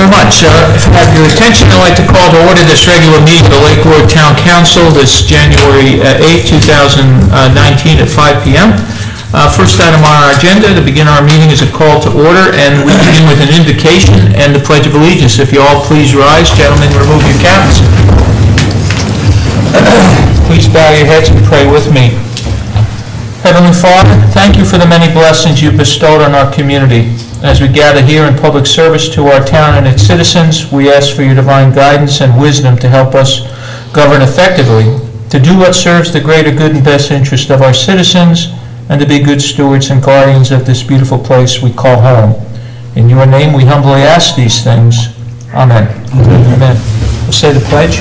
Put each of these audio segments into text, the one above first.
very much. If I have your attention, I'd like to call to order this regular meeting of the Lake Lord Town Council this January 8, 2019 at 5 p.m. First item on our agenda to begin our meeting is a call to order, and we begin with an invocation and the Pledge of Allegiance. If you all please rise. Gentlemen, remove your caps. Please bow your heads and pray with me. Heavenly Father, thank you for the many blessings you've bestowed on our community. As we gather here in public service to our town and its citizens, we ask for your divine guidance and wisdom to help us govern effectively, to do what serves the greater good and best interest of our citizens, and to be good stewards and guardians of this beautiful place we call home. In your name we humbly ask these things. Amen. Amen. We'll say the pledge.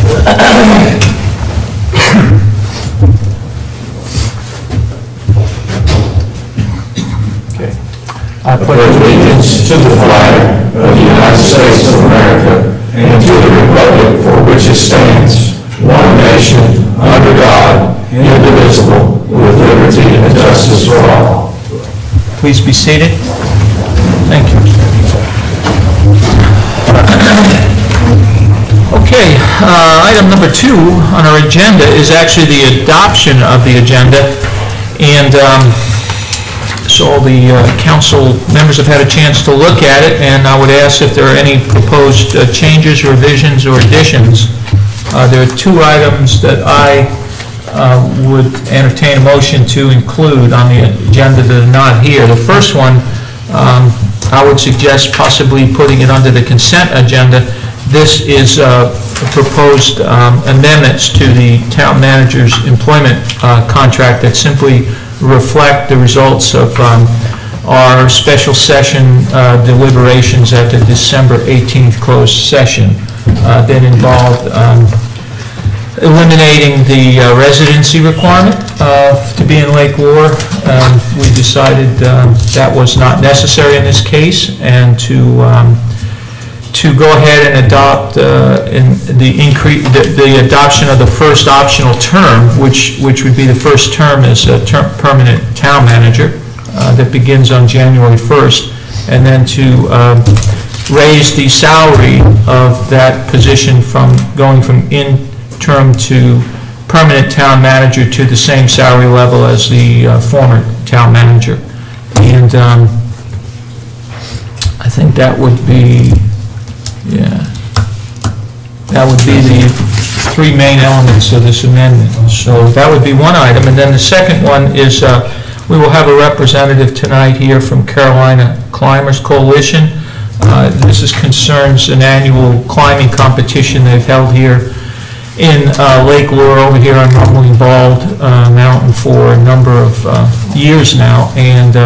I pledge allegiance to the flag of the United States of America and to the republic for which it stands, one nation, under God, indivisible, with liberty and justice for all. Please be seated. Thank you. Okay, item number 2 on our agenda is actually the adoption of the agenda, and so all the council members have had a chance to look at it, and I would ask if there are any proposed changes, revisions, or additions. There are 2 items that I would entertain a motion to include on the agenda that are not here. The first one, I would suggest possibly putting it under the consent agenda. This is proposed amendments to the town manager's employment contract that simply reflect the results of our special session deliberations at the December 18th closed session that involved eliminating the residency requirement to be in Lake Lore. We decided that was not necessary in this case, and to go ahead and adopt the adoption of the first optional term, which would be the first term as a permanent town manager that begins on January 1st, and then to raise the salary of that position from going from interim to permanent town manager to the same salary level as the former town manager. And I think that would be that would be the 3 main elements of this amendment. So that would be one item. And then the second one is we will have a representative tonight here from Carolina Climbers Coalition. This concerns an annual climbing competition they've held here in Lake Lore over here on Rumbling Bald Mountain for a number of years now. And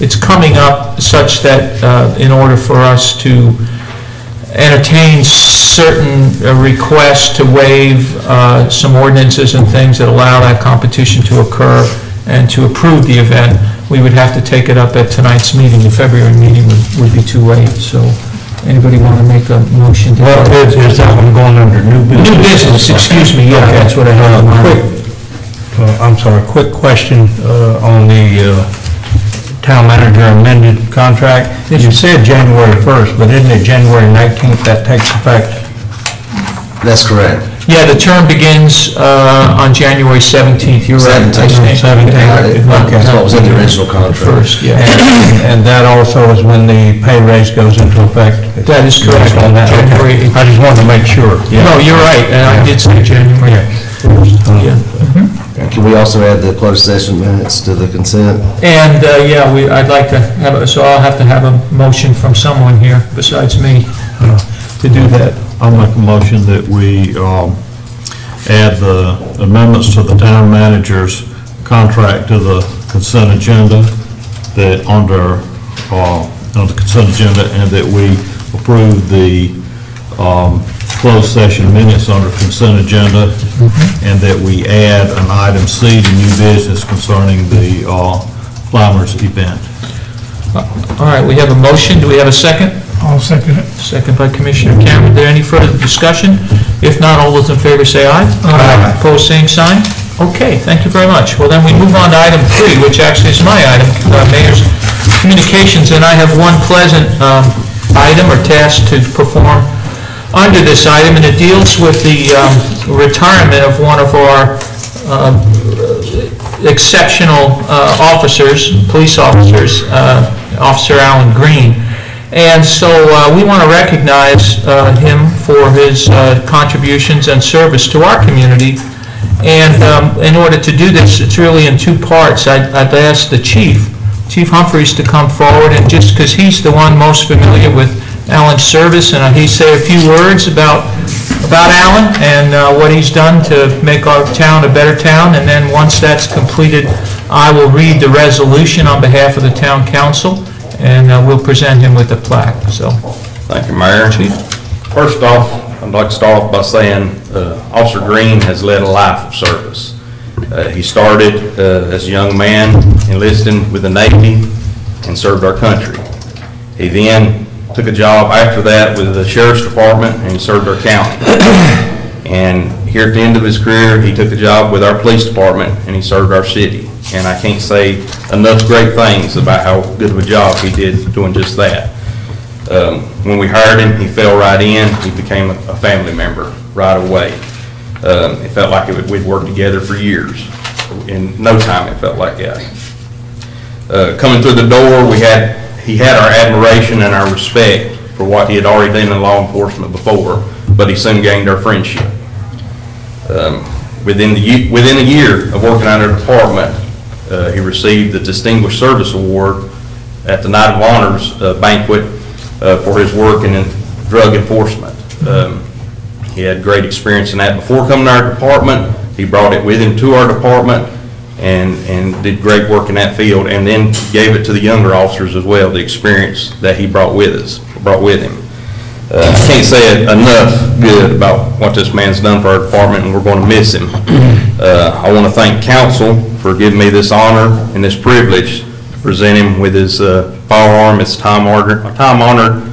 it's coming up such that in order for us to entertain certain requests to waive some ordinances and things that allow that competition to occur and to approve the event, we would have to take it up at tonight's meeting. The February meeting would be too late. So anybody want to make a motion to... Well, is that one going under new business? New business, excuse me, yeah, that's what I have in mind. Quick question on the town manager amended contract. You said January 1st, but isn't it January 19th that takes effect? That's correct. Yeah, the term begins on January 17th. You're right. 17th. That's what was in the original contract. First, yeah. And that also is when the pay raise goes into effect? That is correct. On that. January. I just wanted to make sure. Yeah. No, you're right, and I did say January. Yeah. Can we also add the closed session minutes to the consent? And I'd like to have so I'll have to have a motion from someone here besides me to do that. I'll make a motion that we add the amendments to the town manager's contract to the consent agenda, that under the consent agenda, and that we approve the closed session minutes under consent agenda, and that we add an item C to new business concerning the Climbers event. All right, we have a motion. Do we have a second? I'll second it. Second by Commissioner Cameron. Is there any further discussion? If not, all those in favor say aye. Aye. Opposed, same sign. Okay, thank you very much. Well, then we move on to item 3, which actually is my item, Mayor's Communications, and I have one pleasant item or task to perform under this item, and it deals with the retirement of one of our exceptional officers, police officers, Officer Alan Green. And so we want to recognize him for his contributions and service to our community. And in order to do this, it's really in two parts. I'd ask the Chief Humphreys, to come forward, and just because he's the one most familiar with Alan's service, and he'd say a few words about Alan and what he's done to make our town a better town. And then once that's completed, I will read the resolution on behalf of the town council, and we'll present him with a plaque. So, thank you, Mayor. Chief. First off, I'd like to start off by saying Officer Green has led a life of service. He started as a young man enlisting with the Navy and served our country. He then took a job after that with the Sheriff's Department and served our county. And here at the end of his career, he took a job with our police department and he served our city. And I can't say enough great things about how good of a job he did doing just that. When we hired him, he fell right in. He became a family member right away. It felt like we'd worked together for years. In no time, it felt like that. Coming through the door, he had our admiration and our respect for what he had already done in law enforcement before, but he soon gained our friendship. Within a year of working on our department, he received the Distinguished Service Award at the Night of Honors banquet for his work in drug enforcement. He had great experience in that before coming to our department. He brought it with him to our department and did great work in that field, and then gave it to the younger officers as well, the experience that he brought with him. I can't say enough good about what this man's done for our department, and we're going to miss him. I want to thank council for giving me this honor and this privilege to present him with his firearm. It's a time-honored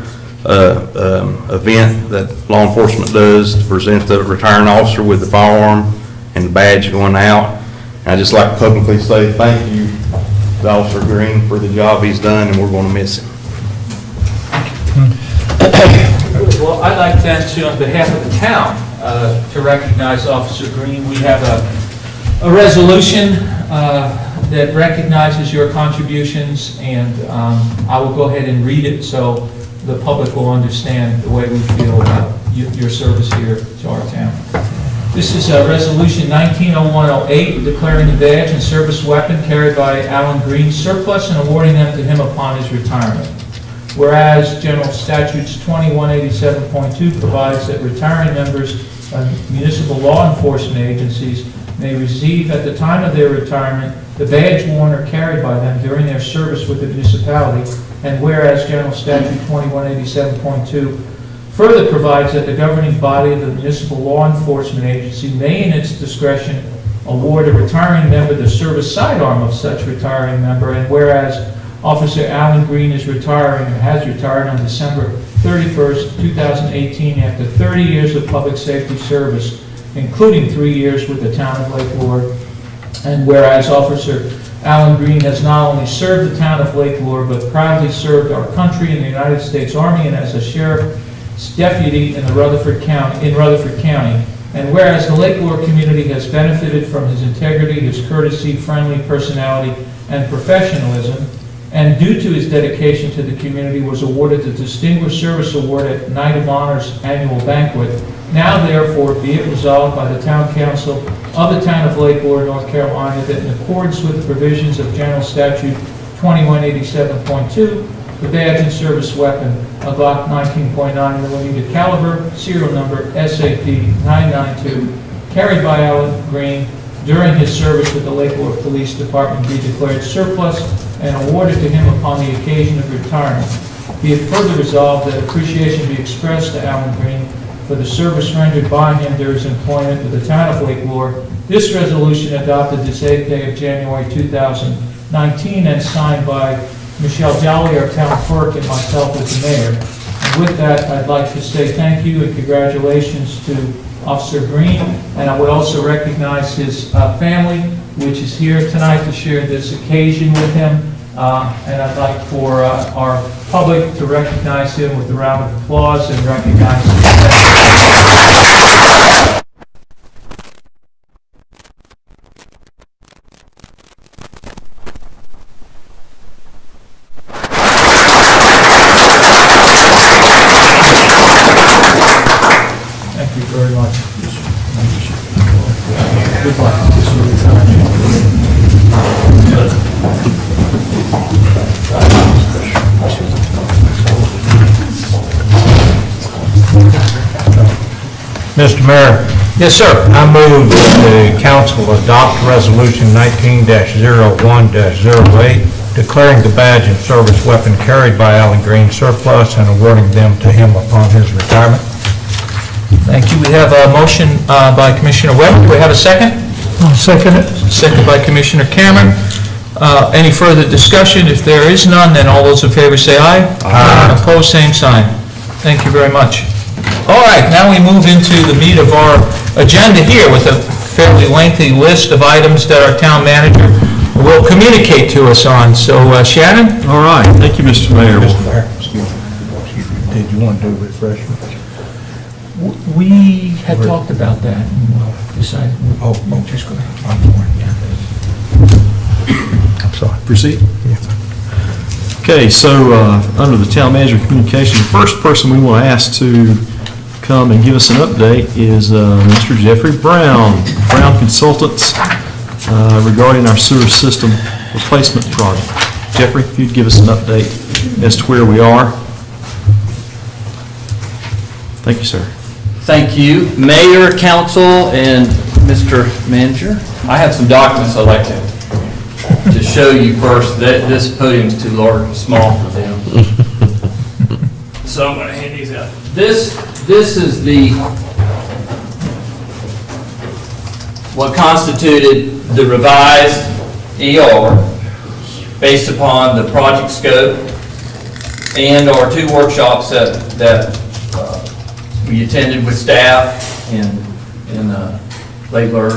event that law enforcement does, to present the retiring officer with the firearm and the badge going out. And I'd just like to publicly say thank you to Officer Green for the job he's done, and we're going to miss him. Well, I'd like then to, on behalf of the town, to recognize Officer Green. We have a resolution that recognizes your contributions, and I will go ahead and read it so the public will understand the way we feel about your service here to our town. This is Resolution 190108, declaring the badge and service weapon carried by Alan Green surplus and awarding them to him upon his retirement. Whereas General Statutes 2187.2 provides that retiring members of municipal law enforcement agencies may receive at the time of their retirement the badge worn or carried by them during their service with the municipality, and whereas General Statute 2187.2 further provides that the governing body of the municipal law enforcement agency may in its discretion award a retiring member the service sidearm of such retiring member, and whereas Officer Alan Green is retiring or has retired on December 31st, 2018 after 30 years of public safety service, including 3 years with the town of Lake Lure, and whereas Officer Alan Green has not only served the town of Lake Lure, but proudly served our country in the United States Army and as a sheriff's deputy in Rutherford County, and whereas the Lake Lure community has benefited from his integrity, his courtesy, friendly personality, and professionalism, and due to his dedication to the community was awarded the Distinguished Service Award at Night of Honors annual banquet. Now therefore be it resolved by the Town Council of the Town of Lake Lure, North Carolina, that in accordance with the provisions of General Statute 2187.2, the badge and service weapon, a Glock 19.9mm caliber, serial number SAP 992, carried by Alan Green during his service with the Lake Lure Police Department, be declared surplus and awarded to him upon the occasion of retirement. Be it further resolved that appreciation be expressed to Alan Green for the service rendered by him during his employment with the town of Lake Lure. This resolution adopted this 8th day of January 2019 and signed by Michelle Jolly, our town clerk, and myself as the mayor. And with that, I'd like to say thank you and congratulations to Officer Green, and I would also recognize his family, which is here tonight to share this occasion with him. And I'd like for our public to recognize him with a round of applause and recognize him. Thank you very much. Good luck. Mr. Mayor, Yes, sir. I move that the council adopt Resolution 19-01-08, declaring the badge and service weapon carried by Alan Green surplus and awarding them to him upon his retirement. Thank you. We have a motion by Commissioner Webb. Do we have a second? I'll second it. Second by Commissioner Cameron. Any further discussion? If there is none, then all those in favor say aye. Aye. Opposed, same sign. Thank you very much. All right, now we move into the meat of our agenda here with a fairly lengthy list of items that our town manager will communicate to us on. So Shannon? All right, thank you, Mr. Mayor. Mr. Mayor, excuse me. Did you want to do refreshments? We had talked about that and decided. Oh, Just go ahead. I'm sorry. Proceed. Yes. Okay, so under the town manager communication, the first person we want to ask to come and give us an update is Mr. Jeffrey Brown, Brown Consultants, regarding our sewer system replacement project. Jeffrey, if you'd give us an update as to where we are. Thank you, sir. Thank you, Mayor, Council, and Mr. Manager. I have some documents I'd like to show you first. This podium's too large and small for them. So I'm going to hand these out. This is what constituted the revised ER based upon the project scope and our two workshops that we attended with staff in Lake Lure.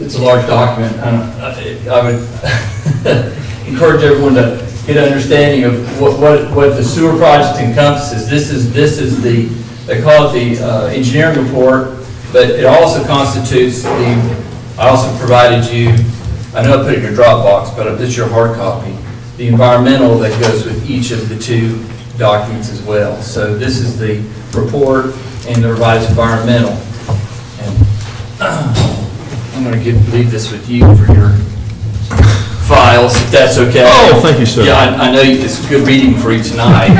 It's a large document. I would encourage everyone to get an understanding of what the sewer project encompasses. This is they call it the engineering report, but it also constitutes I also provided you, I know I put it in your Dropbox, but this is your hard copy, the environmental that goes with each of the two documents as well. So this is the report and the revised environmental. And I'm going to leave this with you for your files, if that's okay. Oh, thank you, sir. Yeah, I know it's good reading for you tonight.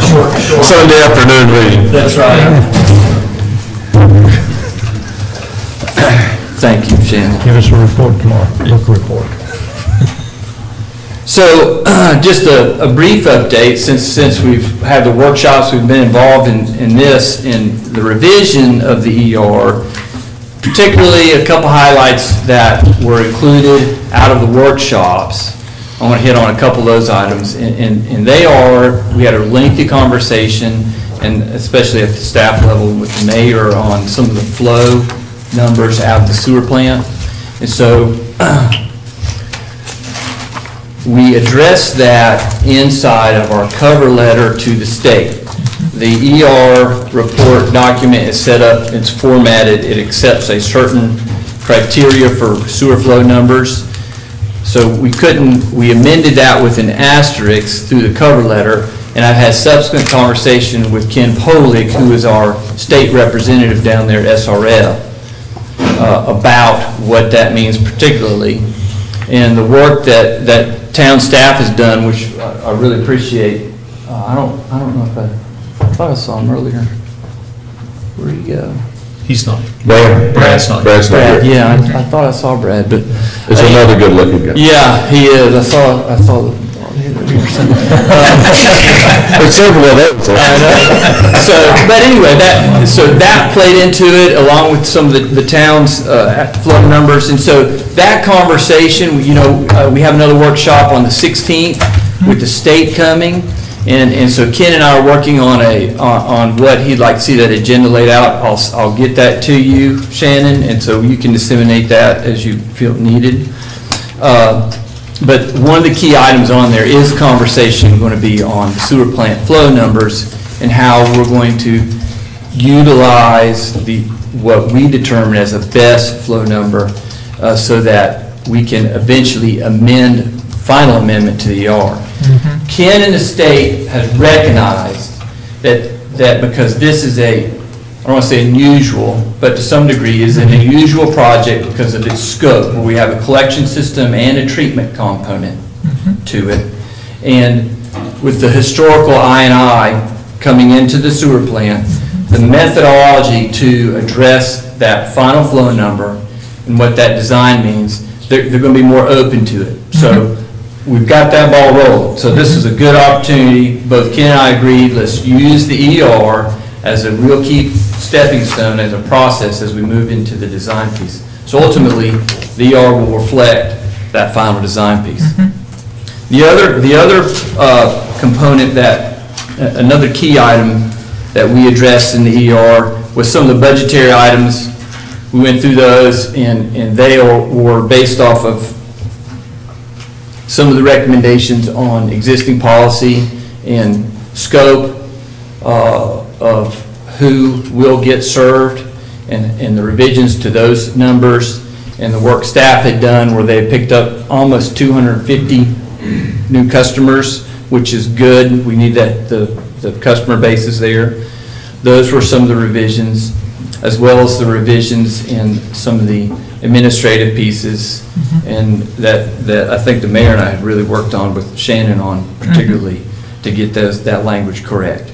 Short. Sunday afternoon reading. That's right. Thank you, Shannon. Give us a report tomorrow, book report. So, just a brief update, since we've had the workshops, we've been involved in the revision of the ER, particularly a couple highlights that were included out of the workshops. I want to hit on a couple of those items, and they are, we had a lengthy conversation, and especially at the staff level with the mayor on some of the flow numbers out of the sewer plant. And so, we addressed that inside of our cover letter to the state. The ER report document is set up, it's formatted, it accepts a certain criteria for sewer flow numbers. So we amended that with an asterisk through the cover letter, and I've had subsequent conversation with Ken Polick, who is our state representative down there at SRF, about what that means particularly. And the work that town staff has done, which I really appreciate. I don't know if I thought I saw him earlier. Where'd he go? He's not. Brad's not here. Yeah, I thought I saw Brad, but It's another good looking guy. yeah, he is. I saw. There's several of those. So, but anyway, that played into it along with some of the town's flow numbers, and so that conversation, we have another workshop on the 16th with the state coming, and so Ken and I are working on on what he'd like to see that agenda laid out. I'll get that to you, Shannon, and so you can disseminate that as you feel needed. But one of the key items on there is conversation going to be on the sewer plant flow numbers and how we're going to utilize what we determine as a best flow number so that we can eventually final amendment to the ER. Ken and the state has recognized that because this is I don't want to say unusual, but to some degree is an unusual project because of its scope, where we have a collection system and a treatment component to it. And with the historical I&I coming into the sewer plant, the methodology to address that final flow number and what that design means, they're going to be more open to it. So we've got that ball rolling. So this is a good opportunity. Both Ken and I agreed, let's use the ER as a real key stepping stone, as a process as we move into the design piece. So ultimately, the ER will reflect that final design piece. The other component another key item that we addressed in the ER was some of the budgetary items. We went through those, and they were based off of some of the recommendations on existing policy and scope of who will get served and the revisions to those numbers and the work staff had done where they picked up almost 250 new customers, which is good. We need that the customer base is there. Those were some of the revisions, as well as the revisions in some of the administrative pieces, and that I think the mayor and I had really worked on with Shannon on, particularly to get that language correct.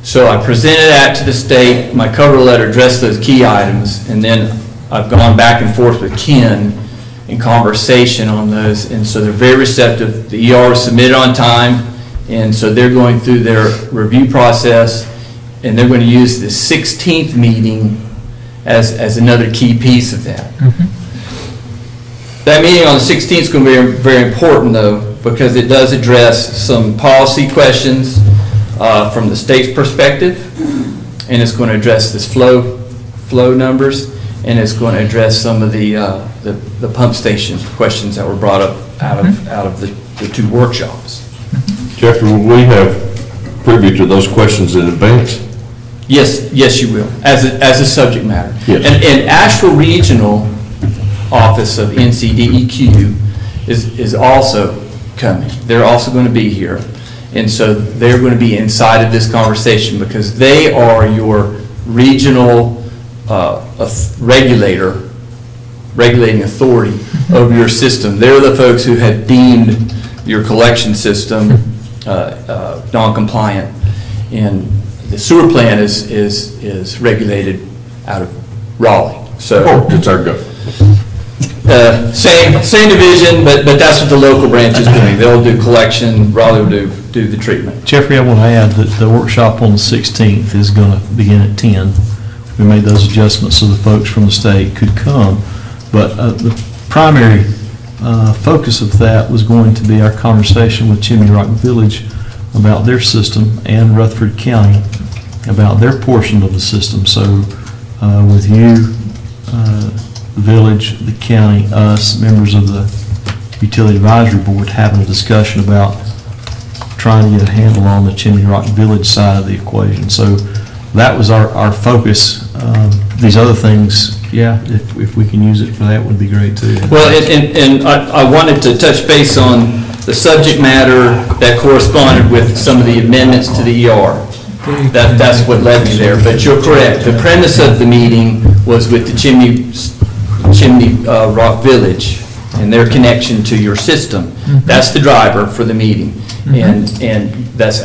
So I presented that to the state. My cover letter addressed those key items, and then I've gone back and forth with Ken in conversation on those, and so they're very receptive. The ER was submitted on time, and so they're going through their review process, and they're going to use the 16th meeting as another key piece of that. That meeting on the 16th is going to be very important, though, because it does address some policy questions from the state's perspective, and it's going to address this flow numbers, and it's going to address some of the pump station questions that were brought up out of the two workshops. Jeffrey, will we have privy to those questions in advance? Yes, you will, as a subject matter. Yes. And Asheville Regional Office of NCDEQ is also coming. They're also going to be here. And so they're going to be inside of this conversation because they are your regional regulating authority over your system. They're the folks who have deemed your collection system non-compliant. And the sewer plant is regulated out of Raleigh. So It's our go. same division, but that's what the local branch is doing. They'll do collection, Raleigh will do the treatment. Jeffrey, I want to add that the workshop on the 16th is going to begin at 10. We made those adjustments so the folks from the state could come. But the primary focus of that was going to be our conversation with Chimney Rock Village about their system and Rutherford County about their portion of the system. So with you, the village, the county, us, members of the Utility Advisory Board having a discussion about trying to get a handle on the Chimney Rock Village side of the equation. So that was our focus. These other things, yeah, if we can use it for that would be great too. Well, and I wanted to touch base on the subject matter that corresponded with some of the amendments to the ER. That's what led me there, but you're correct. The premise of the meeting was with the Chimney Rock Village and their connection to your system. That's the driver for the meeting, and that's,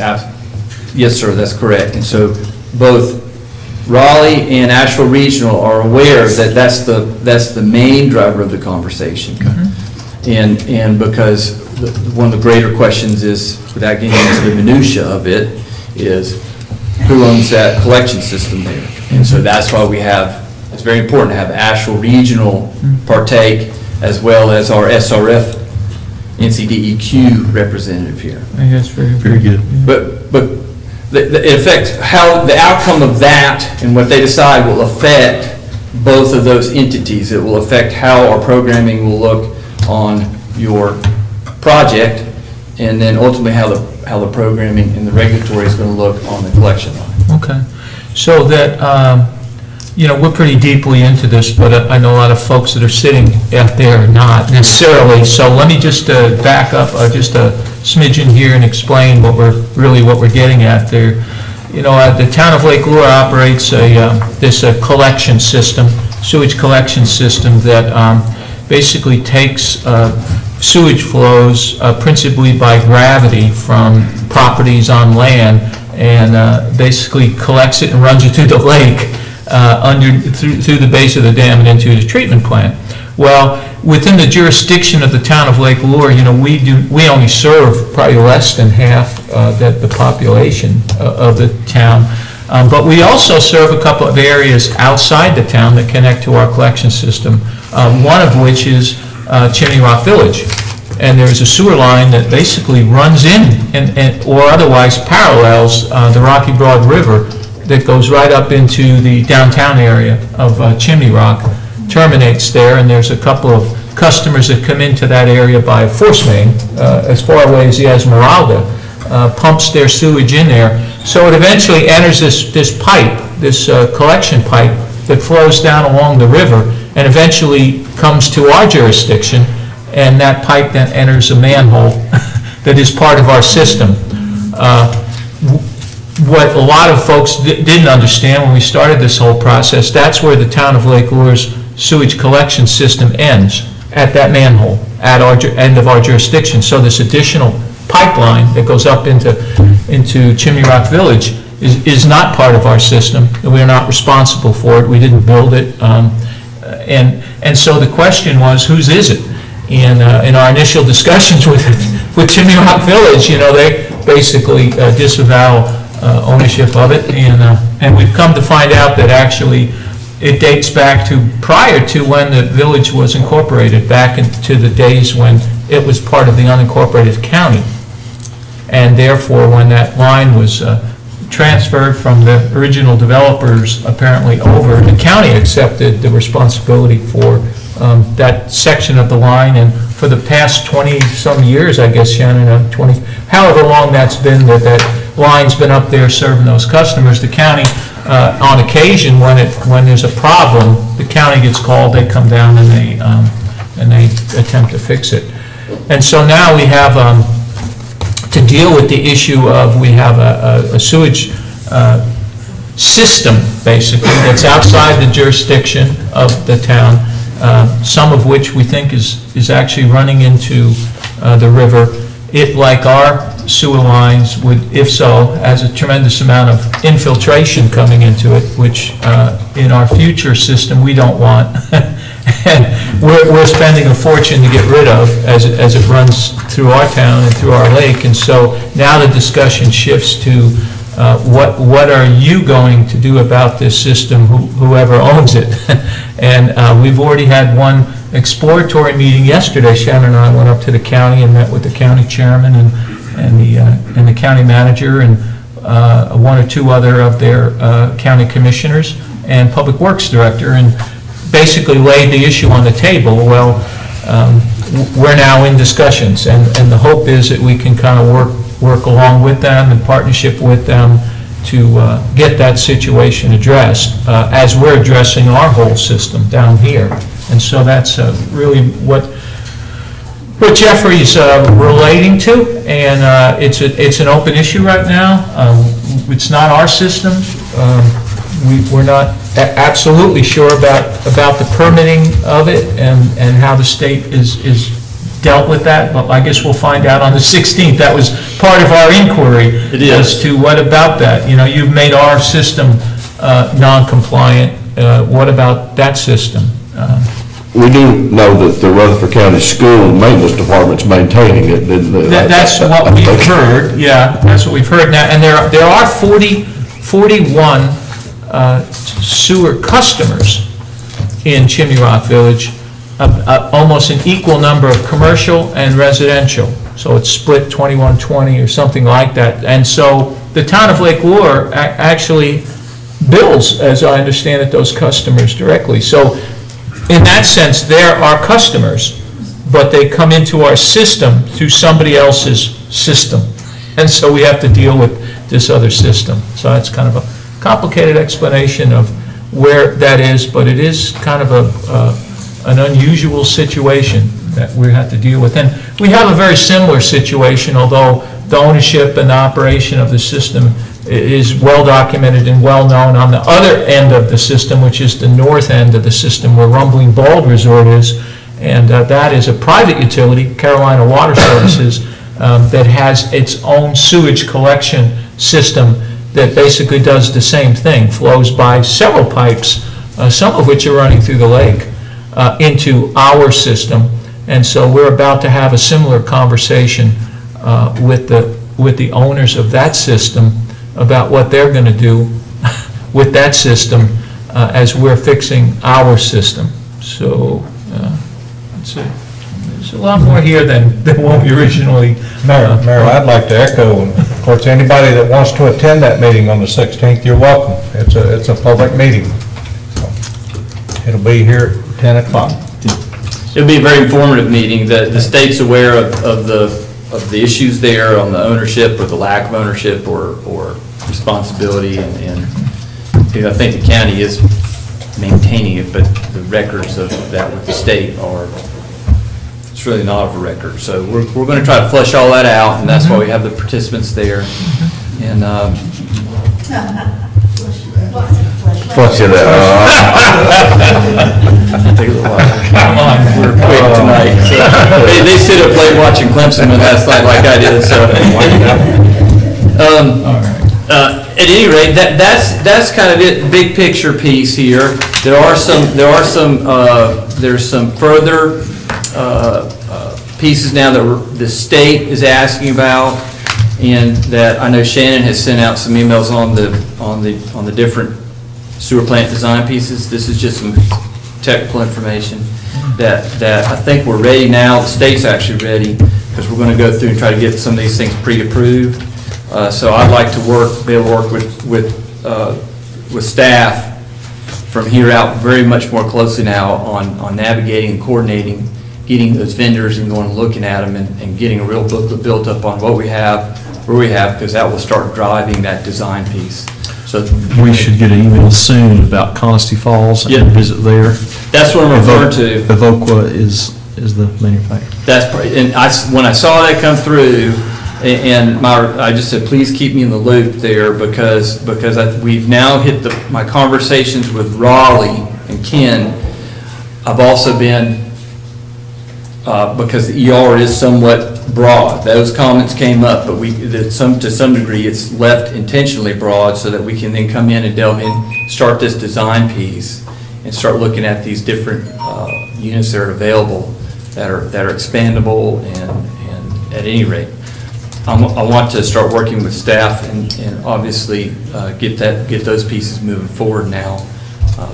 yes, sir, that's correct. And so both Raleigh and Asheville Regional are aware that that's the main driver of the conversation. And because one of the greater questions is, without getting into the minutia of it, is who owns that collection system there? And so that's why it's very important to have Asheville Regional partake, as well as our SRF NCDEQ representative here. Yes, Very good. But it affects how the outcome of that and what they decide will affect both of those entities. It will affect how our programming will look on your project, and then ultimately how the programming and the regulatory is going to look on the collection line. Okay. So that, we're pretty deeply into this, but I know a lot of folks that are sitting out there are not necessarily. So let me just back up just a smidgen here and explain what we're getting at there. The town of Lake Lure operates this collection system, sewage collection system that basically takes sewage flows principally by gravity from properties on land and basically collects it and runs it through the lake through the base of the dam and into the treatment plant. Well, within the jurisdiction of the town of Lake Lure, we only serve probably less than half the population of the town. But we also serve a couple of areas outside the town that connect to our collection system, one of which is Chimney Rock Village. And there's a sewer line that basically runs in or otherwise parallels the Rocky Broad River that goes right up into the downtown area of Chimney Rock, terminates there, and there's a couple of customers that come into that area by force main as far away as the Esmeralda, pumps their sewage in there. So it eventually enters this pipe, this collection pipe that flows down along the river and eventually comes to our jurisdiction, and that pipe then enters a manhole that is part of our system. What a lot of folks didn't understand when we started this whole process, that's where the town of Lake Lure's sewage collection system ends, at that manhole, at our end of our jurisdiction. So this additional pipeline that goes up into Chimney Rock Village is not part of our system, and we are not responsible for it. We didn't build it. And so the question was, whose is it? And in our initial discussions with Chimney Rock Village, they basically disavow ownership of it, and we've come to find out that actually it dates back to prior to when the village was incorporated, back into the days when it was part of the unincorporated county. And therefore, when that line was transferred from the original developers apparently over, the county accepted the responsibility for that section of the line, and for the past 20-some years, I guess, Shannon, 20, however long that's been, that line's been up there serving those customers. The county, on occasion, when there's a problem, the county gets called, they come down and they attempt to fix it. And so now we have to deal with the issue of, we have a sewage system, basically, that's outside the jurisdiction of the town, some of which we think is actually running into the river. It, like our sewer lines, would, if so, has a tremendous amount of infiltration coming into it, which in our future system we don't want. And we're spending a fortune to get rid of as it runs through our town and through our lake. And so now the discussion shifts to what are you going to do about this system, whoever owns it? And we've already had one exploratory meeting yesterday. Shannon and I went up to the county and met with the county chairman and the county manager and one or two other of their county commissioners and public works director, and basically laid the issue on the table. Well, we're now in discussions, and the hope is that we can kind of work along with them in partnership with them to get that situation addressed as we're addressing our whole system down here. And so that's really what Jeffrey's relating to, and it's an open issue right now. It's not our system. We're not absolutely sure about the permitting of it and how the state is dealt with that, but I guess we'll find out on the 16th. That was part of our inquiry as to what about that. You've made our system non-compliant. What about that system? We do know that the Rutherford County School Maintenance Department's maintaining it. That's what we've heard, yeah, that's what we've heard now. And there are 41 sewer customers in Chimney Rock Village, almost an equal number of commercial and residential. So it's split 21-20 or something like that. And so the town of Lake Lure actually bills, as I understand it, those customers directly. So in that sense, they're our customers, but they come into our system through somebody else's system. And so we have to deal with this other system. So that's kind of a complicated explanation of where that is, but it is kind of an unusual situation that we have to deal with. And we have a very similar situation, although the ownership and the operation of the system is well documented and well known on the other end of the system, which is the north end of the system where Rumbling Bald Resort is. And that is a private utility, Carolina Water Services, that has its own sewage collection system that basically does the same thing, flows by several pipes, some of which are running through the lake, into our system. And so we're about to have a similar conversation with the owners of that system about what they're going to do with that system as we're fixing our system. So there's a lot more here than what we originally. Mayor, I'd like to echo, and of course, anybody that wants to attend that meeting on the 16th, you're welcome. It's a public meeting. So, it'll be here at 10 o'clock. It'll be a very informative meeting. The state's aware of the issues there on the ownership or the lack of ownership or responsibility, and I think the county is maintaining it, but the records of that with the state are, it's really not of a record. So we're going to try to flush all that out, and that's why we have the participants there. And Flush it out. take a little while. Come on, we're quick tonight. So they sit up late watching Clemson last night like I did. So at any rate, that's kind of it. Big picture piece here. There's some further pieces now that the state is asking about, and that I know Shannon has sent out some emails on the different sewer plant design pieces. This is just some technical information that I think we're ready now. The state's actually ready, because we're going to go through and try to get some of these things pre-approved. So I'd like to be able to work with staff from here out very much more closely now on navigating and coordinating, getting those vendors and going and looking at them and getting a real booklet built up on what we have, where we have, because that will start driving that design piece. So we should get an email soon about Conisty Falls and visit there. That's what I'm referring to. Evoqua is the manufacturer. That's and when I saw that come through, and I just said, please keep me in the loop there, because we've now hit my conversations with Raleigh and Ken. I've also been because the ER is somewhat broad. Those comments came up, but to some degree it's left intentionally broad so that we can then come in and delve in, start this design piece, and start looking at these different units that are available that are expandable, and at any rate, I want to start working with staff and obviously get those pieces moving forward now.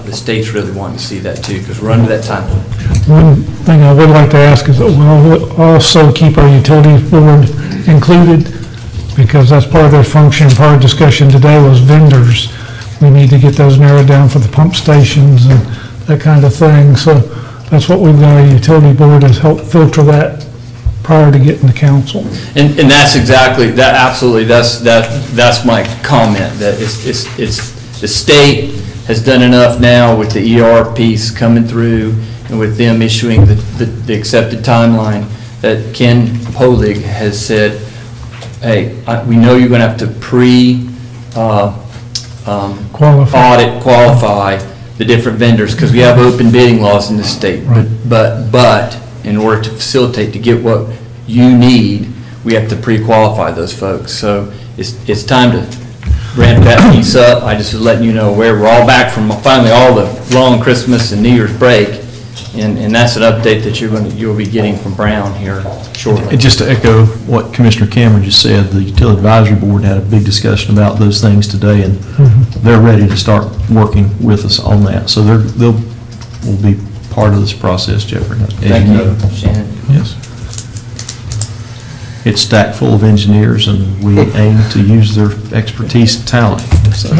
The state's really wanting to see that too, because we're under that time limit. One thing I would like to ask is that we'll also keep our utilities board included, because that's part of their function. Part of discussion today was vendors. We need to get those narrowed down for the pump stations and that kind of thing. So that's what we've got. Our utility board has helped filter that prior to getting to council. And that's exactly that. Absolutely, that's my comment. That it's the state has done enough now with the ER piece coming through and with them issuing the accepted timeline, that Ken Polig has said, hey, we know you're going to have to qualify the different vendors, because we have open bidding laws in the state. Right. But in order to facilitate, to get what you need, we have to pre-qualify those folks. So it's time to ramp that piece up. I just was letting you know where we're all back from finally all the long Christmas and New Year's break, and that's an update that you'll be getting from Brown here shortly. And just to echo what Commissioner Cameron just said, the Utility Advisory Board had a big discussion about those things today, and they're ready to start working with us on that. So they'll be part of this process, Jeffrey. Thank you, Shannon. Yes. It's stacked full of engineers, and we aim to use their expertise and talent. So.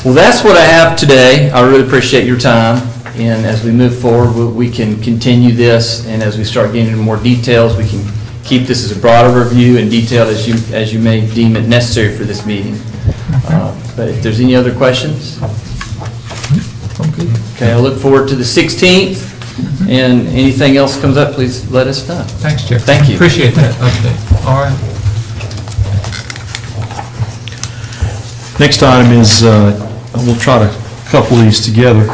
Well, that's what I have today. I really appreciate your time. And as we move forward, we can continue this, and as we start getting into more details, we can keep this as a broader review and detailed as you may deem it necessary for this meeting. But if there's any other questions? Okay, I look forward to the 16th, and anything else comes up, please let us know. Thanks, Jeff. Thank you. Appreciate that update. All right. Next item is, we'll try to couple these together.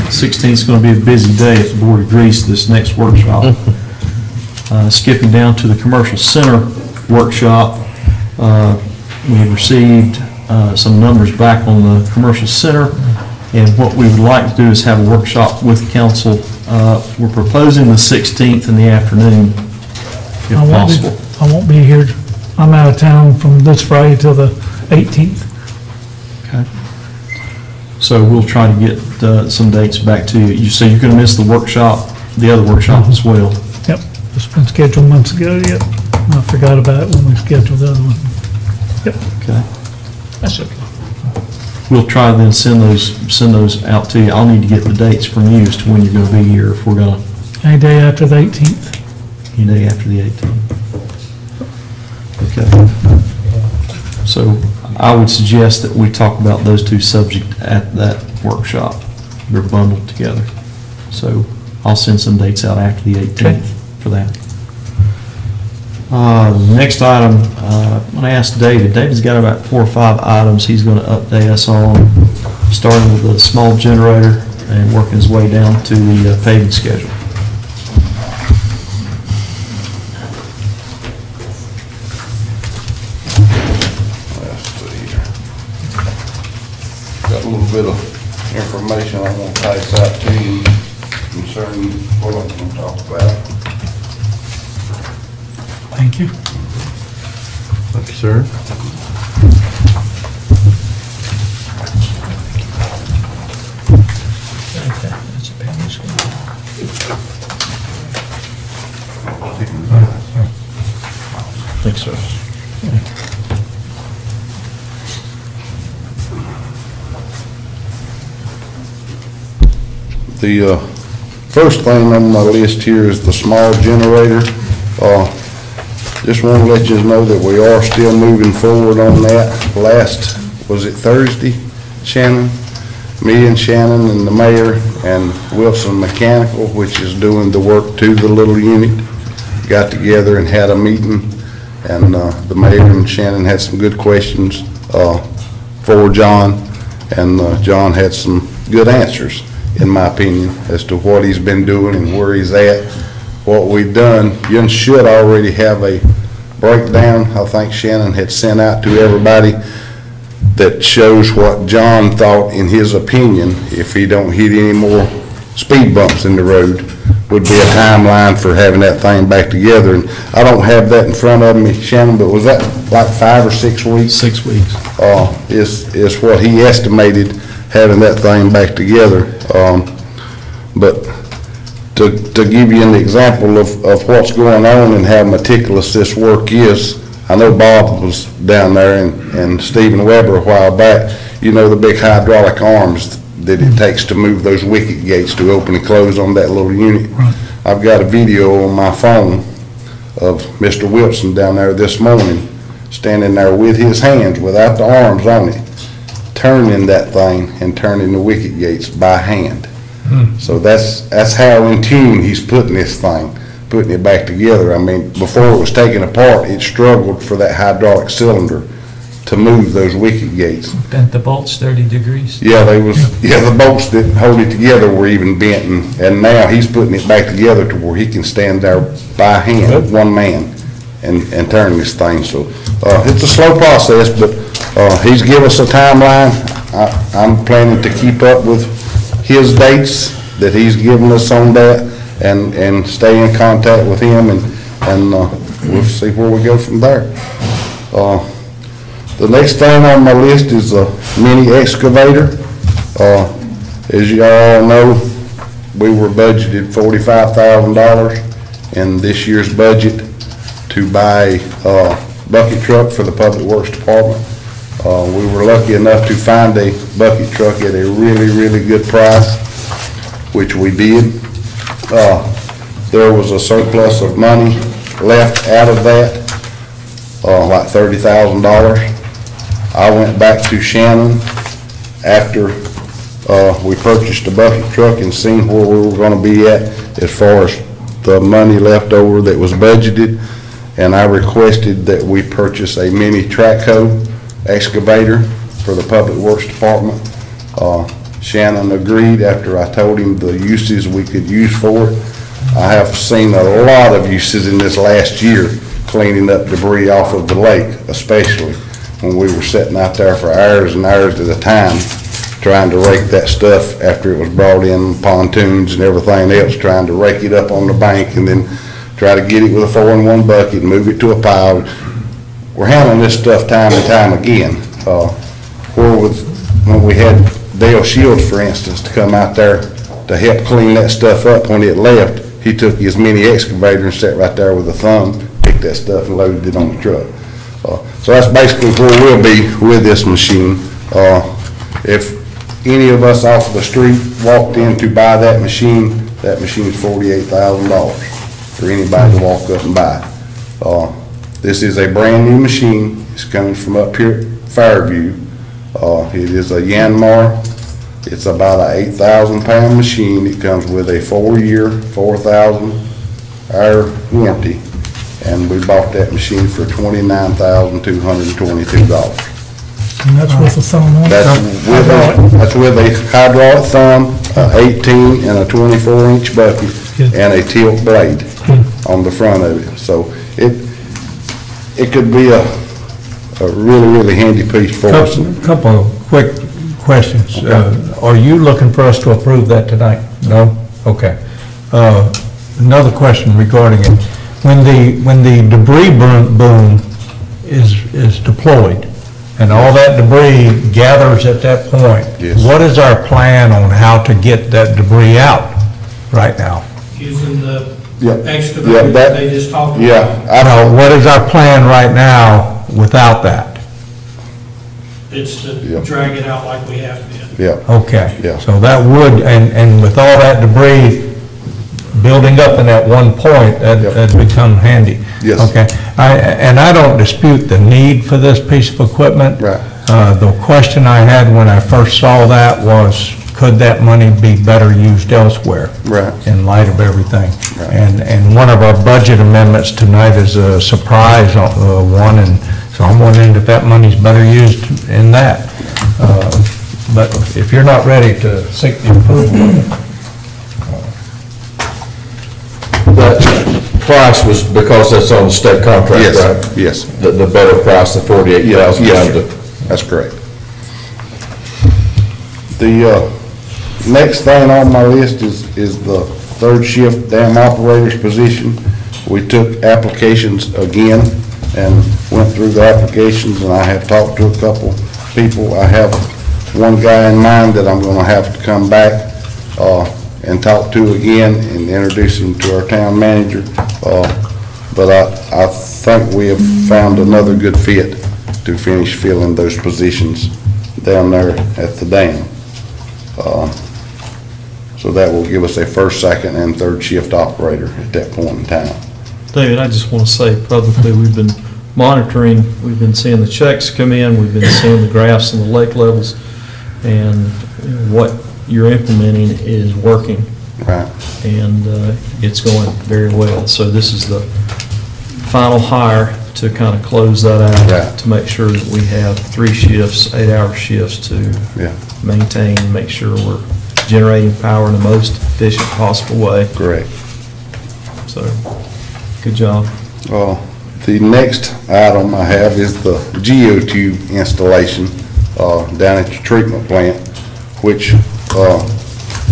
16th is going to be a busy day if the board agrees to this next workshop. Skipping down to the Commercial Center workshop, we have received some numbers back on the Commercial Center, and what we would like to do is have a workshop with council. We're proposing the 16th in the afternoon, if possible. I won't be here. I'm out of town from this Friday till the 18th. Okay. So we'll try to get some dates back to you. You say you're going to miss the workshop, the other workshop as well? Yep, it's been scheduled months ago, yep. I forgot about it when we scheduled the other one. Yep. Okay. That's okay. We'll try to then send those out to you. I'll need to get the dates from you as to when you're going to be here if we're going to. Any day after the 18th. Any day after the 18th. Okay. So I would suggest that we talk about those two subjects at that workshop. They're bundled together. So I'll send some dates out after the 18th for that. Next item, I'm going to ask David. David's got about 4 or 5 items he's going to update us on, starting with the small generator and working his way down to the paving schedule. Got a little bit of information I want to pass out to you concerning what I'm going to talk about. Thank you. Thank you, sir. That's a paving schedule. Thanks, sir. The first thing on my list here is the small generator. Just want to let you know that we are still moving forward on that. Last, was it Thursday, Shannon? Me and Shannon and the mayor and Wilson Mechanical, which is doing the work to the little unit, got together and had a meeting, and the mayor and Shannon had some good questions for John, and John had some good answers, in my opinion, as to what he's been doing and where he's at, what we've done. You should already have a breakdown, I think Shannon had sent out to everybody, that shows what John thought, in his opinion, if he don't hit any more speed bumps in the road, would be a timeline for having that thing back together. And I don't have that in front of me, Shannon, but was that like 5 or 6 weeks? 6 weeks. Is what he estimated having that thing back together. But to give you an example of what's going on and how meticulous this work is, I know Bob was down there and Stephen Weber a while back. You know the big hydraulic arms that it takes to move those wicket gates to open and close on that little unit. Right. I've got a video on my phone of Mr. Wilson down there this morning, standing there with his hands, without the arms on it, turning that thing and turning the wicket gates by hand. So that's how in tune he's putting this thing, putting it back together. I mean, before it was taken apart, it struggled for that hydraulic cylinder to move those wicket gates. Bent the bolts 30 degrees. Yeah, the bolts that hold it together were even bent, and now he's putting it back together to where he can stand there by hand, one man, and turn this thing. So it's a slow process, but he's given us a timeline. I'm planning to keep up with his dates that he's given us on that, and stay in contact with him, and we'll see where we go from there. The next thing on my list is a mini excavator. As you all know, we were budgeted $45,000 in this year's budget to buy a bucket truck for the Public Works Department. We were lucky enough to find a bucket truck at a really, really good price, which we did. There was a surplus of money left out of that, like $30,000. I went back to Shannon after we purchased a bucket truck and seen where we were going to be at as far as the money left over that was budgeted, and I requested that we purchase a mini trackhoe excavator for the Public Works Department. Shannon agreed after I told him the uses we could use for it. I have seen a lot of uses in this last year cleaning up debris off of the lake, especially when we were sitting out there for hours and hours at a time trying to rake that stuff after it was brought in, pontoons and everything else, trying to rake it up on the bank and then try to get it with a 4-in-1 bucket and move it to a pile. We're handling this stuff time and time again. When we had Dale Shields, for instance, to come out there to help clean that stuff up when it left, he took his mini excavator and sat right there with a thumb, picked that stuff and loaded it on the truck. So that's basically where we'll be with this machine. If any of us off the street walked in to buy that machine's $48,000 for anybody to walk up and buy. This is a brand new machine. It's coming from up here at Fairview. It is a Yanmar. It's about an 8,000-pound machine. It comes with a 4-year, 4,000-hour warranty, and we bought that machine for $29,222. And that's with the thumb on it? That's with a hydraulic thumb, 18 and a 24-inch bucket, and a tilt blade on the front of it. So it could be a really, really handy piece for us. Couple of quick questions. Are you looking for us to approve that tonight? No? Okay. Another question regarding it. When the debris boom is deployed and all that debris gathers at that point, yes, what is our plan on how to get that debris out right now? Using the Yep. excavator Yep, that they just talked about. Yeah, I know. What is our plan right now without that? It's to Yep. drag it out like we have been. Yeah, Okay. Yeah. So that would, and with all that debris building up in that one point, that's become handy. Yes. Okay. And I don't dispute the need for this piece of equipment. Right. The question I had when I first saw that was, could that money be better used elsewhere? Right. In light of everything. Right. And one of our budget amendments tonight is a surprise one, and so I'm wondering if that money's better used in that. But if you're not ready to seek the approval of it. That price was because that's on the state contract, yes, right? yes. The better price, the 48,000. Yes, sir. That's correct. The next thing on my list is the third shift dam operator's position. We took applications again and went through the applications, and I have talked to a couple people. I have one guy in mind that I'm gonna have to come back and talk to again and introduce him to our town manager. But I think we have found another good fit to finish filling those positions down there at the dam. So that will give us a first, second, and third shift operator at that point in time. David, I just want to say publicly, we've been monitoring, we've been seeing the checks come in, we've been seeing the graphs and the lake levels, and what you're implementing is working. Right. And it's going very well. So this is the final hire to kind of close that out, Right. to make sure that we have 3 shifts, 8-hour shifts to Yeah. maintain, make sure we're generating power in the most efficient possible way. Correct. So, good job. The next item I have is the geotube installation down at the treatment plant, which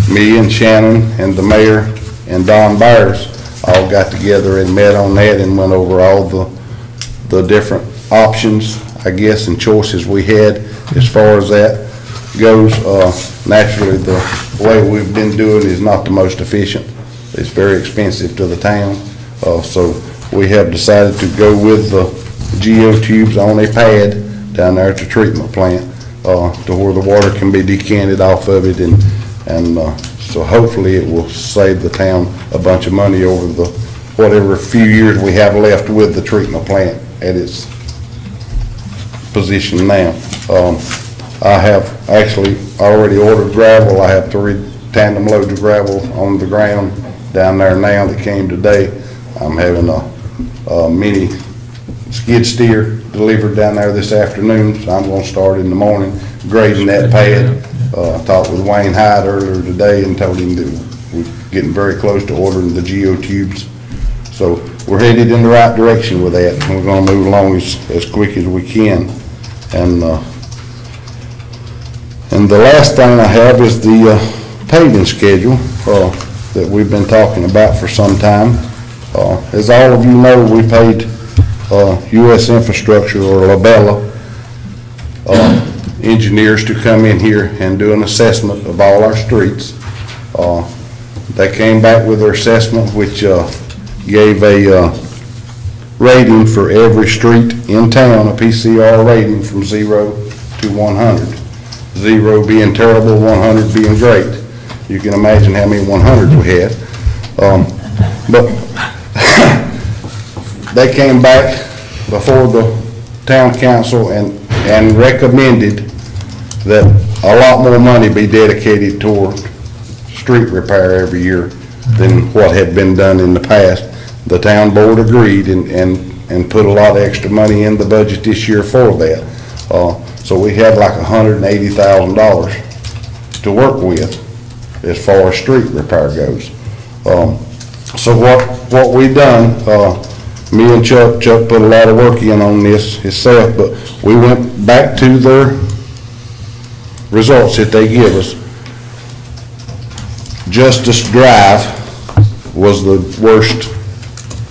me and Shannon and the mayor and Don Byers all got together and met on that and went over all the different options, I guess, and choices we had as far as that goes. Naturally, the way we've been doing is not the most efficient. It's very expensive to the town. So we have decided to go with the geotubes on a pad down there at the treatment plant, to where the water can be decanted off of it, and so hopefully it will save the town a bunch of money over the whatever few years we have left with the treatment plant at its position now. I have actually already ordered gravel. I have 3 tandem loads of gravel on the ground down there now that came today. I'm having a mini skid steer delivered down there this afternoon, so I'm gonna start in the morning grading that pad. I talked with Wayne Hyde earlier today and told him that we're getting very close to ordering the geotubes. So we're headed in the right direction with that. We're gonna move along as quick as we can. And the last thing I have is the paving schedule that we've been talking about for some time. As all of you know, we paid U.S. Infrastructure, or Labella, engineers to come in here and do an assessment of all our streets. They came back with their assessment, which gave a rating for every street in town, a PCR rating from 0 to 100. 0 being terrible, 100 being great. You can imagine how many 100s we had. But they came back before the town council and recommended that a lot more money be dedicated toward street repair every year than what had been done in the past. The town board agreed and put a lot of extra money in the budget this year for that. So we had like $180,000 to work with as far as street repair goes. So what we done, me and Chuck put a lot of work in on this himself, but we went back to their results that they give us. Justice Drive was the worst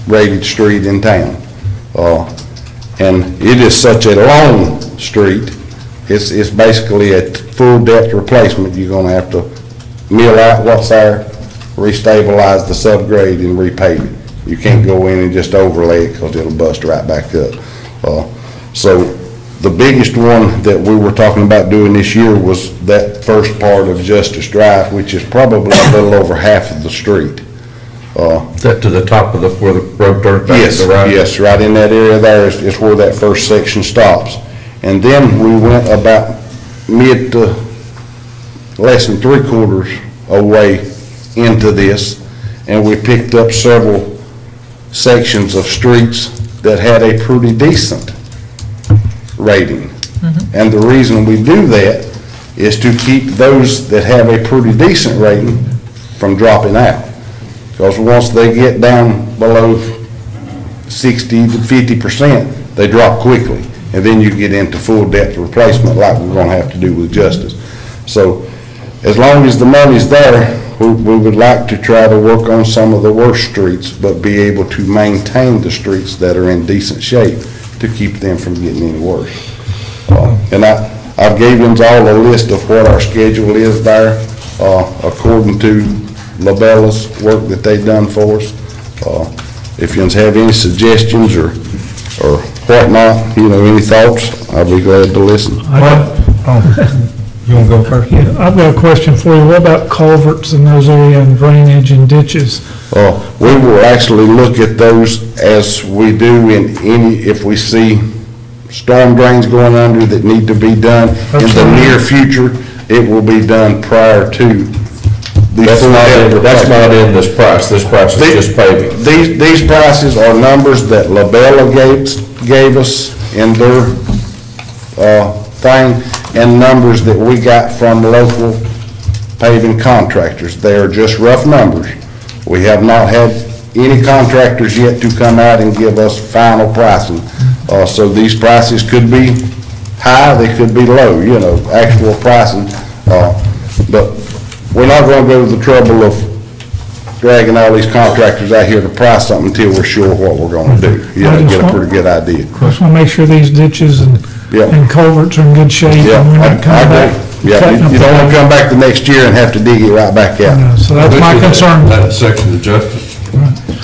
rated street in town. And it is such a long street, it's basically a full depth replacement. You're gonna have to mill out what's there, restabilize the subgrade and repave it. You can't go in and just overlay it because it'll bust right back up. So the biggest one that we were talking about doing this year was that first part of Justice Drive, which is probably a little over half of the street. Is that to the top of where the road turns back to the right? Yes, right in that area there is where that first section stops. And then we went about mid to less than 3/4 away into this, and we picked up several sections of streets that had a pretty decent rating. And the reason we do that is to keep those that have a pretty decent rating from dropping out. Because once they get down below 60 to 50%, they drop quickly. And then you get into full depth replacement like we're gonna have to do with Justice. So as long as the money's there, we would like to try to work on some of the worst streets, but be able to maintain the streets that are in decent shape to keep them from getting any worse. And I've gave them all a list of what our schedule is there, according to Labella's work that they've done for us. If you have any suggestions or whatnot, any thoughts, I'll be glad to listen. You want to go first? Yeah, I've got a question for you. What about culverts in those areas and drainage and ditches? We will actually look at those as we do in if we see storm drains going under that need to be done in the near future, it will be done prior to. That's not in this price. This price is just paving. These prices are numbers that Labella gave us in their thing, and numbers that we got from local paving contractors. They are just rough numbers. We have not had any contractors yet to come out and give us final pricing. So these prices could be high, they could be low, actual pricing. But we're not going to go to the trouble of dragging all these contractors out here to price something until we're sure what we're going to do. Get a pretty good idea. Just want to make sure these ditches and culverts are in good shape. Yeah, and we're not coming back. You don't want to come back the next year and have to dig it right back out. So that's my concern. That section of Justice,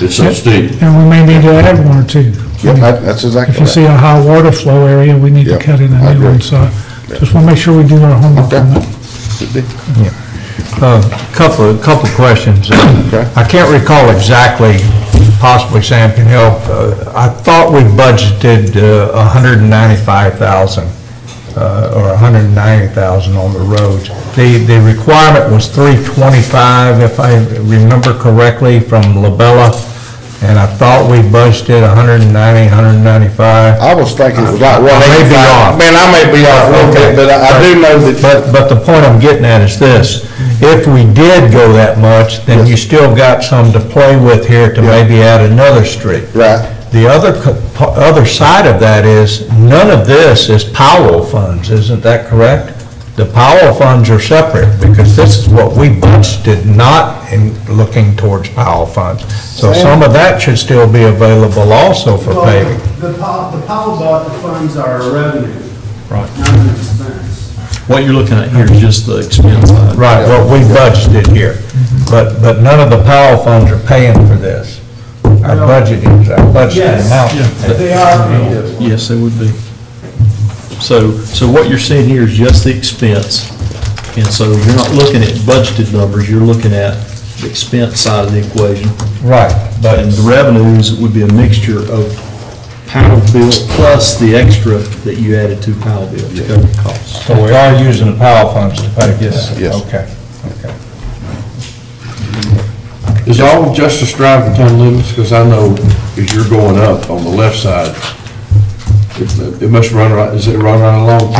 it's so steep. And we may need to add one or two. Yeah, that's exactly If you right. see a high water flow area, we need to Yep, cut in I a new agree. one, so just want to make sure we do our homework Okay. on that. Should be. Couple questions. Okay. I can't recall exactly, possibly Sam can help. I thought we budgeted 195,000 or 190,000 on the roads. The requirement was 325, if I remember correctly, from Labella, and I thought we budgeted 190, 195. I was thinking it was like I may be 185. off. Man, I may be off a little bit, but I do know that, But the point I'm getting at is this: if we did go that much, then you still got some to play with here to maybe add another street. right, The other side of that is, none of this is Powell funds, isn't that correct? The Powell funds are separate, because this is what we budgeted, not in looking towards Powell funds. So some of that should still be available also for paving. The Powell bought the funds are revenue, Right. not an expense. What you're looking at here is just the expense side. Right, what we budgeted here. But none of the Powell funds are paying for this. Our budgeted amount. They are, Yes, they would be. So what you're seeing here is just the expense, and so you're not looking at budgeted numbers, you're looking at the expense side of the equation. Right, And the revenues would be a mixture of Powell bill plus the extra that you added to Powell bill to cover the costs. so we are using the Powell funds to pay for this? Yes. Okay, okay. Is all of Justice Drive in town limits? Because I know as you're going up on the left side, it must run right, is it run right along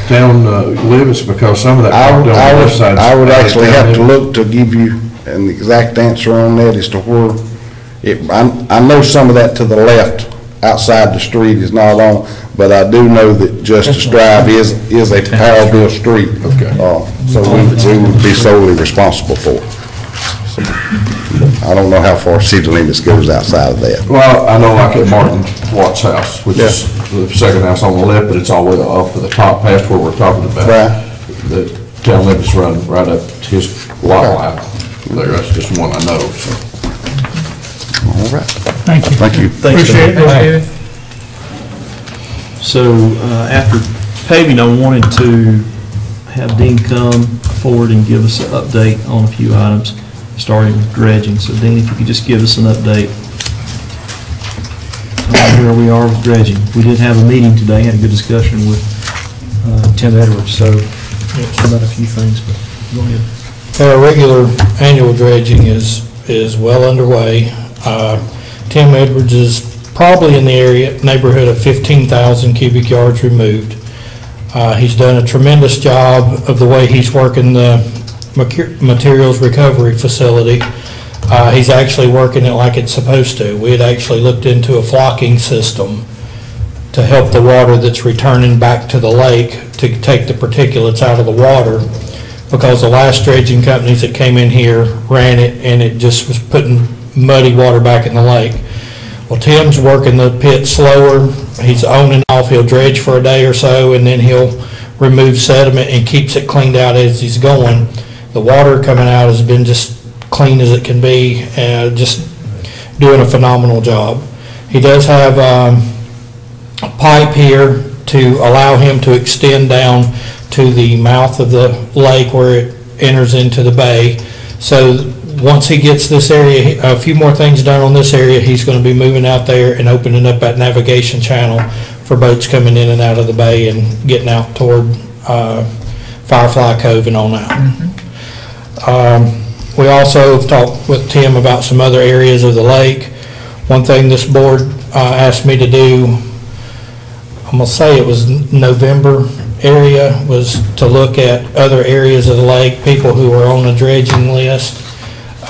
town limits? Because some of that on the left side. I would actually have to look to give you an exact answer on that as to where I know some of that to the left outside the street is not on, but I do know that Justice Drive is a Powellville street. Okay. So we would be solely responsible for it. So, I don't know how far city limits goes outside of that. Well, I know like at Martin Watt's house, which is the second house on the left, but it's all the way up to the top past where we're talking about. Right. The town limits run right up to his lot line. There, that's just one I know, so. All right. Thank you. Thank you. Appreciate it. So after paving, I wanted to have Dean come forward and give us an update on a few items, starting with dredging. So Dean, if you could just give us an update on where we are with dredging. We did have a meeting today, had a good discussion with Tim Edwards, so about a few things, but go ahead. Our regular annual dredging is well underway. Tim Edwards is probably in the neighborhood of 15,000 cubic yards removed. He's done a tremendous job of the way he's working the materials recovery facility. He's actually working it like it's supposed to. We had actually looked into a flocking system to help the water that's returning back to the lake to take the particulates out of the water, because the last dredging companies that came in here ran it and it just was putting muddy water back in the lake. Well, Tim's working the pit slower. He's on and off. He'll dredge for a day or so, and then he'll remove sediment and keeps it cleaned out as he's going. The water coming out has been just clean as it can be, and just doing a phenomenal job. He does have a pipe here to allow him to extend down to the mouth of the lake where it enters into the bay. So once he gets this area, a few more things done on this area, he's going to be moving out there and opening up that navigation channel for boats coming in and out of the bay and getting out toward Firefly Cove and on out. We also have talked with Tim about some other areas of the lake. One thing this board asked me to do, I'm going to say it was November area, was to look at other areas of the lake, people who were on the dredging list.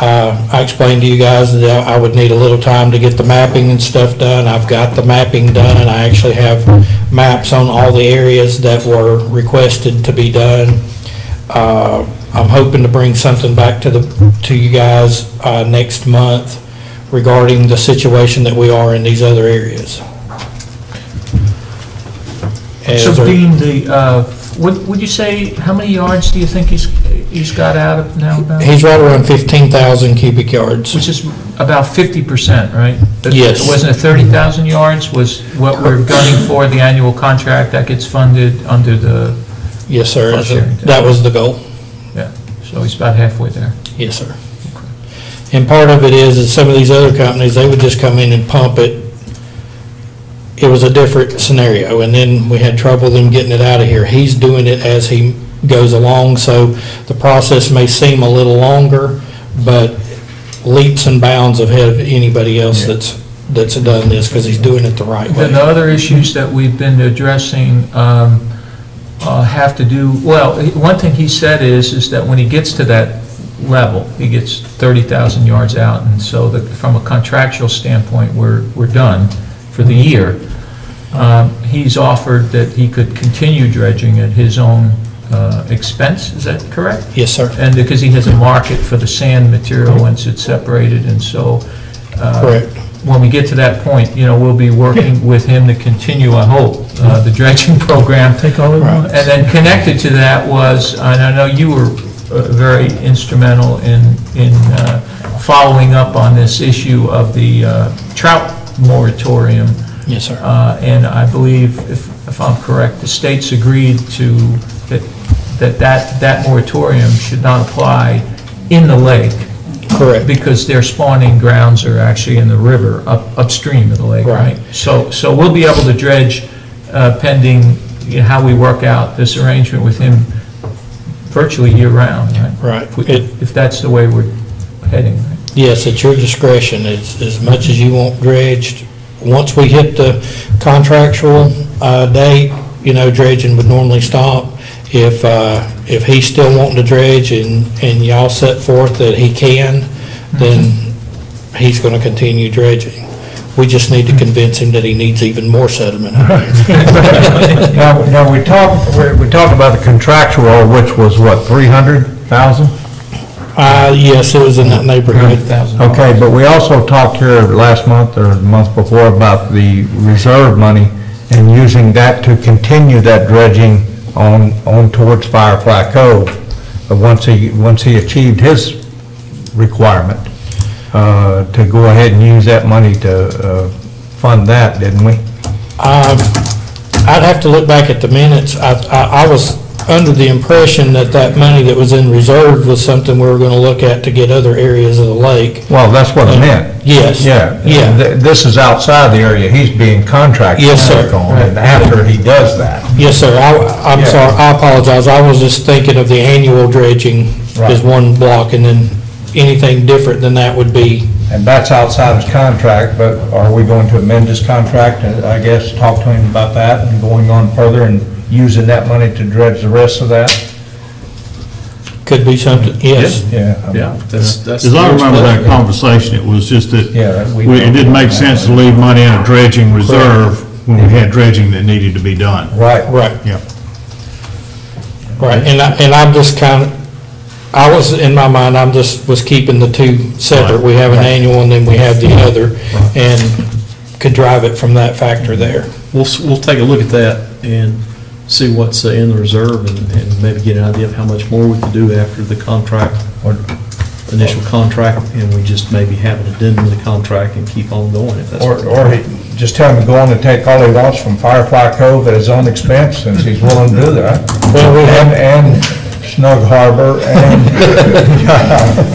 I explained to you guys that I would need a little time to get the mapping and stuff done. I've got the mapping done. I actually have maps on all the areas that were requested to be done. I'm hoping to bring something back to you guys next month regarding the situation that we are in these other areas. So Dean, would you say, how many yards do you think he's he's got out of now about? He's right around 15,000 cubic yards. Which is about 50%, right? Yes. Wasn't it 30,000 yards was what we're gunning for, the annual contract that gets funded under the, Yes, sir. Cost sharing. That was the goal. yeah, so he's about halfway there. Yes, sir. And part of it is some of these other companies, they would just come in and pump it. It was a different scenario, and then we had trouble them getting it out of here. He's doing it as he goes along, so the process may seem a little longer, but leaps and bounds ahead of anybody else that's done this, because he's doing it the right way. Then the other issues that we've been addressing have to do, well, one thing he said is that when he gets to that level, he gets 30,000 yards out, and so from a contractual standpoint, we're done for the year. He's offered that he could continue dredging at his own expense, is that correct? Yes, sir. And because he has a market for the sand material once it's separated, and so Correct. when we get to that point, we'll be working with him to continue, I hope, the dredging program. Take all he wants. And then connected to that was, and I know you were very instrumental in following up on this issue of the trout moratorium. Yes, sir. And I believe, if I'm correct, the states agreed to that moratorium should not apply in the lake. Correct. Because their spawning grounds are actually in the river, upstream of the lake, right? So we'll be able to dredge pending how we work out this arrangement with him virtually year-round, right? Right. If that's the way we're heading, right? Yes, at your discretion, as much as you want dredged. Once we hit the contractual date, dredging would normally stop. If he's still wanting to dredge and y'all set forth that he can, then he's going to continue dredging. We just need to convince him that he needs even more sediment out here. Now, we talked about the contractual, which was what, 300,000? Yes, it was in that neighborhood. Okay, but we also talked here last month or the month before about the reserve money and using that to continue that dredging on towards Firefly Cove, once he achieved his requirement, to go ahead and use that money to fund that, didn't we? I'd have to look back at the minutes. I was under the impression that money that was in reserve was something we were going to look at to get other areas of the lake. Well, that's what I meant. Yes. Yeah. Yeah. This is outside the area he's being contracted. Yes, sir. And after he does that. Yes, sir. I'm sorry, I apologize. I was just thinking of the annual dredging as one block, and then anything different than that would be. And that's outside his contract, but are we going to amend his contract, and I guess, talk to him about that and going on further and using that money to dredge the rest of that? Could be something, yes. Yeah. That's. As I remember that conversation, it was just that Yeah, it didn't make sense to leave money in a dredging reserve when we had dredging that needed to be done. Right. Yeah. Right, and I'm just I was, in my mind, was keeping the two separate. We have an annual and then we have the other, and could drive it from that factor there. We'll take a look at that and see what's in the reserve and maybe get an idea of how much more we could do after the contract, or initial contract, and we just maybe have an addendum to the contract and keep on going if that's. Or he, just tell him to go on and take all he wants from Firefly Cove at his own expense, since he's willing to do that. Well, And Snug Harbor, and.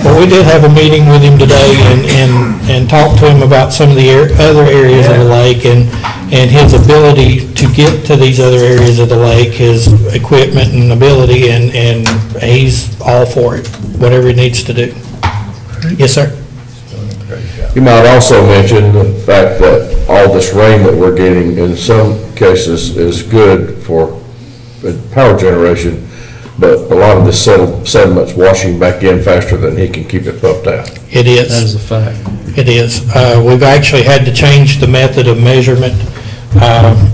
Well, we did have a meeting with him today and talked to him about some of the other areas of the lake and his ability to get to these other areas of the lake, his equipment and ability, and he's all for it, whatever he needs to do. Yes, sir. You might also mention the fact that all this rain that we're getting in some cases is good for power generation, but a lot of the sediment's washing back in faster than he can keep it pumped out. It is. That is a fact. It is. We've actually had to change the method of measurement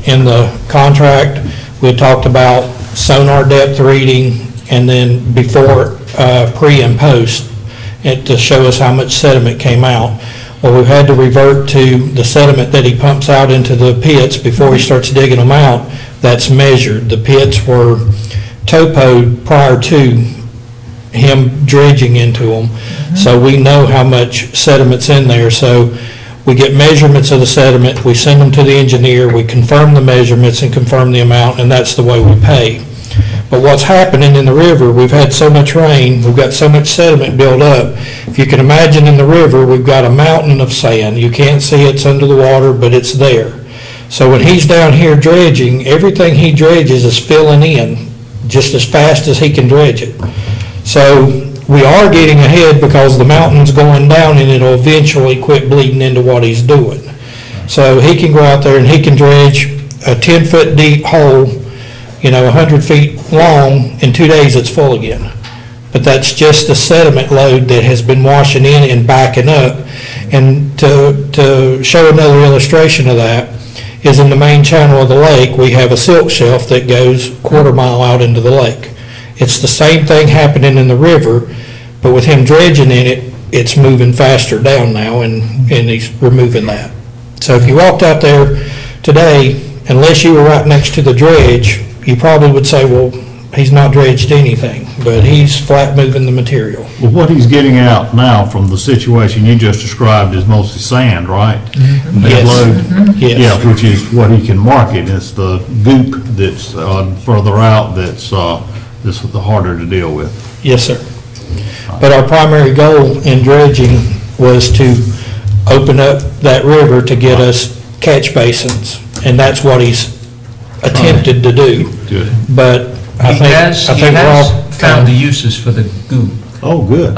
in the contract. We had talked about sonar depth reading, and then before, pre and post, to show us how much sediment came out. Well, we've had to revert to the sediment that he pumps out into the pits before he starts digging them out. That's measured. The pits were topoed prior to him dredging into them. So we know how much sediment's in there. So we get measurements of the sediment, we send them to the engineer, we confirm the measurements and confirm the amount, and that's the way we pay. But what's happening in the river, we've had so much rain, we've got so much sediment built up. If you can imagine in the river, we've got a mountain of sand. You can't see it's under the water, but it's there. So when he's down here dredging, everything he dredges is filling in just as fast as he can dredge it. So we are getting ahead because the mountain's going down and it'll eventually quit bleeding into what he's doing. So he can go out there and he can dredge a 10-foot deep hole, 100 feet long, in 2 days it's full again. But that's just the sediment load that has been washing in and backing up. And to show another illustration of that is in the main channel of the lake, we have a silt shelf that goes 1/4 mile out into the lake. It's the same thing happening in the river, but with him dredging in it, it's moving faster down now, and he's removing that. So if you walked out there today, unless you were right next to the dredge, you probably would say, well, he's not dredged anything, but he's flat moving the material. Well, what he's getting out now from the situation you just described is mostly sand, right? Yes. Load? Yes. Yeah, which is what he can market. It's the goop that's further out that's the harder to deal with. Yes, sir. But our primary goal in dredging was to open up that river to get us catch basins, and that's what he's attempted to do. Good. But I He think has we're all found the uses for the goop. Oh, good.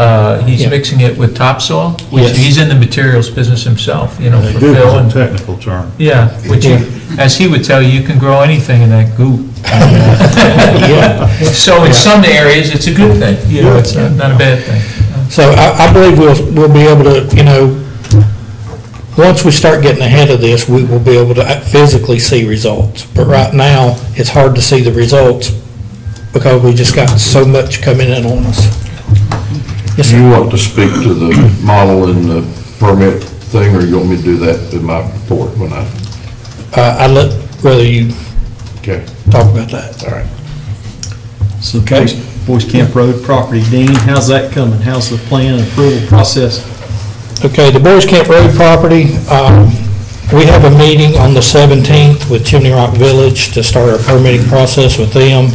He's Yeah. mixing it with topsoil, which Yes. he's in the materials business himself, for Goop fill is a and, technical term. yeah, which, as he would tell you can grow anything in that goop. Yeah. So in some areas, it's a good thing, it's not a bad thing. So I believe we'll be able to, once we start getting ahead of this, we will be able to physically see results. But right now, it's hard to see the results because we just got so much coming in on us. Yes, Do sir. you want to speak to the model and the permit thing, or you want me to do that in my report when I, I'd rather you okay, talk about that. all right. So Boys Camp Road property, Dean, how's that coming? How's the plan and approval process? Okay, the Boys Camp Road property, we have a meeting on the 17th with Chimney Rock Village to start our permitting process with them.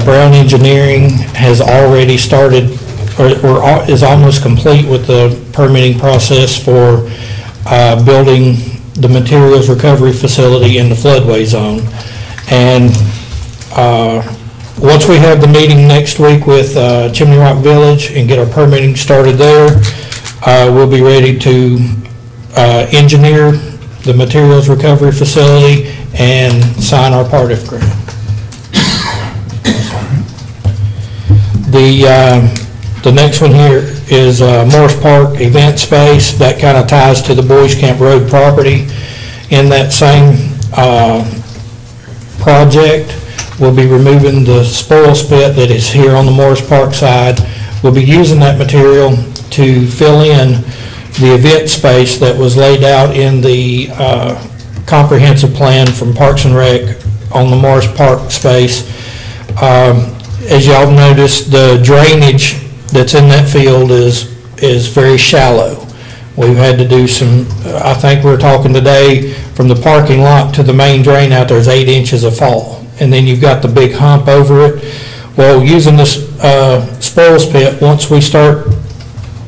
Brown Engineering has already started, or is almost complete with the permitting process for building the materials recovery facility in the floodway zone. And once we have the meeting next week with Chimney Rock Village and get our permitting started there, we'll be ready to engineer the materials recovery facility and sign our part-if grant. The next one here is Morris Park Event Space. That kind of ties to the Boys Camp Road property. In that same project, we'll be removing the spoil spit that is here on the Morris Park side. We'll be using that material to fill in the event space that was laid out in the comprehensive plan from Parks and Rec on the Morris Park space. As y'all noticed, the drainage that's in that field is very shallow. We've had to do some, I think we're talking today, from the parking lot to the main drain out there is 8 inches of fall. And then you've got the big hump over it. Well, using this spoils pit, once we start,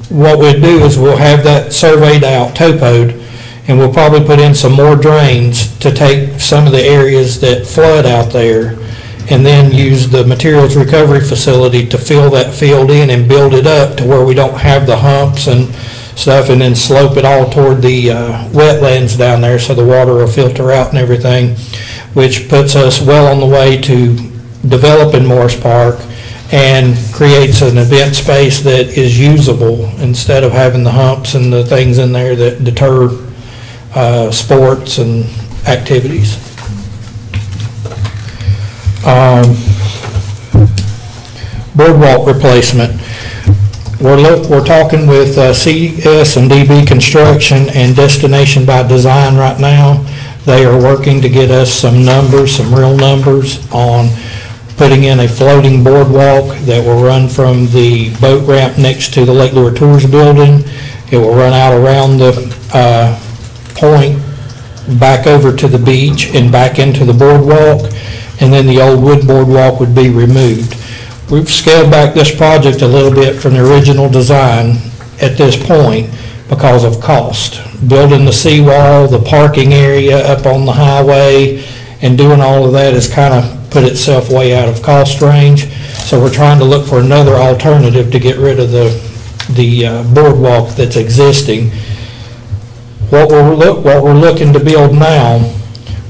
what we'll do is we'll have that surveyed out, topoed, and we'll probably put in some more drains to take some of the areas that flood out there, and then use the materials recovery facility to fill that field in and build it up to where we don't have the humps and stuff, and then slope it all toward the wetlands down there so the water will filter out and everything, which puts us well on the way to developing Morris Park and creates an event space that is usable instead of having the humps and the things in there that deter sports and activities. Boardwalk replacement. We're talking with CS and DB Construction and Destination by Design right now. They are working to get us some numbers, some real numbers on putting in a floating boardwalk that will run from the boat ramp next to the Lake Lure Tours building. It will run out around the point, back over to the beach and back into the boardwalk, and then the old wood boardwalk would be removed. We've scaled back this project a little bit from the original design at this point because of cost. Building the seawall, the parking area up on the highway, and doing all of that has kind of put itself way out of cost range. So we're trying to look for another alternative to get rid of the boardwalk that's existing. What we're looking to build now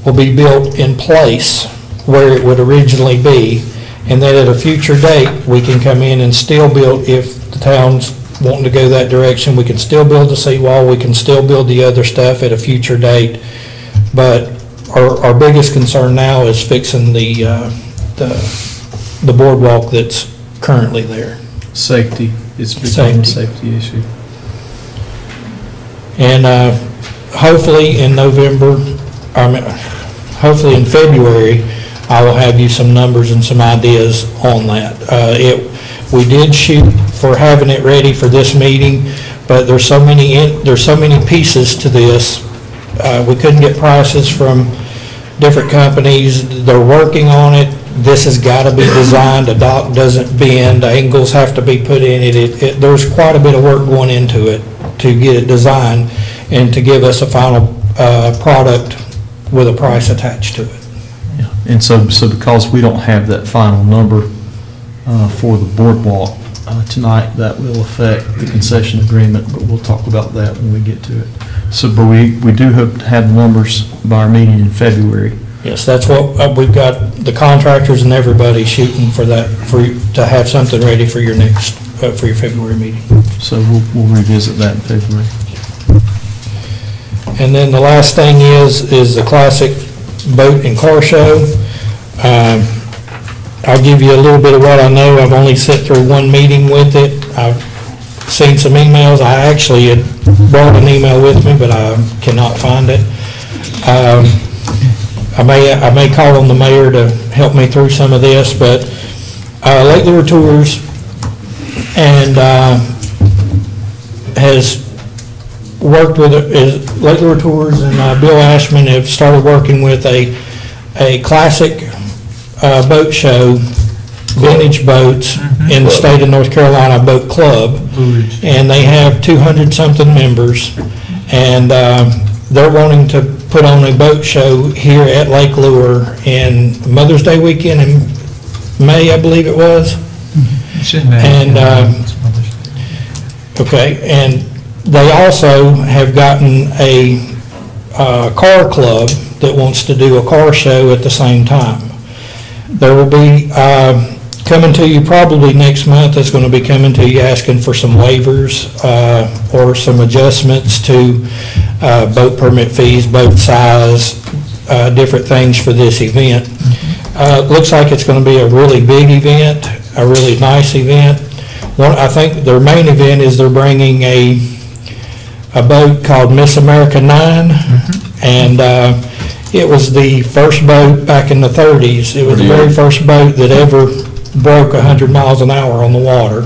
will be built in place where it would originally be, and then at a future date, we can come in and still build, if the town's wanting to go that direction, we can still build the seawall, we can still build the other stuff at a future date. But our biggest concern now is fixing the boardwalk that's currently there. Safety, it's becoming a safety issue. And hopefully in hopefully in February, I will have you some numbers and some ideas on that. We did shoot for having it ready for this meeting, but there's so many pieces to this. We couldn't get prices from different companies. They're working on it. This has got to be designed. A dock doesn't bend. Angles have to be put in it. There's quite a bit of work going into it to get it designed and to give us a final product with a price attached to it. Yeah. And so because we don't have that final number for the boardwalk tonight, that will affect the concession agreement, but we'll talk about that when we get to it. So, but we do hope to have the numbers by our meeting in February. Yes, that's what, we've got the contractors and everybody shooting for that, to have something ready for your next, for your February meeting. So we'll revisit that in February. And then the last thing is the classic boat and car show. I'll give you a little bit of what I know. I've only sat through one meeting with it. I've seen some emails. I actually had brought an email with me, but I cannot find it. I may call on the mayor to help me through some of this, but Lake Lure Tours and has worked with Lake Lure Tours and Bill Ashman have started working with a classic boat show, vintage boats in the state of North Carolina Boat Club, and they have 200-something members, and they're wanting to put on a boat show here at Lake Lure in Mother's Day weekend in May, I believe it was. It's in May. And okay, and they also have gotten a car club that wants to do a car show at the same time. There will be coming to you probably next month. It's going to be coming to you asking for some waivers or some adjustments to boat permit fees, boat size, different things for this event. Looks like it's going to be a really big event, a really nice event. I think their main event is they're bringing a boat called Miss America 9, and it was the first boat back in the 30s. It was the very first boat that ever broke 100 miles an hour on the water.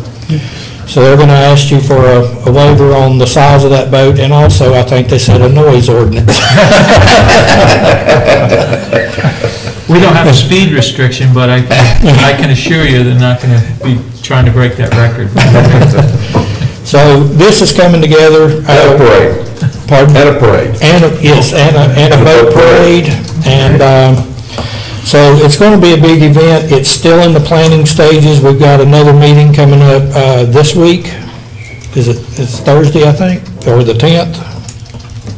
So they're going to ask you for a waiver on the size of that boat, and also I think they said a noise ordinance. We don't have a speed restriction, but I can assure you they're not going to be trying to break that record. So this is coming together. At a parade. Pardon? At a parade. Yes, and a boat parade. And so it's going to be a big event. It's still in the planning stages. We've got another meeting coming up this week. It's Thursday, I think, or the 10th?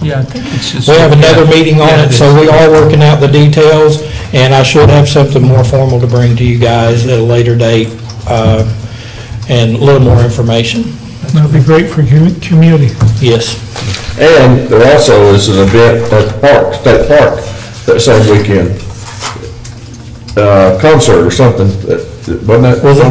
Yeah, I think it's just... We have another meeting on it, so we are working out the details, and I should have something more formal to bring to you guys at a later date, and a little more information. That'll be great for community. Yes. And there also is an event at the park, State Park, that same weekend. Concert or something, wasn't that? Was it?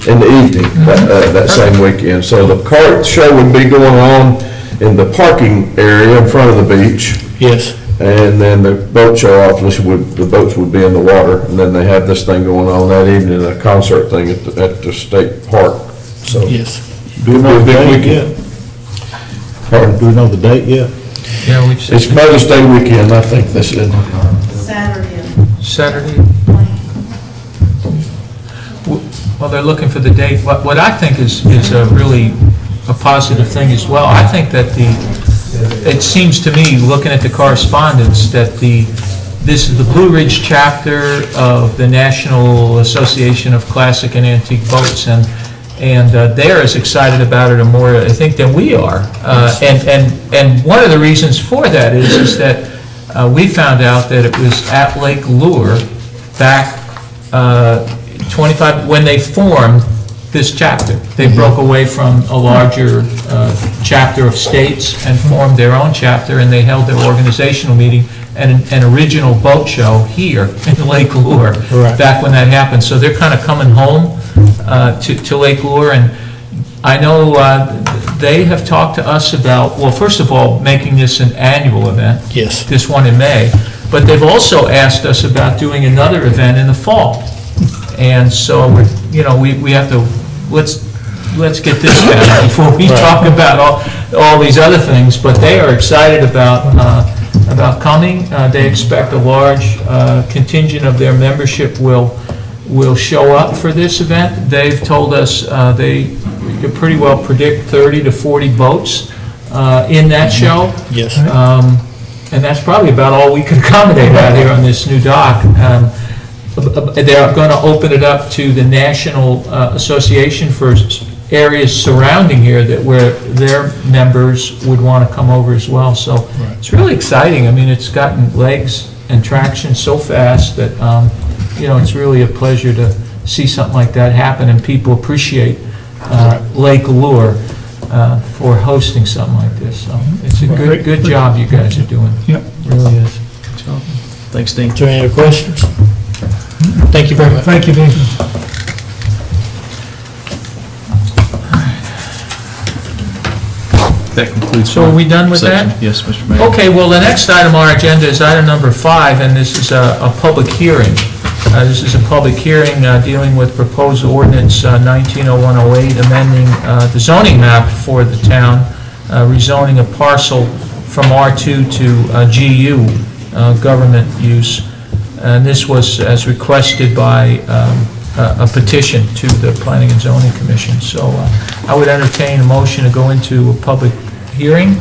In the evening, that same weekend. So the cart show would be going on in the parking area in front of the beach. Yes. And then the boat show, obviously, the boats would be in the water, and then they have this thing going on that evening, a concert thing at the state park, so. Yes. Do we know the date weekend. yet? Do we know the date yet? Yeah, we It's Mother's Day weekend, I think this is. Saturday. Well, they're looking for the date. What I think is a really a positive thing as well. I think that it seems to me, looking at the correspondence, that this is the Blue Ridge chapter of the National Association of Classic and Antique Boats, and they're as excited about it or more, I think, than we are. And one of the reasons for that is that we found out that it was at Lake Lure back 25, when they formed this chapter. They broke away from a larger chapter of states and formed their own chapter, and they held their organizational meeting and an original boat show here in Lake Lure back when that happened. So they're kind of coming home to Lake Lure, and I know they have talked to us about, well, first of all, making this an annual event. Yes. This one in May, but they've also asked us about doing another event in the fall. And so, we have to, let's get this down before we talk about all these other things, but they are excited about coming. They expect a large contingent of their membership will show up for this event. They've told us they could pretty well predict 30 to 40 boats in that show. Yes. And that's probably about all we could accommodate out here on this new dock. They're going to open it up to the National Association for areas surrounding here where their members would want to come over as well. So it's really exciting. I mean, it's gotten legs and traction so fast that, it's really a pleasure to see something like that happen, and people appreciate Lake Lure for hosting something like this. So it's a good job you guys are doing. Yep. It really is. Good job. Thanks, Dean. Is there any other questions? Thank you very much. Thank you, Dean. That concludes. So are we done with section. that? Yes, Mr. Mayor. Okay, well, the next item on our agenda is item number 5, and this is a public hearing. This is a public hearing dealing with proposed ordinance 190108, amending the zoning map for the town, rezoning a parcel from R2 to GU, government use. And this was as requested by a petition to the Planning and Zoning Commission. So I would entertain a motion to go into a public hearing.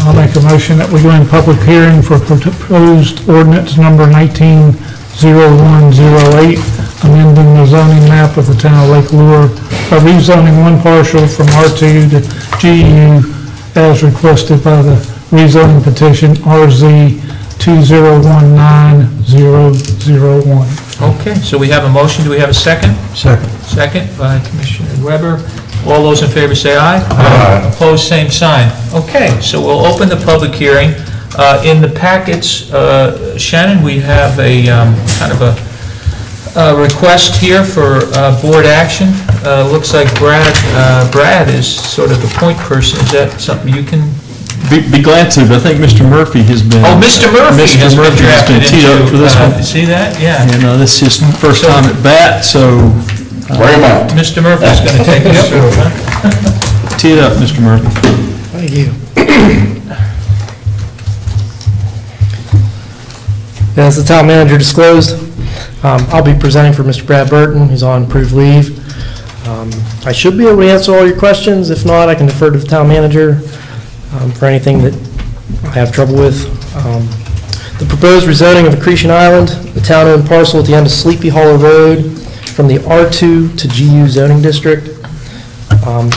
I'll make a motion that we go in public hearing for proposed ordinance number 190108, amending the zoning map of the town of Lake Lure by rezoning one parcel from R2 to GU as requested by the rezoning petition RZ 2019-001. Okay, so we have a motion. Do we have a second? Second. Second by Commissioner Weber. All those in favor say aye. Aye. Opposed, same sign. Okay, so we'll open the public hearing. In the packets, Shannon, we have a kind of a request here for board action. Looks like Brad is sort of the point person. Is that something you can? Be glad to, but I think Mr. Murphy has been... Oh, Mr. Murphy has been drafted into... teed up for this one. See that? Yeah. And this is his first time at bat, so... Bring him out. Mr. Murphy's going to take us through, huh? Tee it up, Mr. Murphy. Thank you. As the town manager disclosed, I'll be presenting for Mr. Brad Burton, who's on approved leave. I should be able to answer all your questions. If not, I can defer to the town manager for anything that I have trouble with. The proposed rezoning of Accretion Island, the town-owned parcel at the end of Sleepy Hollow Road, from the R2 to GU zoning district.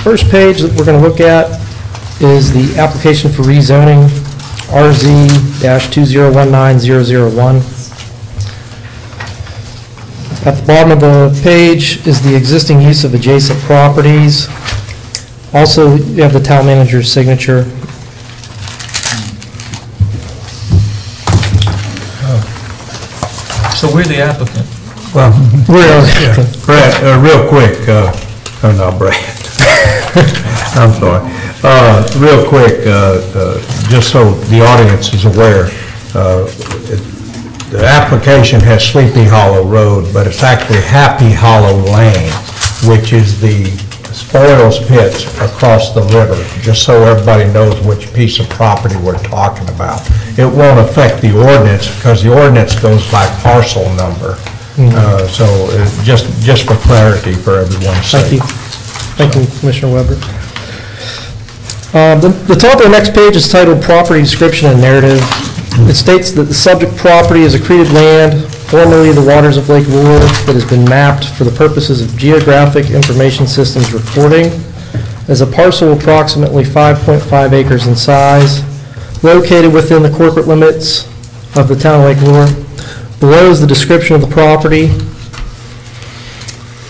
First page that we're going to look at is the application for rezoning, RZ-2019001. At the bottom of the page is the existing use of adjacent properties. Also, you have the town manager's signature. So we're the applicant. Well, Brad, real quick, not Brad. I'm sorry. Real quick, just so the audience is aware, The application has Sleepy Hollow Road, but it's actually Happy Hollow Lane, which is the spoils pits across the river, just so everybody knows which piece of property we're talking about. It won't affect the ordinance, because the ordinance goes by parcel number. So just for clarity for everyone's sake. Thank you. Thank you, Commissioner Weber. The top of the next page is titled Property Description and Narrative. It states that the subject property is accreted land, formerly the waters of Lake Lure, that has been mapped for the purposes of geographic information systems reporting, as a parcel approximately 5.5 acres in size, located within the corporate limits of the town of Lake Lure. Below is the description of the property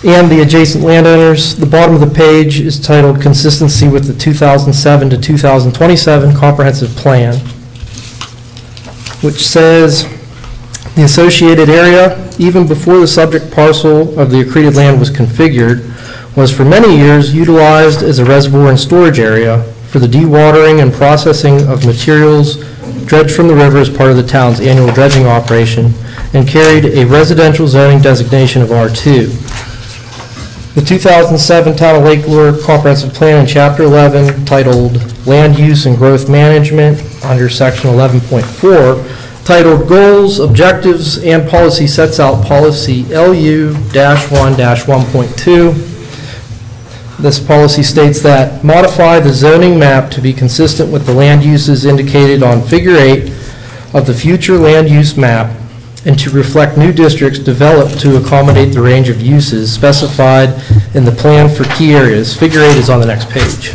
and the adjacent landowners. The bottom of the page is titled Consistency with the 2007 to 2027 Comprehensive Plan, which says the associated area, even before the subject parcel of the accreted land was configured, was for many years utilized as a reservoir and storage area for the dewatering and processing of materials dredged from the river as part of the town's annual dredging operation, and carried a residential zoning designation of R2. The 2007 Town of Lake Lure Comprehensive Plan in Chapter 11, titled Land Use and Growth Management, under Section 11.4, titled Goals, Objectives, and Policy, sets out Policy LU-1-1.2. This policy states that modify the zoning map to be consistent with the land uses indicated on Figure 8 of the future land use map, and to reflect new districts developed to accommodate the range of uses specified in the plan for key areas. Figure 8 is on the next page.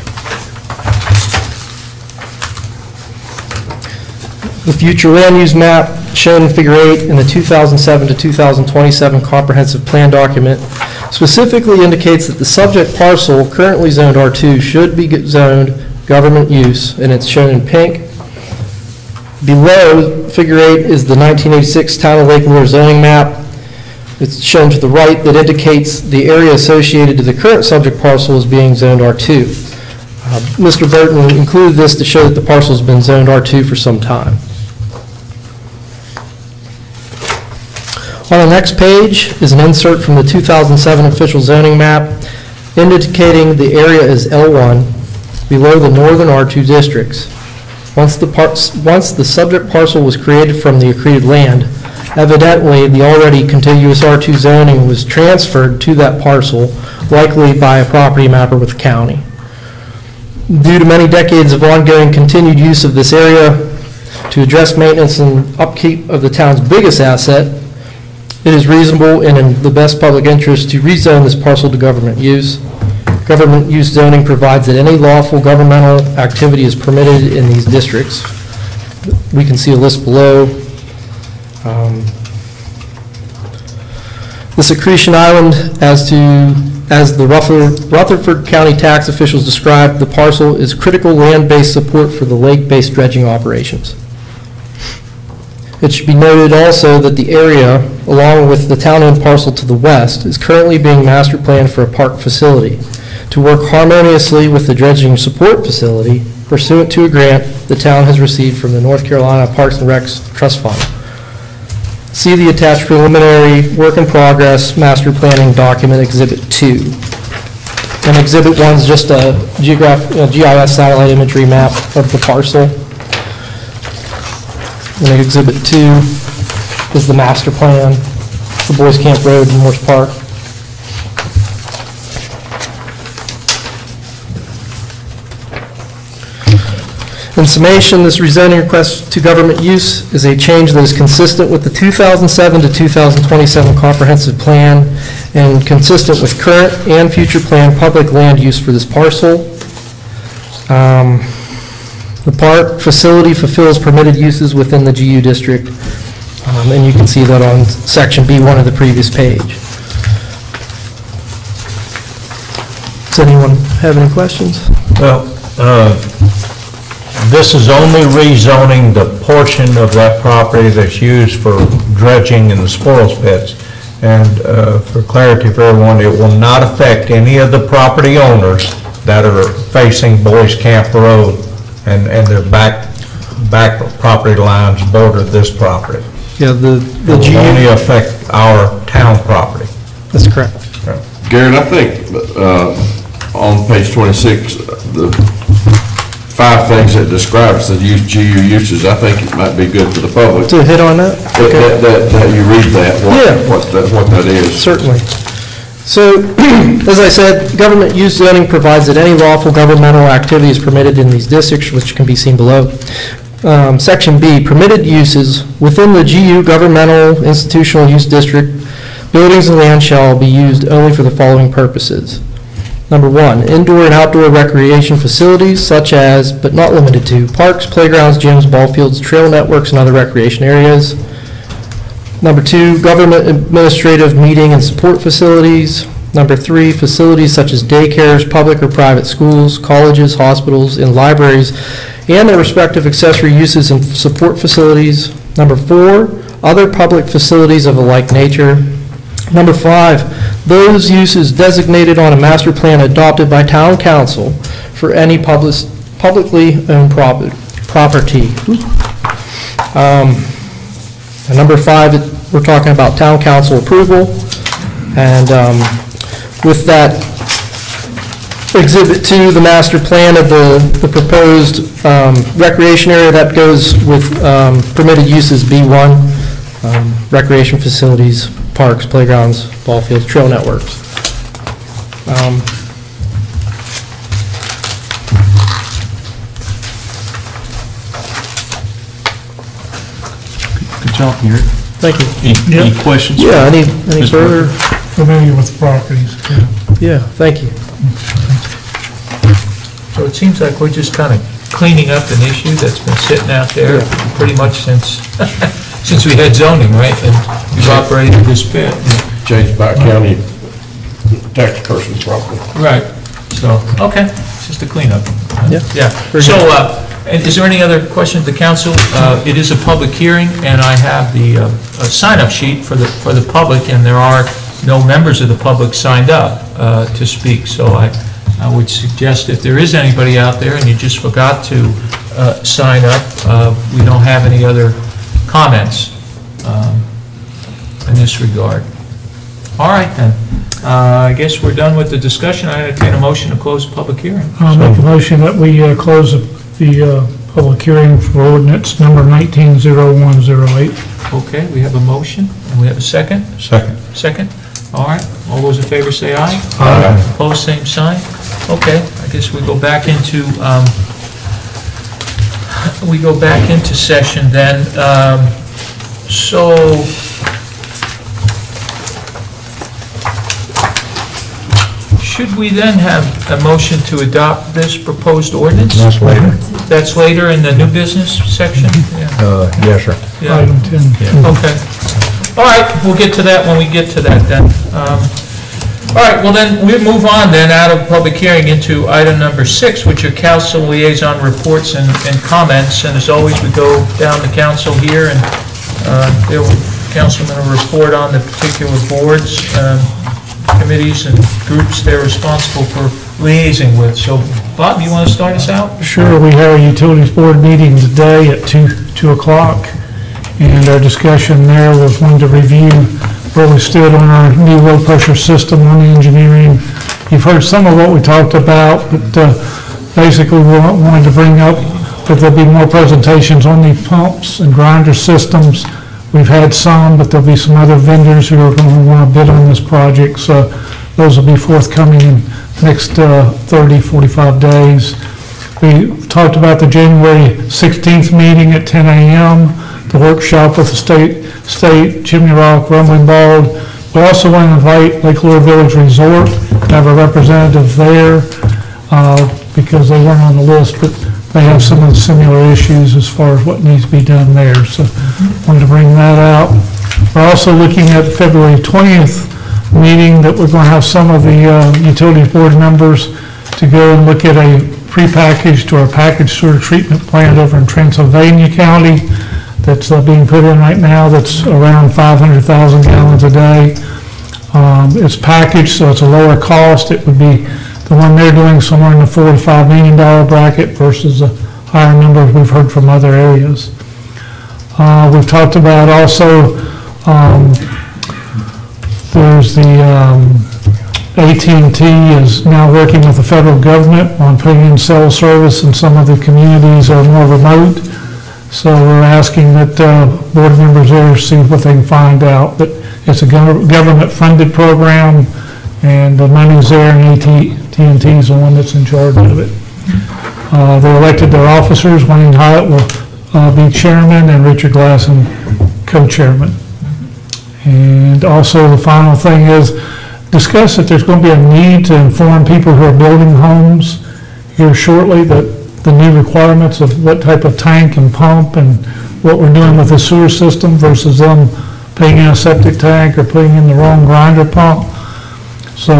The future land use map shown in Figure 8 in the 2007 to 2027 Comprehensive Plan document specifically indicates that the subject parcel currently zoned R2 should be zoned government use, and it's shown in pink. Below Figure 8 is the 1986 Town of Lake Lure zoning map. It's shown to the right that indicates the area associated to the current subject parcel is being zoned R2. Mr. Burton included this to show that the parcel has been zoned R2 for some time. On the next page is an insert from the 2007 official zoning map indicating the area is L1 below the northern R2 districts. Once the subject parcel was created from the accreted land, evidently the already contiguous R2 zoning was transferred to that parcel, likely by a property mapper with the county. Due to many decades of ongoing continued use of this area to address maintenance and upkeep of the town's biggest asset, it is reasonable and in the best public interest to rezone this parcel to government use. Government use zoning provides that any lawful governmental activity is permitted in these districts. We can see a list below. This accretion island, as the Rutherford County tax officials described, the parcel is critical land-based support for the lake-based dredging operations. It should be noted also that the area, along with the town-owned parcel to the west, is currently being master planned for a park facility to work harmoniously with the dredging support facility pursuant to a grant the town has received from the North Carolina Parks and Recs Trust Fund. See the attached preliminary work in progress master planning document Exhibit 2. And Exhibit 1 is just a GIS satellite imagery map of the parcel. And Exhibit 2 is the master plan for Boys Camp Road and Morse Park. In summation, this rezoning request to government use is a change that is consistent with the 2007 to 2027 comprehensive plan and consistent with current and future planned public land use for this parcel. The park facility fulfills permitted uses within the GU district, and you can see that on section B1 of the previous page. Does anyone have any questions? Well, this is only rezoning the portion of that property that's used for dredging in the spoils pits. And for clarity for everyone, it will not affect any of the property owners that are facing Boys Camp Road and their back back property lines border this property. Yeah, the It will only GU, affect our town property. that's correct. Garrett, I think on page 26, the 5 things that describes the GU uses, I think it might be good for the public To hit on that? that you read that, Yeah. what that is. Certainly. So, as I said, government use zoning provides that any lawful governmental activity is permitted in these districts, which can be seen below. Section B, permitted uses within the GU governmental institutional use district, buildings and land shall be used only for the following purposes. Number 1, indoor and outdoor recreation facilities such as, but not limited to, parks, playgrounds, gyms, ball fields, trail networks, and other recreation areas. Number 2, government administrative meeting and support facilities. Number 3, facilities such as daycares, public or private schools, colleges, hospitals, and libraries, and their respective accessory uses and support facilities. Number 4, other public facilities of a like nature. Number 5, those uses designated on a master plan adopted by town council for any publicly owned property. And number 5, we're talking about town council approval. And with that, Exhibit 2, the master plan of the proposed recreation area, that goes with permitted uses B1, recreation facilities, parks, playgrounds, ball fields, trail networks. Good job, Garrett. Thank you. Any questions? Yeah, any further? Familiar with the properties. Yeah, thank you. So it seems like we're just kind of cleaning up an issue that's been sitting out there pretty much since, since we had zoning, right? And we've operated this bit. Changed by county tax person's property. Right. So, okay, it's just a cleanup. Yeah. Yeah. So, and is there any other questions to council? It is a public hearing, and I have the a sign-up sheet for the public, and there are no members of the public signed up to speak. So I would suggest if there is anybody out there and you just forgot to sign up, we don't have any other comments in this regard. All right, then. I guess we're done with the discussion. I entertain a motion to close the public hearing. I'll make a motion that we close the public hearing for ordinance number 190108. Okay, we have a motion, and we have a second? Second. Second? All right, all those in favor say aye. Aye. Opposed, same sign. Okay, I guess we go back into, session then. So, should we then have a motion to adopt this proposed ordinance? That's later. That's later in the new business section? Yeah. Yes, sir. Yeah. Item 10. Okay. All right, we'll get to that when we get to that then. All right, well then, we move on then out of public hearing into item number 6, which are council liaison reports and comments. And as always, we go down to council here, and there will councilmen will report on the particular boards, committees, and groups they're responsible for liaising with. So, Bob, you want to start us out? Sure, we have a utilities board meeting today at 2 o'clock, and our discussion there was one to review where we stood on our new low pressure system on the engineering. You've heard some of what we talked about, but basically we wanted to bring up that there'll be more presentations on the pumps and grinder systems. We've had some, but there'll be some other vendors who are going to want to bid on this project, so those will be forthcoming in the next 30, 45 days. We talked about the January 16th meeting at 10 a.m., the workshop with the state Chimney Rock, Rumbling Bald. We also want to invite Lake Lure Village Resort, have a representative there, because they weren't on the list, but they have some of the similar issues as far as what needs to be done there, so wanted to bring that out. We're also looking at February 20th meeting that we're going to have some of the utilities board members to go and look at a prepackaged or a packaged sewer treatment plant over in Transylvania County that's being put in right now, that's around 500,000 gallons a day. It's packaged, so it's a lower cost. It would be the one they're doing somewhere in the $4 to $5 million bracket versus a higher numbers we've heard from other areas. We've talked about also, there's the AT&T is now working with the federal government on putting in cell service, and some of the communities are more remote. So we're asking that board members there see what they can find out. But it's a government-funded program, and the money's there, and AT&T is the one that's in charge of it. They elected their officers. Wayne Hyatt will be chairman, and Richard Glasson co-chairman. And also, the final thing is, discuss that there's going to be a need to inform people who are building homes here shortly that the new requirements of what type of tank and pump and what we're doing with the sewer system versus them putting in a septic tank or putting in the wrong grinder pump. So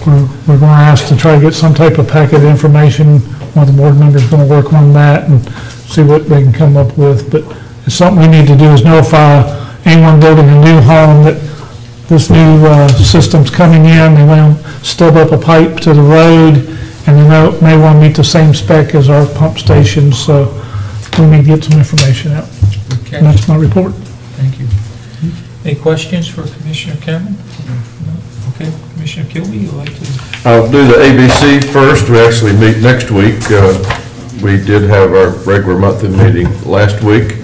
we're going to ask to try to get some type of packet information. One of the board members is going to work on that and see what they can come up with. But it's something we need to do, is notify anyone building a new home that this new system's coming in. They want to stub up a pipe to the road, and they may want to meet the same spec as our pump stations, so we need to get some information out. Okay. And that's my report. Thank you. Any questions for Commissioner Cameron? No? Okay, Commissioner Kilby, you'd like to? I'll do the ABC first. We actually meet next week. We did have our regular monthly meeting last week.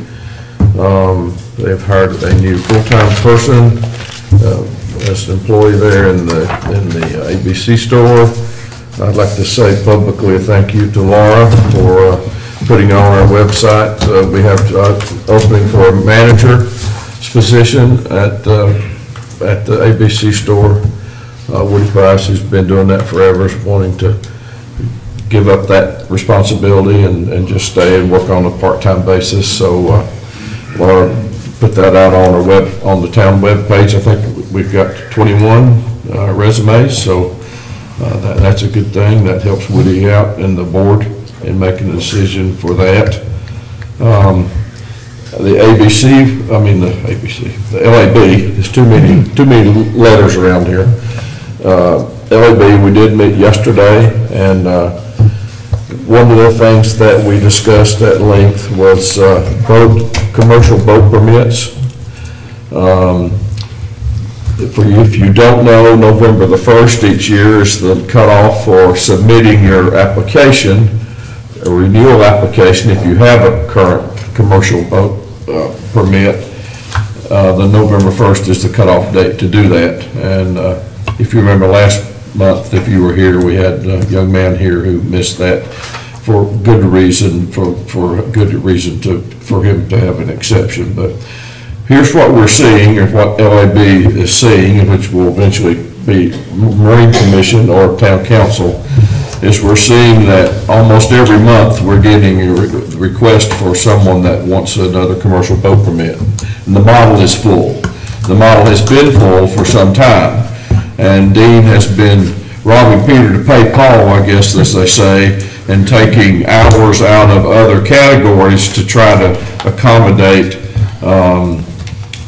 They've hired a new full-time person as an employee there in the ABC store. I'd like to say publicly a thank you to Laura for putting on our website. We have opening for a manager position at the ABC store. Woody Price, who's been doing that forever, is wanting to give up that responsibility and just stay and work on a part-time basis. So Laura put that out on the town webpage. I think we've got 21 resumes, so that's a good thing. That helps Woody out and the board in making a decision for that. The LAB, there's too many letters around here. LAB, we did meet yesterday, and one of the things that we discussed at length was commercial boat permits. If you don't know, November the 1st each year is the cutoff for submitting your application, a renewal application, if you have a current commercial boat permit. The November 1st is the cutoff date to do that. And if you remember last month, if you were here, we had a young man here who missed that for good reason, for him to have an exception. But here's what we're seeing, or what LAB is seeing, which will eventually be Marine Commission or Town Council, is we're seeing that almost every month we're getting a request for someone that wants another commercial boat permit. And the model is full. The model has been full for some time. And Dean has been robbing Peter to pay Paul, I guess, as they say, and taking hours out of other categories to try to accommodate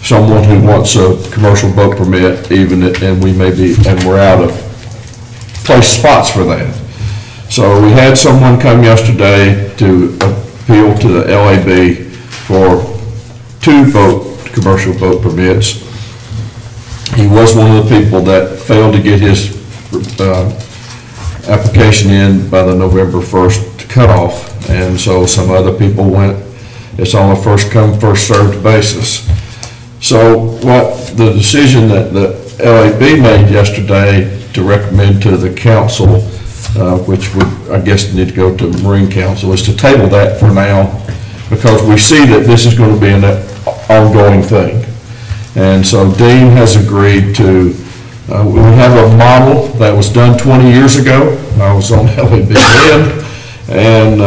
someone who wants a commercial boat permit, and we're out of place spots for that. So we had someone come yesterday to appeal to the LAB for 2 commercial boat permits. He was one of the people that failed to get his application in by the November 1st cutoff, and so some other people went. It's on a first come, first served basis. So what the decision that the LAB made yesterday to recommend to the council, which would, I guess, need to go to Marine Council, is to table that for now, because we see that this is going to be an ongoing thing. And so Dean has agreed to, we have a model that was done 20 years ago. I was on LAB then, and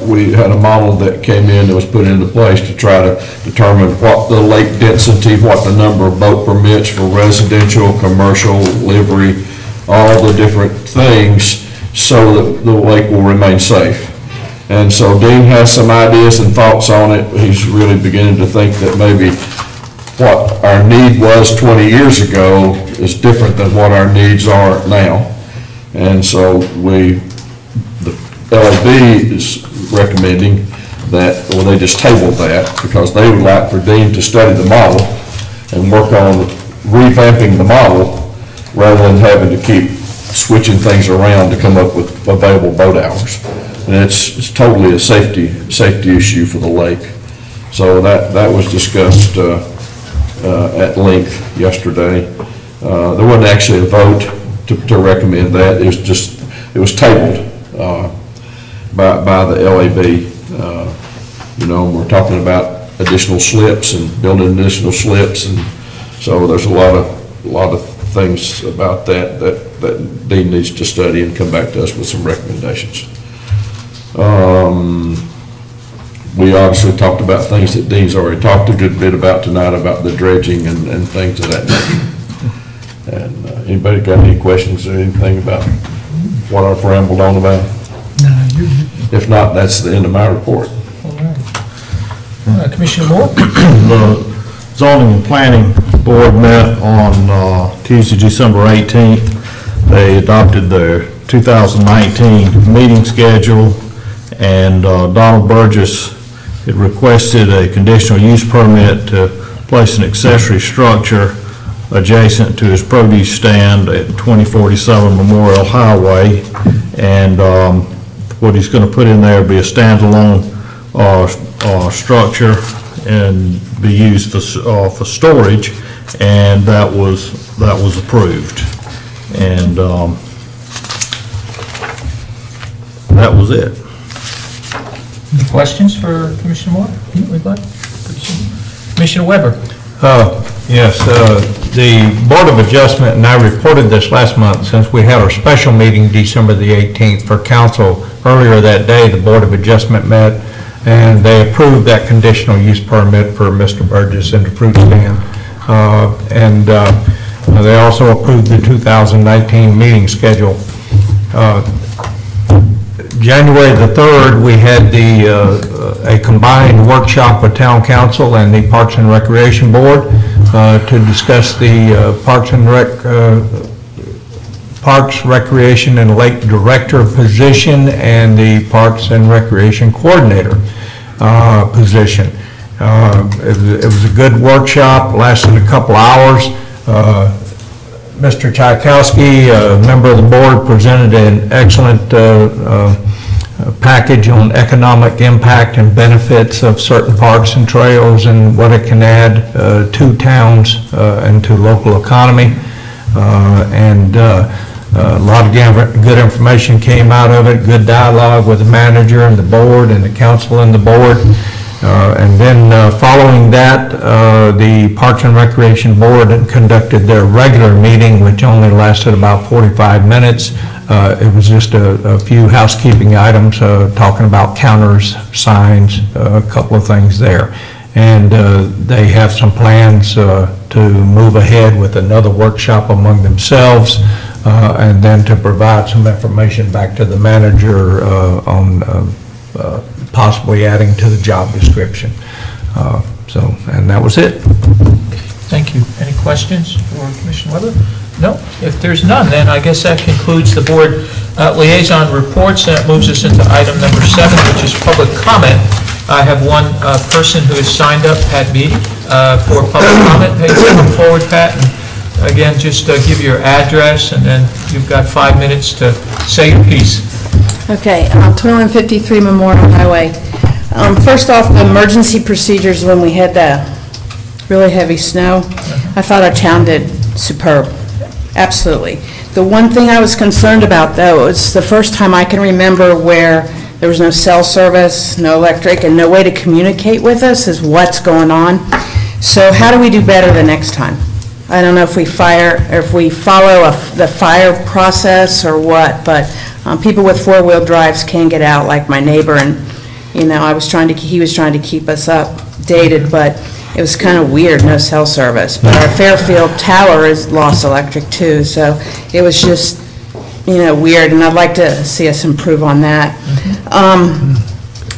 we had a model that came in that was put into place to try to determine what the lake density, what the number of boat permits for residential, commercial, livery, all the different things, so that the lake will remain safe. And so Dean has some ideas and thoughts on it. He's really beginning to think that maybe what our need was 20 years ago is different than what our needs are now. And so the LAB is recommending that, well, they just tabled that, because they would like for Dean to study the model and work on revamping the model, rather than having to keep switching things around to come up with available boat hours. And it's totally a safety issue for the lake. So that was discussed at length yesterday. There wasn't actually a vote to recommend that. It was tabled by the LAB. We're talking about additional slips and building additional slips, and so there's a lot of things about that Dean needs to study and come back to us with some recommendations. We obviously talked about things that Dean's already talked a good bit about tonight, about the dredging and things of that nature. And anybody got any questions or anything about what I've rambled on about? No, If not, that's the end of my report. Commissioner Moore? The Zoning and Planning Board met on Tuesday, December 18th. They adopted their 2019 meeting schedule, and Donald Burgess had requested a conditional use permit to place an accessory structure adjacent to his produce stand at 2047 Memorial Highway. And what he's going to put in there will be a standalone structure and be used for storage, and that was approved. And that was it. Any questions for Commissioner Moore? Anybody? Commissioner Weber? Yes, the Board of Adjustment, and I reported this last month, since we had our special meeting December the 18th for council. Earlier that day, the Board of Adjustment met, and they approved that conditional use permit for Mr. Burgess and the fruit stand. They also approved the 2019 meeting schedule. January the 3rd, we had a combined workshop with Town Council and the Parks and Recreation Board to discuss the Parks, Recreation, and Lake Director position and the Parks and Recreation Coordinator position. It was a good workshop, lasted a couple hours. Mr. Tchaikovsky, a member of the board, presented an excellent package on economic impact and benefits of certain parks and trails and what it can add to towns and to local economy. A lot of good information came out of it, good dialogue with the manager and the board and the council and the board. And then following that, the Parks and Recreation Board conducted their regular meeting, which only lasted about 45 minutes. It was just a few housekeeping items, talking about counters, signs, a couple of things there. And they have some plans to move ahead with another workshop among themselves, and then to provide some information back to the manager on possibly adding to the job description. And that was it. Thank you. Any questions for Commissioner Weber? No? If there's none, then I guess that concludes the board liaison reports. That moves us into item number 7, which is public comment. I have one person who has signed up, Pat Beatty, for public comment. Hey, come forward, Pat, and again, just give your address, and then you've got 5 minutes to say your piece. Okay, 2153 Memorial Highway. First off, the emergency procedures when we had the really heavy snow, I thought our town did superb, absolutely. The one thing I was concerned about, though, it's the first time I can remember where there was no cell service, no electric, and no way to communicate with us is what's going on. So how do we do better the next time? I don't know if we follow the fire process or what, but people with four-wheel drives can get out, like my neighbor, and he was trying to keep us updated, but it was kind of weird, no cell service. But our Fairfield Tower has lost electric too, so it was just weird, and I'd like to see us improve on that.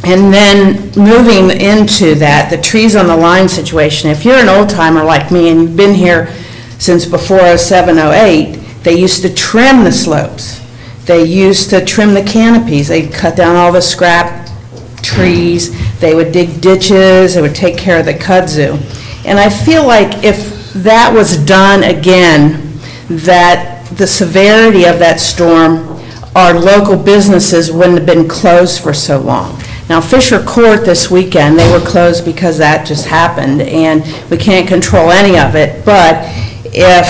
And then moving into that, the trees on the line situation, if you're an old timer like me and you've been here since before 07, 08, they used to trim the slopes. They used to trim the canopies. They'd cut down all the scrap trees, they would dig ditches, they would take care of the kudzu. And I feel like if that was done again, that the severity of that storm, our local businesses wouldn't have been closed for so long. Now, Fisher Court this weekend, they were closed because that just happened, and we can't control any of it. But if,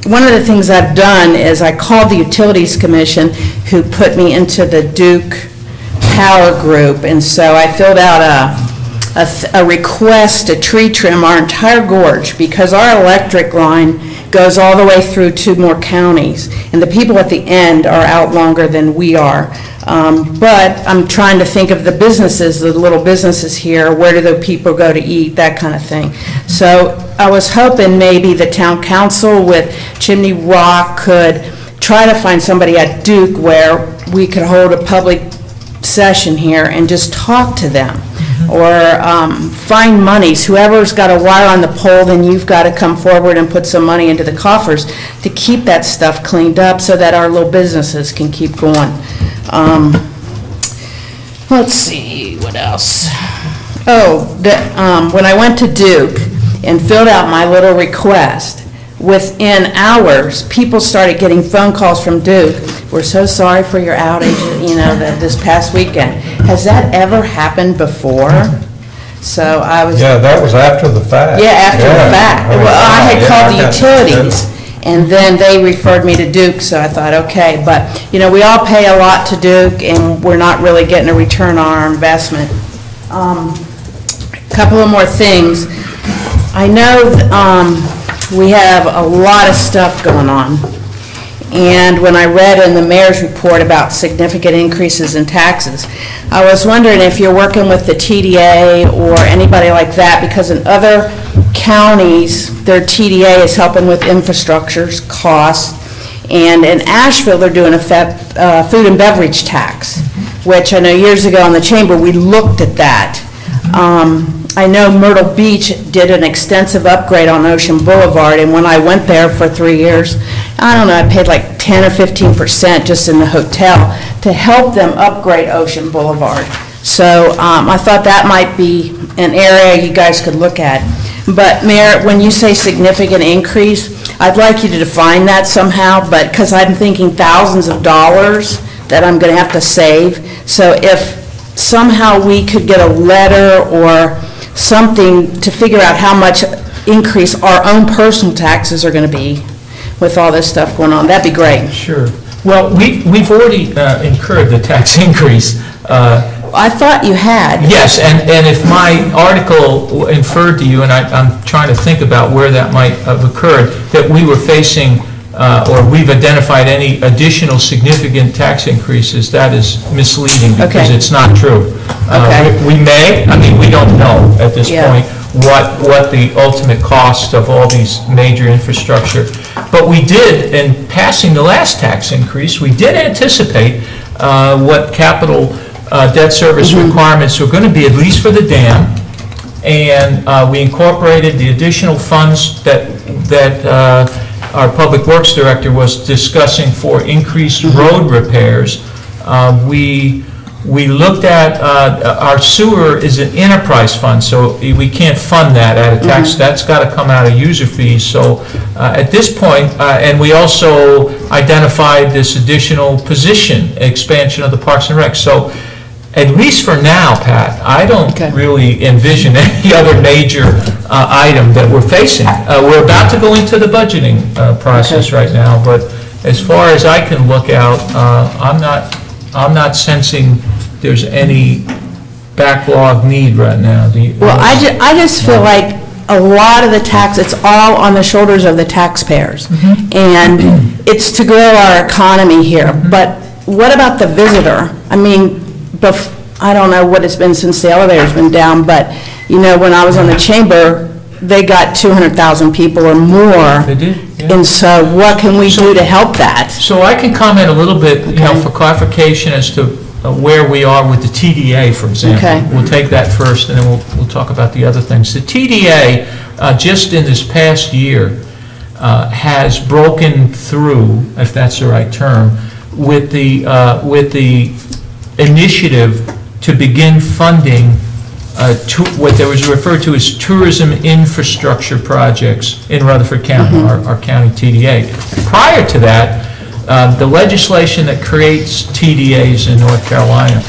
one of the things I've done is I called the Utilities Commission, who put me into the Duke Power Group, and so I filled out a request to tree trim our entire gorge, because our electric line goes all the way through 2 more counties, and the people at the end are out longer than we are. But I'm trying to think of the businesses, the little businesses here, where do the people go to eat, that kind of thing. So I was hoping maybe the town council with Chimney Rock could try to find somebody at Duke where we could hold a public session here and just talk to them. Or find monies. Whoever's got a wire on the pole, then you've got to come forward and put some money into the coffers to keep that stuff cleaned up so that our little businesses can keep going. Let's see, what else? Oh, when I went to Duke and filled out my little request, within hours, people started getting phone calls from Duke. We're so sorry for your outage, this past weekend. Has that ever happened before? So I was... Yeah, that was after the fact. Yeah, after the fact. Well, I had called the utilities, and then they referred me to Duke, so I thought, okay. But, we all pay a lot to Duke, and we're not really getting a return on our investment. A couple of more things. I know we have a lot of stuff going on. And when I read in the mayor's report about significant increases in taxes, I was wondering if you're working with the TDA or anybody like that, because in other counties, their TDA is helping with infrastructures, costs. And in Asheville, they're doing a food and beverage tax, which I know years ago in the chamber, we looked at that. I know Myrtle Beach did an extensive upgrade on Ocean Boulevard, and when I went there for 3 years, I don't know, I paid like 10 or 15% just in the hotel to help them upgrade Ocean Boulevard. So I thought that might be an area you guys could look at. But Mayor, when you say significant increase, I'd like you to define that somehow, but because I'm thinking thousands of dollars that I'm going to have to save. So if somehow we could get a letter or something to figure out how much increase our own personal taxes are going to be with all this stuff going on, that'd be great. Sure. Well, we've already incurred the tax increase. I thought you had. Yes, and if my article inferred to you, and I'm trying to think about where that might have occurred, that we were facing or we've identified any additional significant tax increases, that is misleading because it's not true. We may, we don't know at this point what the ultimate cost of all these major infrastructure. But we did, in passing the last tax increase, we did anticipate what capital debt service requirements were going to be, at least for the dam. And we incorporated the additional funds that our Public Works Director was discussing for increased road repairs. We looked at, our sewer is an enterprise fund, so we can't fund that out of tax. That's got to come out of user fees. So at this point, and we also identified this additional position, expansion of the Parks and Rec. So at least for now, Pat, I don't really envision any other major item that we're facing. We're about to go into the budgeting process right now, but as far as I can look out, I'm not sensing there's any backlog need right now. Well, I just feel like a lot of the tax, it's all on the shoulders of the taxpayers. And it's to grow our economy here. But what about the visitor? I don't know what it's been since the elevator's been down, but, when I was on the chamber, they got 200,000 people or more. They did, yeah. And so what can we do to help that? So I can comment a little bit, for clarification as to where we are with the TDA, for example. We'll take that first, and then we'll talk about the other things. The TDA, just in this past year, has broken through, if that's the right term, with the initiative to begin funding what there was referred to as tourism infrastructure projects in Rutherford County, our county TDA. Prior to that, the legislation that creates TDAs in North Carolina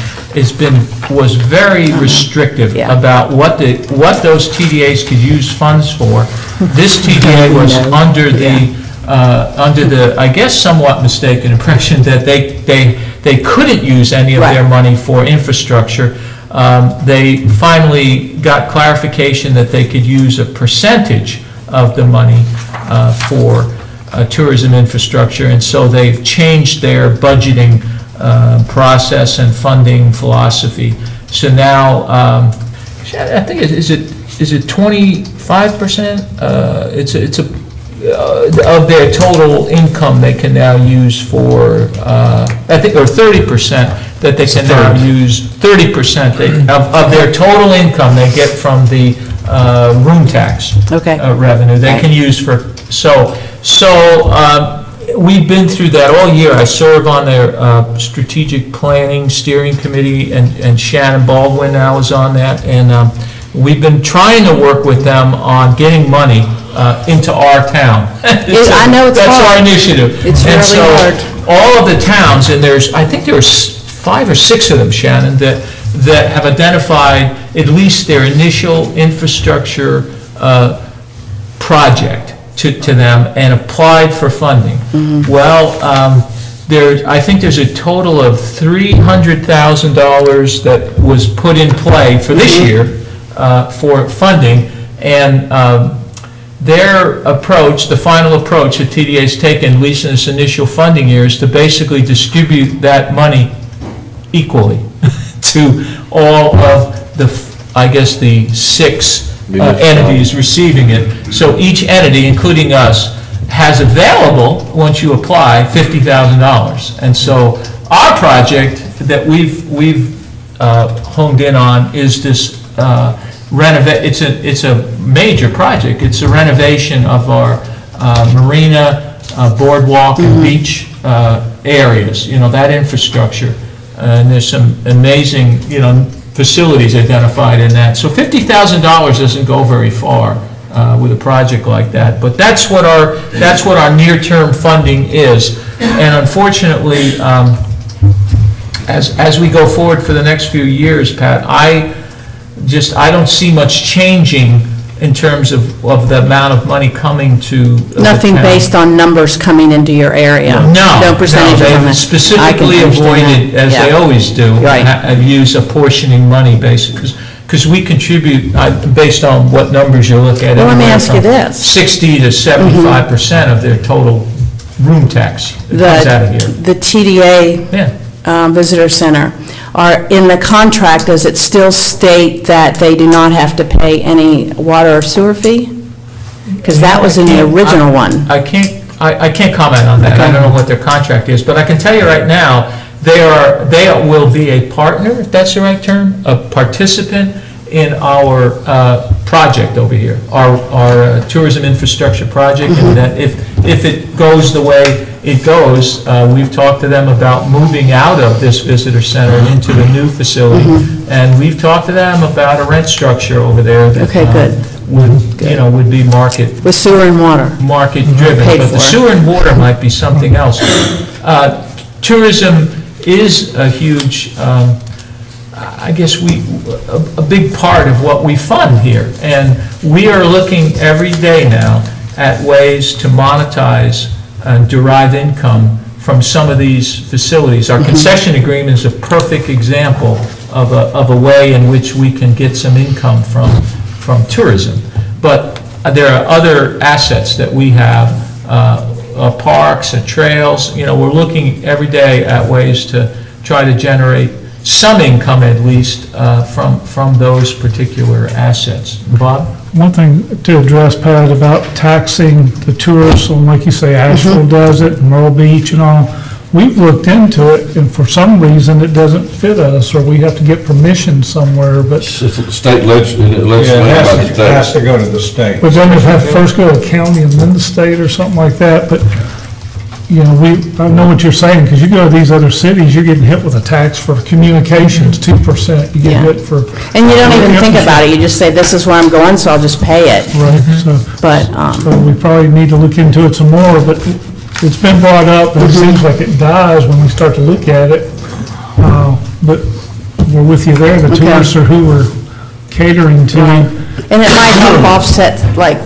was very restrictive about what those TDAs could use funds for. This TDA was under the, I guess, somewhat mistaken impression that they couldn't use any of their money for infrastructure. They finally got clarification that they could use a percentage of the money for tourism infrastructure, and so they've changed their budgeting process and funding philosophy. So now, I think, is it 25%? It's of their total income they can now use for, I think, or 30% that they can now use, 30% of their total income they get from the room tax revenue they can use for, we've been through that all year. I serve on their strategic planning steering committee, and Shannon Baldwin now is on that, and we've been trying to work with them on getting money into our town. I know it's hard. That's our initiative. It's really hard. All of the towns, and I think there's 5 or 6 of them, Shannon, that have identified at least their initial infrastructure project to them and applied for funding. Well, I think there's a total of $300,000 that was put in play for this year for funding, and their approach, the final approach that TDA's taken, at least in this initial funding year, is to basically distribute that money equally to all of the, I guess, the 6 entities receiving it. So each entity, including us, has available, once you apply, $50,000. And so our project that we've honed in on is this it's a major project. It's a renovation of our marina, boardwalk, and beach areas, that infrastructure. And there's some amazing, facilities identified in that. So $50,000 doesn't go very far with a project like that. But that's what our near-term funding is. And unfortunately, as we go forward for the next few years, Pat, I don't see much changing in terms of the amount of money coming to Nothing based on numbers coming into your area? No percentages on that? They specifically avoided, as they always do, use apportioning money, basically, because we contribute, based on what numbers you look at. Well, let me ask you this. 60 to 75% of their total room tax comes out of here. The TDA Visitor Center, are in the contract, does it still state that they do not have to pay any water or sewer fee? Because that was in the original one. I can't comment on that. I don't know what their contract is, but I can tell you right now, they will be a partner, if that's the right term, a participant in our project over here, our tourism infrastructure project, and that if it goes the way it goes, we've talked to them about moving out of this visitor center into the new facility, and we've talked to them about a rent structure over there that would be market with sewer and water, market driven, but the sewer and water might be something else. Tourism is a huge, I guess a big part of what we fund here, and we are looking every day now at ways to monetize and derive income from some of these facilities. Our concession agreement is a perfect example of a way in which we can get some income from tourism. But there are other assets that we have, parks and trails. We're looking every day at ways to try to generate some income at least from those particular assets. Bob? One thing to address, Pat, about taxing the tourists, and like you say, Asheville does it, and Myrtle Beach and all. We've looked into it, and for some reason, it doesn't fit us, or we have to get permission somewhere, but. State legislature by the state. It has to go to the state. But then it have to first go to the county and then the state or something like that, but I know what you're saying, because you go to these other cities, you're getting hit with a tax for communications, 2%. You get Yeah. hit for. And you don't even think about it, you just say, this is where I'm going, so I'll just pay it. Right, so. But, So we probably need to look into it some more, but it's been brought up, and it seems like it dies when we start to look at it. But we're with you there, the Okay. tourists are who we're catering to. and it might help offset, like,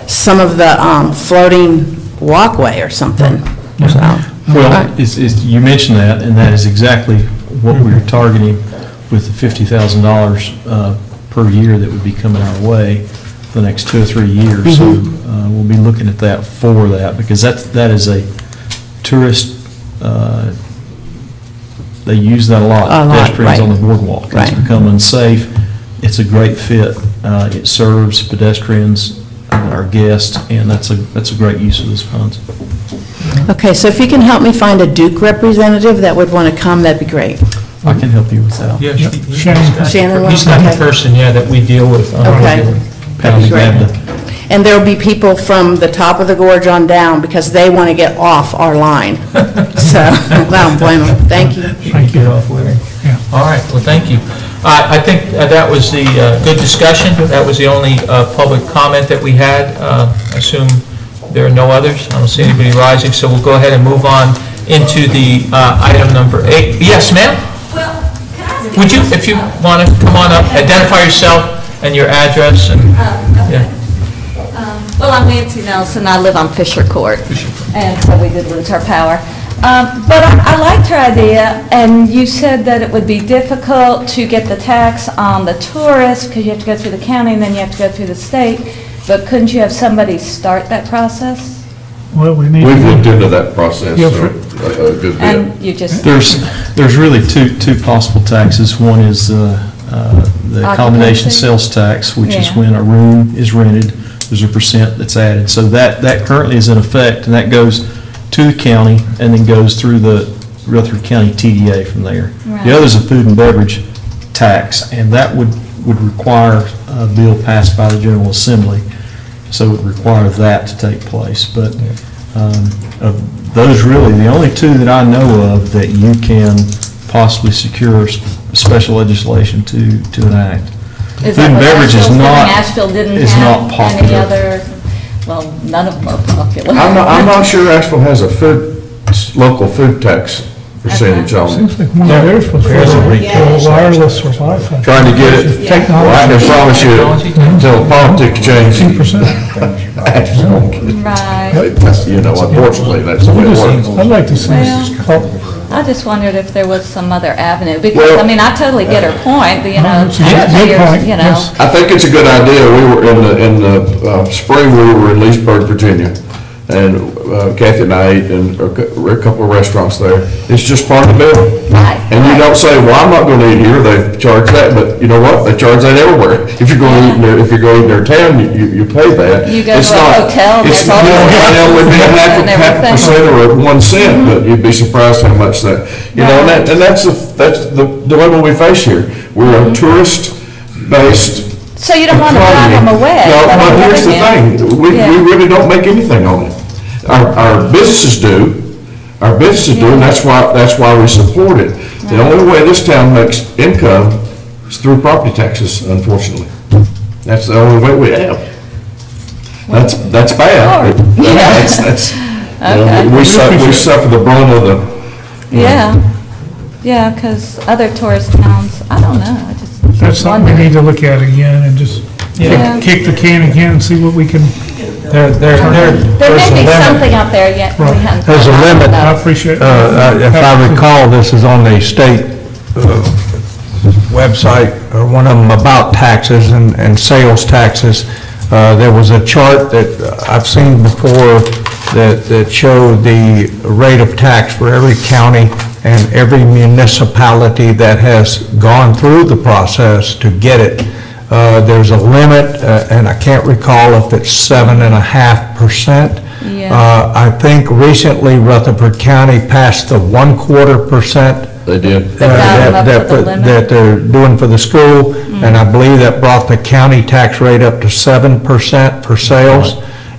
some of the floating walkway or something, so. Well, you mentioned that, and that is exactly what we're targeting with the $50,000 per year that would be coming our way for the next 2 or 3 years. So we'll be looking at that for that, because that is a tourist, they use that a lot. A lot, Pedestrians on right. the boardwalk. Right. It's become unsafe. It's a great fit. It serves pedestrians, our guests, and that's a great use of those funds. Okay, so if you can help me find a Duke representative that would want to come, that'd be great. I can help you with that. Yeah, Shannon he's not the okay. person, that we deal with on a Okay. regular. That'd be great. Grab And there'll be people from the top of the gorge on down, because they want to get off our line. So, I don't blame them. Thank you. Thank you. All right, well, thank you. I think that was the good discussion. That was the only public comment that we had. I assume there are no others. I don't see anybody rising, so we'll go ahead and move on into the item number 8. Yes, ma'am? Well, can I ask Would you, if you want to, come on up, identify yourself and your address and, yeah. Well, I'm Nancy Nelson, I live on Fisher Court, and so we did lose our power. But I liked her idea, and you said that it would be difficult to get the tax on the tourists, because you have to go through the county, and then you have to go through the state, but couldn't you have somebody start that process? Well, we need. We've looked into that process Yeah, a good bit. And you just... There's really two possible taxes. One is the combination Occupancy? sales tax, which is Yeah. when a room is rented, there's a percent that's added. So that currently is in effect, and that goes to the county and then goes through the Rutherford County TDA from there. Right. The other is a food and beverage tax, and that would require a bill passed by the General Assembly. So it would require that to take place. But of those really, the only two that I know of that you can possibly secure special legislation to enact. Is Food that and what beverage is Asheville's doing? not, Asheville didn't is have not any popular. other, well, none of them are popular. I'm not sure Asheville has a local food tax percentage on it. Seems like one of theirs was wireless or Wi-Fi. Trying to get it, well, I can promise you, until politics change. 2%. Right. Unfortunately, that's the way it works. I'd like to see. I just wondered if there was some other avenue, because, Well- I mean, I totally get her point, you know, It's a good point, taxpayers, you know. yes. I think it's a good idea. We were in the spring, we were in Leesburg, Virginia, and Kathy and I ate in a couple of restaurants there. It's just part of the bill. Right, And you right. don't say, well, I'm not going to eat here, they charge that, but you know what? They charge that everywhere. If you're going to eat in their, if you're going to eat in their town, you pay that. You go It's to a not- hotel, it's- there's all you know, the It would be a taxes and half a everything. percent or 1 cent, but you'd be surprised how much that, you know, and that's the dilemma we face here. We're a tourist-based So you don't want to drive them away. no, but on but the here's the other hand- thing, we Yeah. really don't make anything on it. Our businesses do, and that's why we support it. The only way this town makes income is through property taxes, unfortunately. That's the only way we have. That's bad. but that's, Okay. we suffer the brunt of the. Yeah, because other tourist towns, I don't know, I just That's something we wonder. need to look at again and just Yeah. kick the can again and see what we can. There may be something out there yet we haven't. There's a thought limit. about. I appreciate. If I recall, this is on the state website, or one of them about taxes and sales taxes. There was a chart that I've seen before that showed the rate of tax for every county and every municipality that has gone through the process to get it. There's a limit, and I can't recall if it's 7.5%. Yeah. I think recently Rutherford County passed the 1/4%. They did. That got 'em up to the limit. That they're doing for the school, and I believe that brought the county tax rate up to 7% for sales.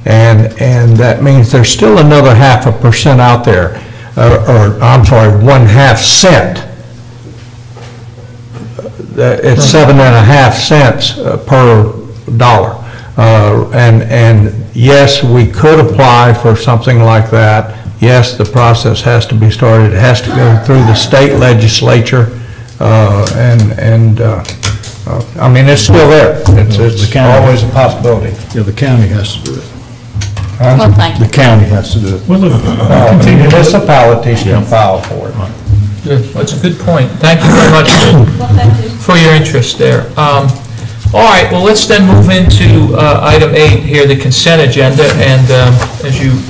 And that means there's still another 0.5% out there, or, I'm sorry, 1/2 cent. It's 7.5 cents per dollar. And yes, we could apply for something like that. Yes, the process has to be started. It has to go through the state legislature, I mean, it's still there. It's always a possibility. Yeah, the county has to do it. Well, thank you. The county has to do it. Municipalities can file for it. Good, that's a good point. Thank you very much Well, thank you. for your interest there. All right, well, let's then move into item 8 here, the consent agenda, and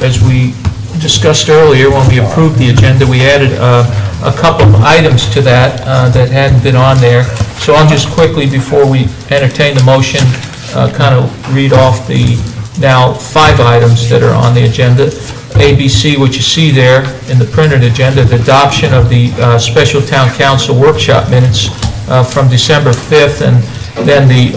as we discussed earlier, when we approved the agenda, we added a couple of items to that that hadn't been on there. So I'll just quickly, before we entertain the motion, kind of read off the now 5 items that are on the agenda. ABC, which you see there in the printed agenda, the adoption of the special town council workshop minutes from December 5th, and then the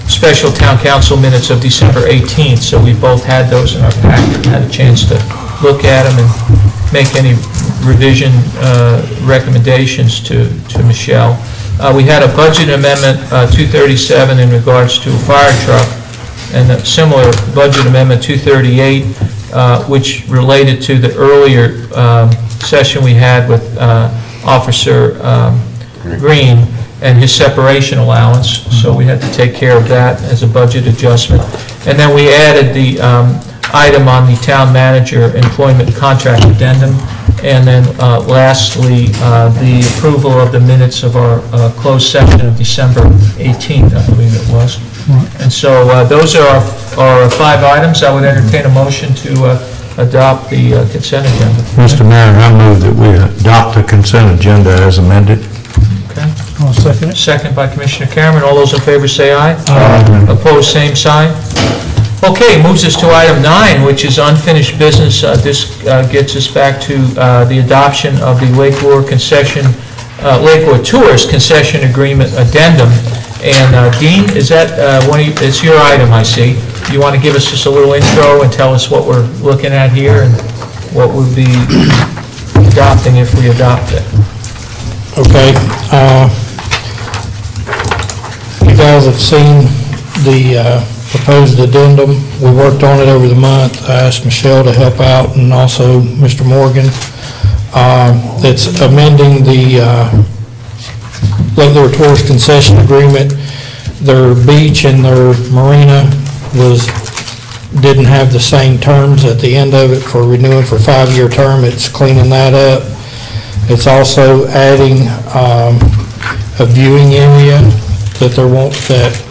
special town council minutes of December 18th. So we both had those in our packet, had a chance to look at them and make any revision recommendations to Michelle. We had a budget amendment 237 in regards to a fire truck, and a similar budget amendment 238, which related to the earlier session we had with Officer Green and his separation allowance, so we had to take care of that as a budget adjustment. And then we added the item on the town manager employment contract addendum, and then lastly, the approval of the minutes of our closed session of December 18th, I believe it was. And so those are our 5 items. I would entertain a motion to adopt the consent agenda. Mr. Mayor, I move that we adopt the consent agenda as amended. Okay. I'll second it. Second by Commissioner Cameron. All those in favor say aye. Aye. Opposed, same sign. Okay, moves us to item 9, which is unfinished business. This gets us back to the adoption of the Lake Lure Tours concession agreement addendum. And Dean, is that it's your item, I see. You want to give us just a little intro and tell us what we're looking at here and what we'll be adopting if we adopt it? Okay. You guys have seen the proposed addendum. We worked on it over the month. I asked Michelle to help out and also Mr. Morgan. It's amending the Lake Lure Tours concession agreement. Their beach and their marina didn't have the same terms at the end of it for renewing for a 5-year term. It's cleaning that up. It's also adding a viewing area that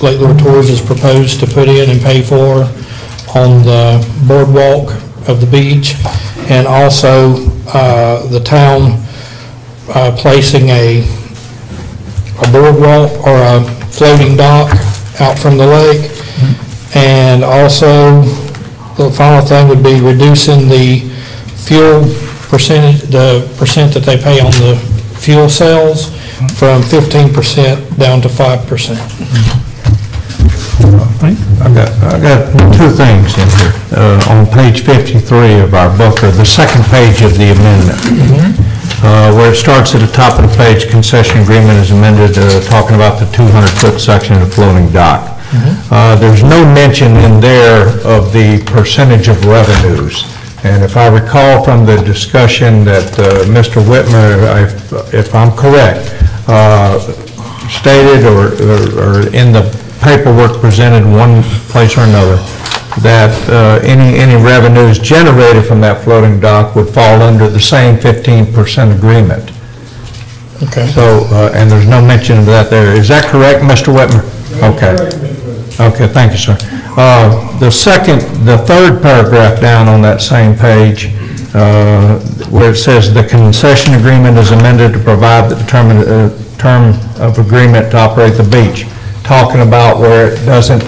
Lake Lure Tours is proposed to put in and pay for on the boardwalk of the beach, and also the town placing a boardwalk or a floating dock out from the lake. And also, the final thing would be reducing the fuel percentage, the percent that they pay on the fuel cells from 15% down to 5%. I got 2 things in here. On page 53 of our book, or the second page of the amendment, where it starts at the top of the page, concession agreement is amended, talking about the 200-foot section of the floating dock. There's no mention in there of the percentage of revenues. And if I recall from the discussion that Mr. Whitmer, if I'm correct, stated or in the paperwork presented one place or another, that any revenues generated from that floating dock would fall under the same 15% agreement. Okay. So, and there's no mention of that there. Is that correct, Mr. Whitmer? Okay. Okay, thank you, sir. The third paragraph down on that same page, where it says the concession agreement is amended to provide the term of agreement to operate the beach, talking about where it doesn't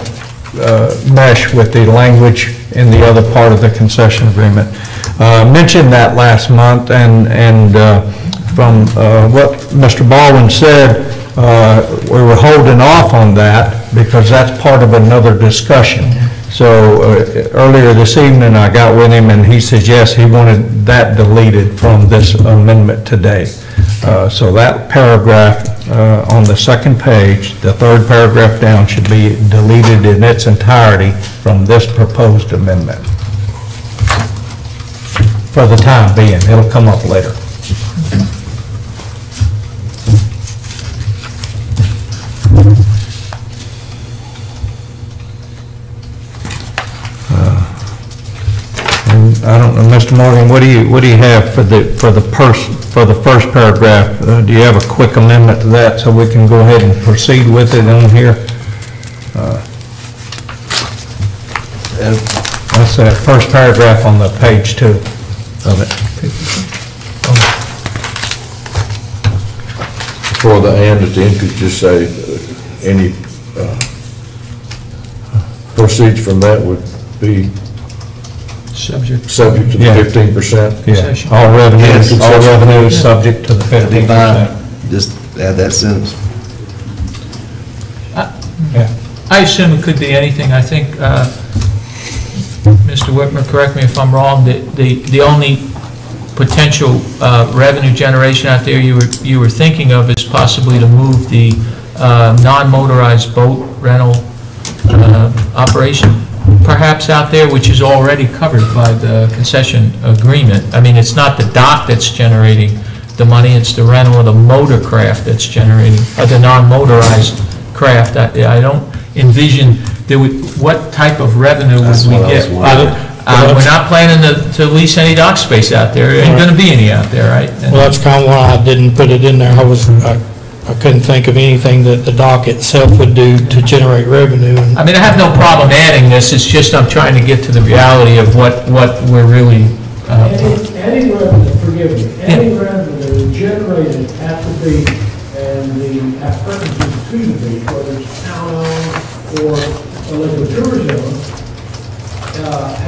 mesh with the language in the other part of the concession agreement. Mentioned that last month, and from what Mr. Baldwin said, we were holding off on that because that's part of another discussion. So earlier this evening, I got with him, and he says, yes, he wanted that deleted from this amendment today. So that paragraph on the second page, the third paragraph down, should be deleted in its entirety from this proposed amendment. For the time being, it'll come up later. I don't know, Mr. Morgan, what do you have for the first paragraph? Do you have a quick amendment to that so we can go ahead and proceed with it on here? That's that first paragraph on the page 2 of it. For the and at the end, could you just say any proceeds from that would be Subject. subject to the Yeah. 15%? Yeah, all revenue is subject to the 15%. Just add that sentence. Yeah. I assume it could be anything. I think, Mr. Whitmer, correct me if I'm wrong, the only potential revenue generation out there you were thinking of is possibly to move the non-motorized boat rental operation perhaps out there, which is already covered by the concession agreement. I mean, it's not the dock that's generating the money, it's the rental of the motor craft that's generating, the non-motorized craft. I don't envision what type of revenue would we get. We're not planning to lease any dock space out there. There ain't going to be any out there, right? Well, that's kind of why I didn't put it in there. I couldn't think of anything that the dock itself would do to generate revenue. I mean, I have no problem adding this, it's just I'm trying to get to the reality of what we're really... Any revenue, forgive me, any revenue generated at the beach and the appurtenances to the beach, whether it's town-owned or a local tourism,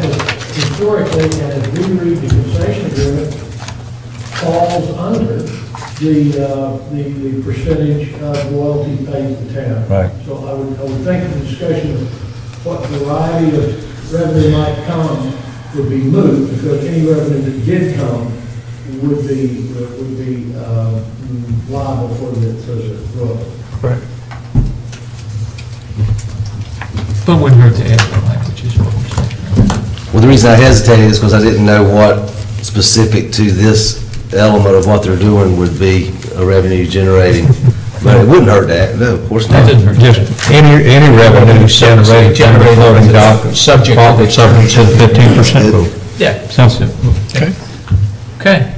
has historically, and as we read the concession agreement, falls under the percentage of royalty paid to the town. Right. So I would think the discussion of what variety of revenue might come would be moot, because any revenue that did come would be liable for the royalty. Right. But it wouldn't hurt to add the language, is what we're saying. Well, the reason I hesitated is because I didn't know what specific to this element of what they're doing would be a revenue generating. But it wouldn't hurt that, no, of course not. That didn't hurt. Just any revenue generated from the floating dock, subject to the 15% rule. Yeah. Sounds good. Okay.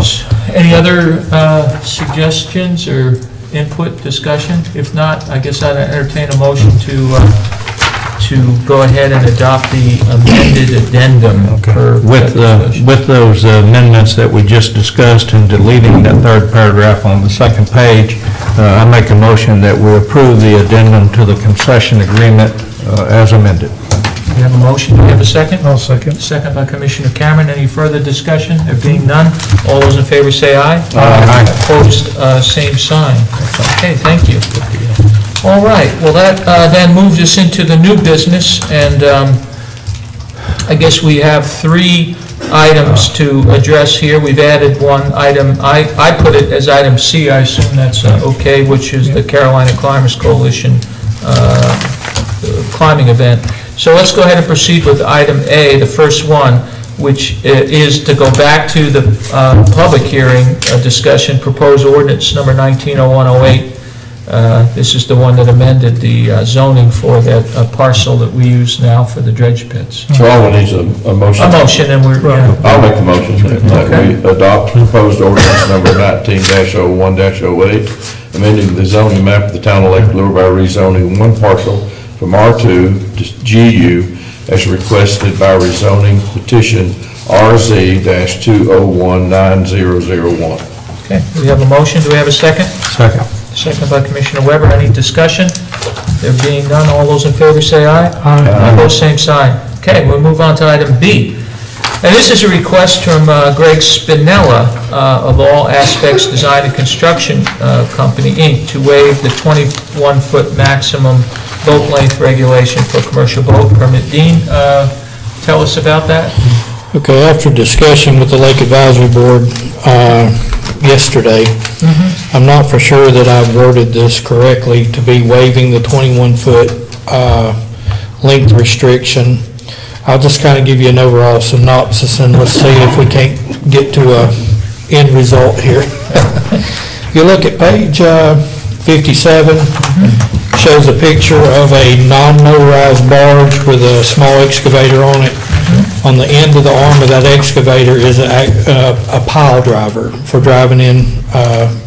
So, Any other suggestions or input, discussion? If not, I guess I'd entertain a motion to go ahead and adopt the amended addendum. With those amendments that we just discussed and deleting that third paragraph on the second page, I make a motion that we approve the addendum to the concession agreement as amended. We have a motion, do we have a second? I'll second. Second by Commissioner Cameron. Any further discussion? There being none, all those in favor say aye. Aye. Opposed, same sign. Okay, thank you. All right, well, that then moves us into the new business, and I guess we have 3 items to address here. We've added one item, I put it as item C, I assume that's okay, which is the Carolina Climbers Coalition climbing event. So let's go ahead and proceed with item A, the first one, which is to go back to the public hearing discussion, proposed ordinance number 190108. This is the one that amended the zoning for that parcel that we use now for the dredge pits. So all we need is a motion. A motion, and we're... I'll make the motion that we adopt proposed ordinance number 19-01-08, amending the zoning map of the town of Lake Lure by rezoning one parcel from R2 to GU as requested by rezoning petition RZ-2019001. Okay, we have a motion, do we have a second? Second. Second by Commissioner Weber, any discussion? There being none, all those in favor say aye. Aye. Opposed, same sign. Okay, we'll move on to item B. And this is a request from Greg Spinella of All Aspects Design and Construction Company, Inc., to waive the 21-foot maximum boat length regulation for commercial boat permit. Dean, tell us about that. Okay, after discussion with the Lake Advisory Board yesterday, I'm not for sure that I've worded this correctly to be waiving the 21-foot length restriction. I'll just kind of give you an overall synopsis, and let's see if we can't get to a end result here. If you look at page 57, shows a picture of a non-motorized barge with a small excavator on it. On the end of the arm of that excavator is a pile driver for driving in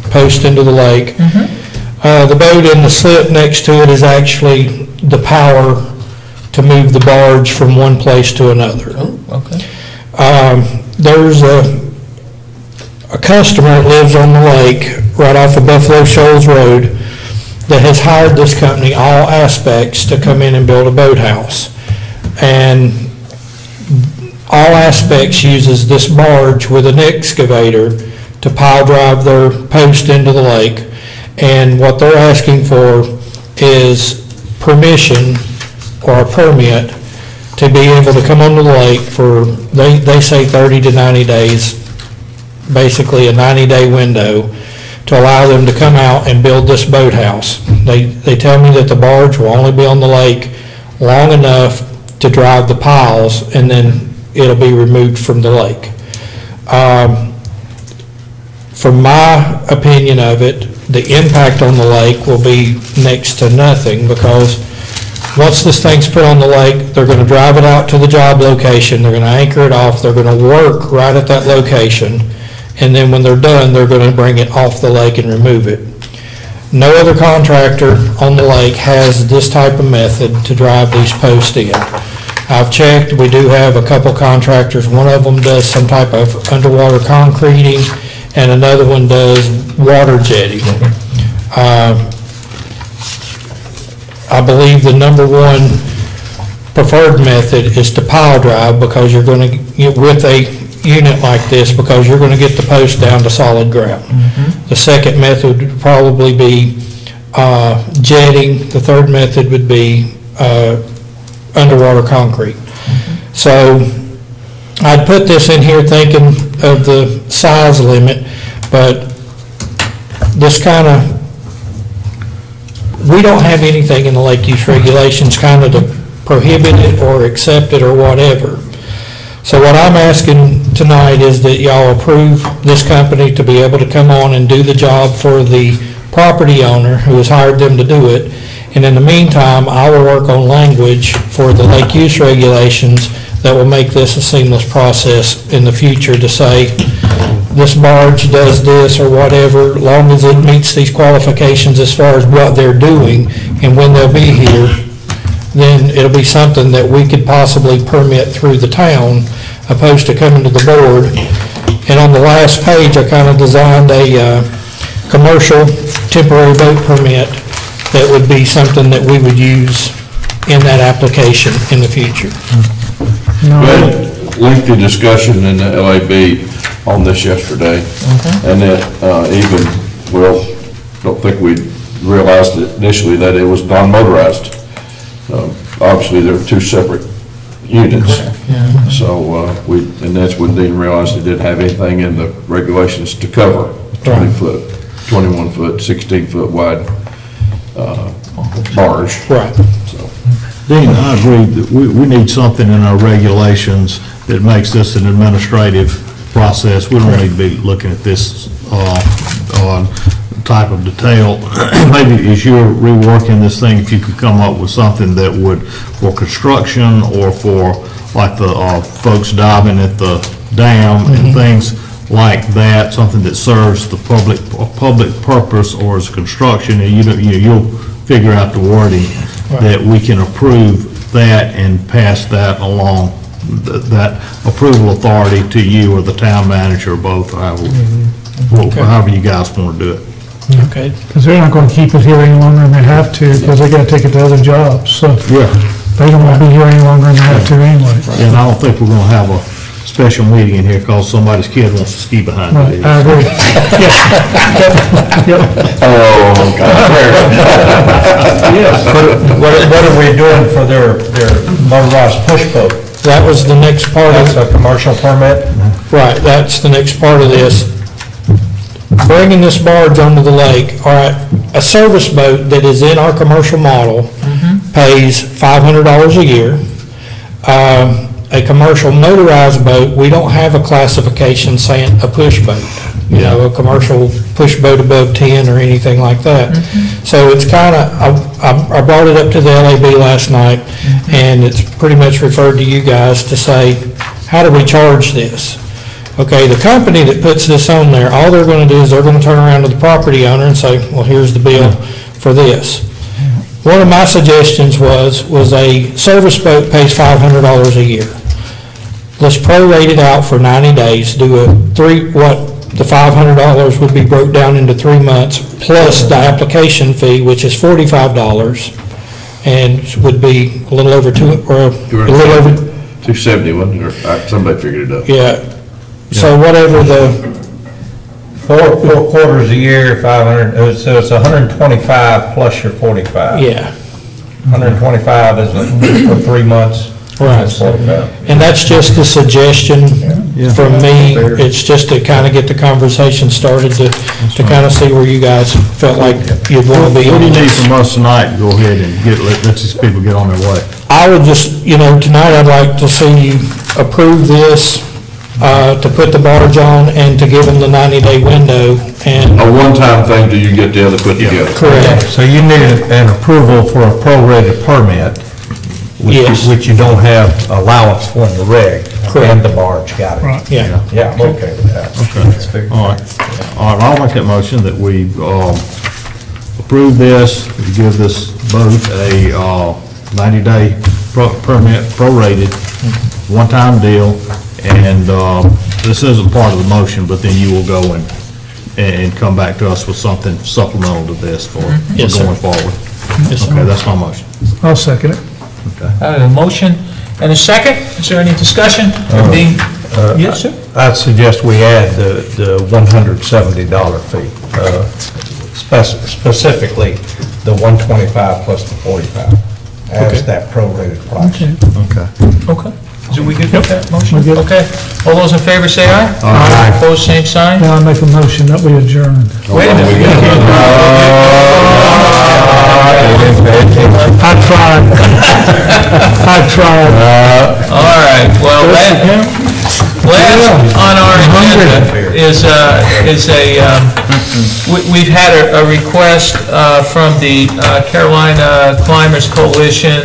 post into the lake. The boat in the slip next to it is actually the power to move the barge from one place to another. There's a customer that lives on the lake right off of Buffalo Shoals Road that has hired this company, All Aspects, to come in and build a boathouse. And All Aspects uses this barge with an excavator to pile drive their post into the lake. And what they're asking for is permission or a permit to be able to come onto the lake for, they say 30 to 90 days, basically a 90-day window, to allow them to come out and build this boathouse. They tell me that the barge will only be on the lake long enough to drive the piles, and then it'll be removed from the lake. From my opinion of it, the impact on the lake will be next to nothing, because once this thing's put on the lake, they're going to drive it out to the job location, they're going to anchor it off, they're going to work right at that location, and then when they're done, they're going to bring it off the lake and remove it. No other contractor on the lake has this type of method to drive these posts in. I've checked, we do have a couple contractors. One of them does some type of underwater concreting, and another one does water jetting. I believe the number one preferred method is to pile drive, because you're going to, with a unit like this, because you're going to get the post down to solid ground. The second method would probably be jetting. The third method would be underwater concrete. So I'd put this in here thinking of the size limit, but this kind of, we don't have anything in the lake use regulations kind of to prohibit it or accept it or whatever. So what I'm asking tonight is that y'all approve this company to be able to come on and do the job for the property owner who has hired them to do it. And in the meantime, I will work on language for the lake use regulations that will make this a seamless process in the future, to say this barge does this or whatever, long as it meets these qualifications as far as what they're doing and when they'll be here, then it'll be something that we could possibly permit through the town, opposed to coming to the board. And on the last page, I kind of designed a commercial temporary boat permit that would be something that we would use in that application in the future. We had lengthy discussion in the LAB on this yesterday, and that even, well, don't think we realized initially that it was non-motorized. Obviously, there are two separate units. So and that's when Dean realized he didn't have anything in the regulations to cover 20-foot, 21-foot, 16-foot wide barge. Right. So, Dean, I agree that we need something in our regulations that makes this an administrative process. We don't need to be looking at this type of detail. Maybe as you're reworking this thing, if you could come up with something that would, for construction or for like the folks diving at the dam and things like that, something that serves the public purpose or as construction, and you'll figure out the wording that we can approve that and pass that along, that approval authority to you or the town manager, or both, however you guys want to do it. Okay. Because they're not going to keep it here any longer than they have to, because they got to take it to other jobs, so Yeah. they don't want to be here any longer than they have to anyway. And I don't think we're going to have a special meeting in here because somebody's kid wants to ski behind Right, it. I agree. Yep. Yes. What are we doing for their motorized push boat? That was the next part of. That's a commercial permit? Right, that's the next part of this. Bringing this barge onto the lake, all right, a service boat that is in our commercial model pays $500 a year. A commercial motorized boat, we don't have a classification saying a push boat, you know, a commercial push boat above 10 or anything like that. So it's kind of, I brought it up to the LAB last night, and it's pretty much referred to you guys to say, how do we charge this? Okay, the company that puts this on there, all they're going to do is they're going to turn around to the property owner and say, well, here's the bill for this. One of my suggestions was a service boat pays $500 a year. Let's prorate it out for 90 days, do the $500 would be broke down into 3 months, plus the application fee, which is $45, and would be a little over 270, wasn't it? Or somebody figured it out. yeah. So whatever the, Four quarters a year, 500, so it's 125 plus your 45. yeah. 125 is for 3 months. Right. That's 45. And that's just a suggestion from me. It's just to kind of get the conversation started, to kind of see where you guys felt like you'd want to be. What do you need from us tonight to go ahead and let these people get on their way? I would just, tonight I'd like to see you approve this, to put the barge on and to give them the 90-day window, and. A one-time thing till you get the other put together. Correct. So you need an approval for a prorated permit, Yes. which you don't have allowance for in the rig. Correct. And the barge, got it. Yeah. Yeah, I'm okay with that. Okay. All right, I'll make that motion that we approve this, we give this boat a 90-day permit, prorated, one-time deal, and this isn't part of the motion, but then you will go and come back to us with something supplemental to this for Yes, sir. going forward. Yes, sir. Okay, that's my motion. I'll second it. A motion and a second. Is there any discussion? Yes, sir. I'd suggest we add the $170 fee, specifically the 125 plus the 45, as that prorated price. Okay. So we good with that motion? We're good. Okay. All those in favor say aye. Aye. Opposed, same sign. Now I make a motion that we adjourn. Wait a minute. I tried. All right, well, last on our agenda we've had a request from the Carolina Climbers Coalition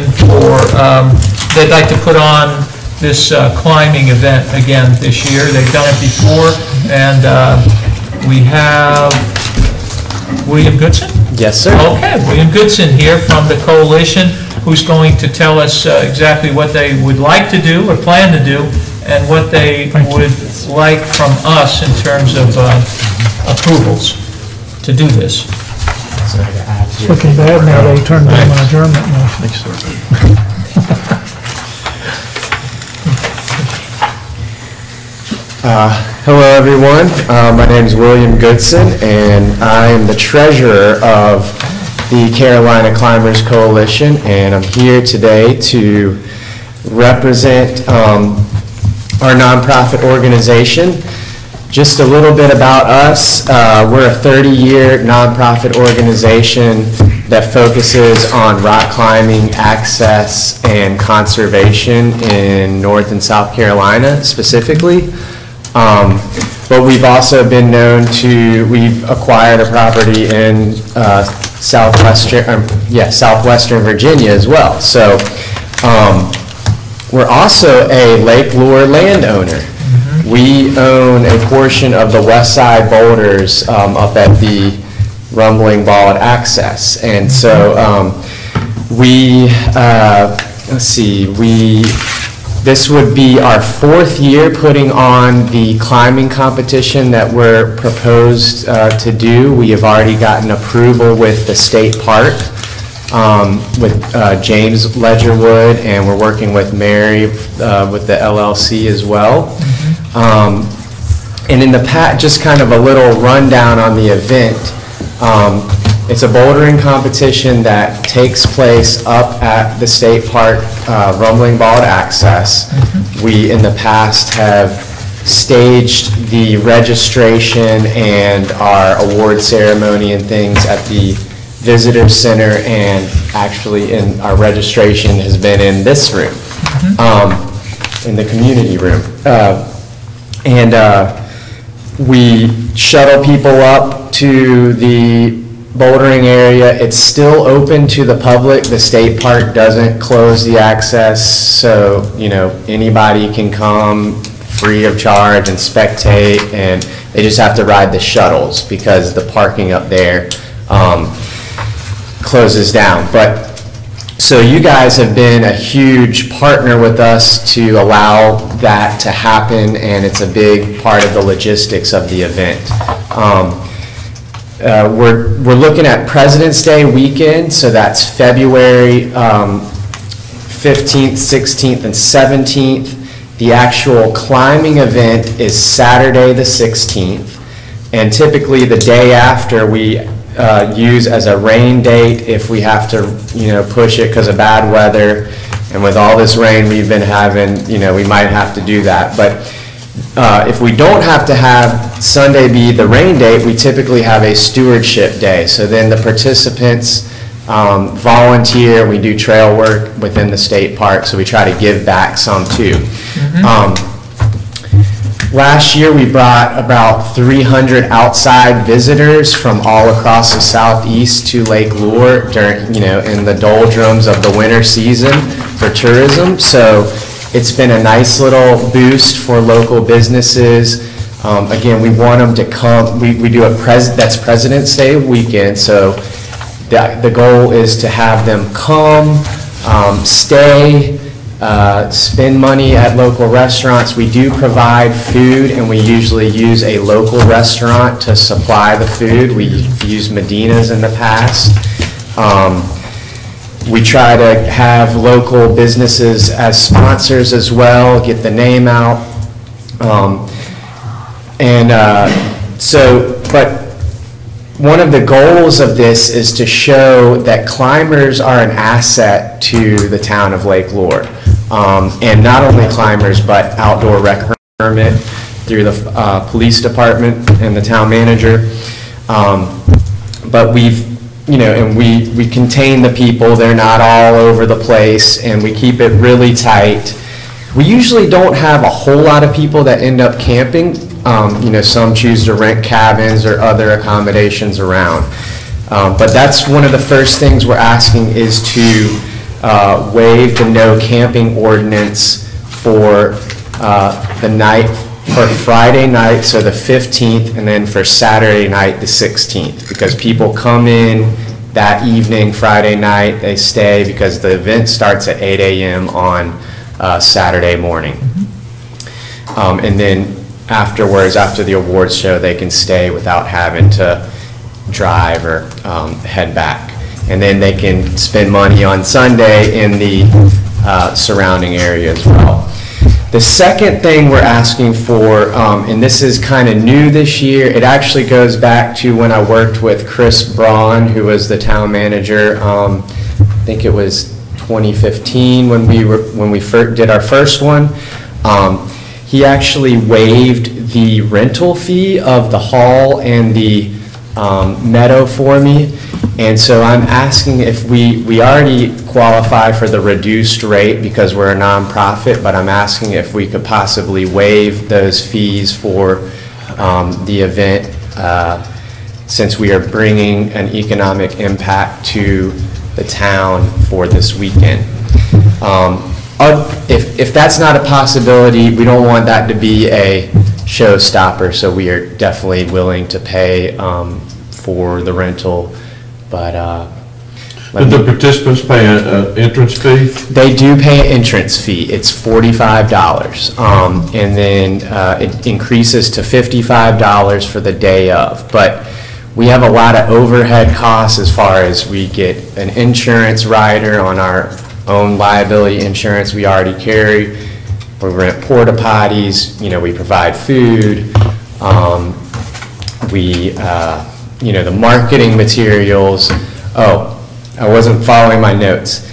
they'd like to put on this climbing event again this year. They've done it before, and we have William Goodson? Yes, sir. Okay, William Goodson here from the coalition, who's going to tell us exactly what they would like to do or plan to do, and what they would like from us in terms of approvals to do this. It's looking bad now they turned down my adjournment motion. Hello, everyone. My name is William Goodson, and I am the treasurer of the Carolina Climbers Coalition, and I'm here today to represent our nonprofit organization. Just a little bit about us. We're a 30-year nonprofit organization that focuses on rock climbing, access, and conservation in North and South Carolina specifically. But we've also been known to, we've acquired a property in southwestern Virginia as well. So we're also a Lake Lure landowner. We own a portion of the west side boulders up at the Rumbling Bald Access. And so this would be our 4th year putting on the climbing competition that we're proposed to do. We have already gotten approval with the state park, with James Ledgerwood, and we're working with Mary with the LLC as well. And in the just kind of a little rundown on the event. It's a bouldering competition that takes place up at the state park, Rumbling Bald Access. We, in the past, have staged the registration and our award ceremony and things at the visitor center, and actually in our registration has been in this room, in the community room. We shuttle people up to the bouldering area. It's still open to the public. The state park doesn't close the access, so, you know, anybody can come free of charge and spectate, and they just have to ride the shuttles because the parking up there closes down. But, so you guys have been a huge partner with us to allow that to happen, and it's a big part of the logistics of the event. We're looking at President's Day weekend, so that's February 15th, 16th, and 17th. The actual climbing event is Saturday the 16th, and typically the day after we use as a rain date if we have to, you know, push it because of bad weather. And with all this rain we've been having, you know, we might have to do that. But if we don't have to have Sunday be the rain date, we typically have a stewardship day. So then the participants volunteer, we do trail work within the state park, so we try to give back some too. Last year, we brought about 300 outside visitors from all across the southeast to Lake Lure during, you know, in the doldrums of the winter season for tourism. So it's been a nice little boost for local businesses. Again, we want them to come. We do that's President's Day weekend, so the goal is to have them come, stay, spend money at local restaurants. We do provide food, and we usually use a local restaurant to supply the food. We use Medina's in the past. We try to have local businesses as sponsors as well, get the name out. But one of the goals of this is to show that climbers are an asset to the town of Lake Lure. And not only climbers, but outdoor rec permit through the police department and the town manager. But we've, you know, and we contain the people. They're not all over the place, and we keep it really tight. We usually don't have a whole lot of people that end up camping. You know, some choose to rent cabins or other accommodations around. But that's one of the first things we're asking is to waive the no camping ordinance for the night, for Friday night, so the 15th, and then for Saturday night, the 16th, because people come in that evening, Friday night, they stay, because the event starts at 8 a.m. on Saturday morning. And then afterwards, after the awards show, they can stay without having to drive or head back. And then they can spend money on Sunday in the surrounding area as well. The second thing we're asking for, and this is kind of new this year, it actually goes back to when I worked with Chris Braun, who was the town manager. I think it was 2015 when we first did our first one. He actually waived the rental fee of the hall and the meadow for me. And so I'm asking if we already qualify for the reduced rate because we're a nonprofit, but I'm asking if we could possibly waive those fees for the event since we are bringing an economic impact to the town for this weekend. If that's not a possibility, we don't want that to be a showstopper, so we are definitely willing to pay for the rental. But Did the participants pay an entrance fee? They do pay an entrance fee. It's $45, and then it increases to $55 for the day of. But we have a lot of overhead costs as far as we get an insurance rider on our own liability insurance we already carry. we rent porta potties, we provide food, the marketing materials. Oh, I wasn't following my notes.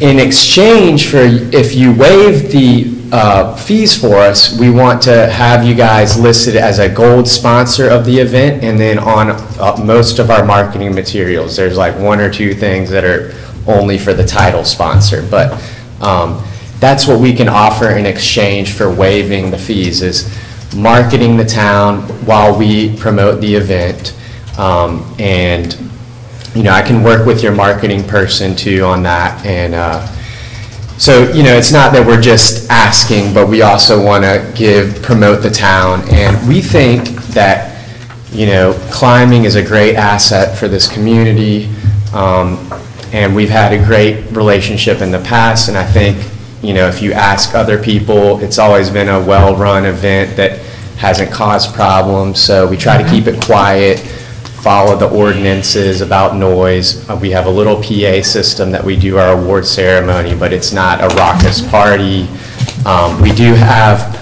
In exchange for, if you waive the fees for us, we want to have you guys listed as a gold sponsor of the event, and then on most of our marketing materials, there's like one or two things that are only for the title sponsor, but that's what we can offer in exchange for waiving the fees, is marketing the town while we promote the event. And I can work with your marketing person too on that. And so, it's not that we're just asking, but we also want to promote the town. And we think that, climbing is a great asset for this community. And we've had a great relationship in the past. And I think, if you ask other people, it's always been a well-run event that hasn't caused problems. So we try to keep it quiet, follow the ordinances about noise. We have a little PA system that we do our award ceremony, but it's not a raucous party. We do have,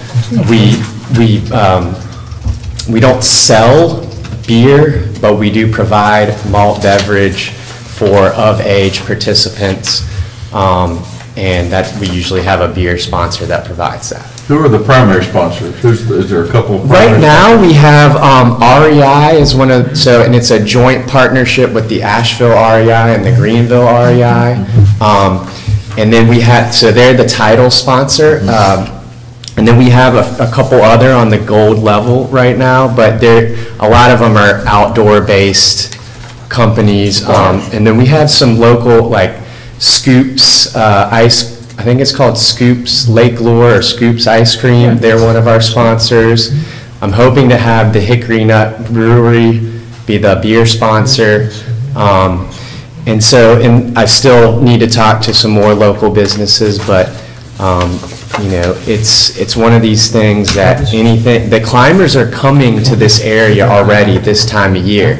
we don't sell beer, but we do provide malt beverage for of-age participants, and that we usually have a beer sponsor that provides that. Who are the primary sponsors? Is there a couple? Right now, we have REI is one of, and it's a joint partnership with the Asheville REI and the Greenville REI. And then we had, so they're the title sponsor. And then we have a couple other on the gold level right now, but a lot of them are outdoor-based companies. And then we have some local, like Scoops I think it's called Scoops Lake Lure or Scoops Ice Cream. They're one of our sponsors. I'm hoping to have the Hickory Nut Brewery be the beer sponsor. And I still need to talk to some more local businesses, but it's one of these things that the climbers are coming to this area already this time of year.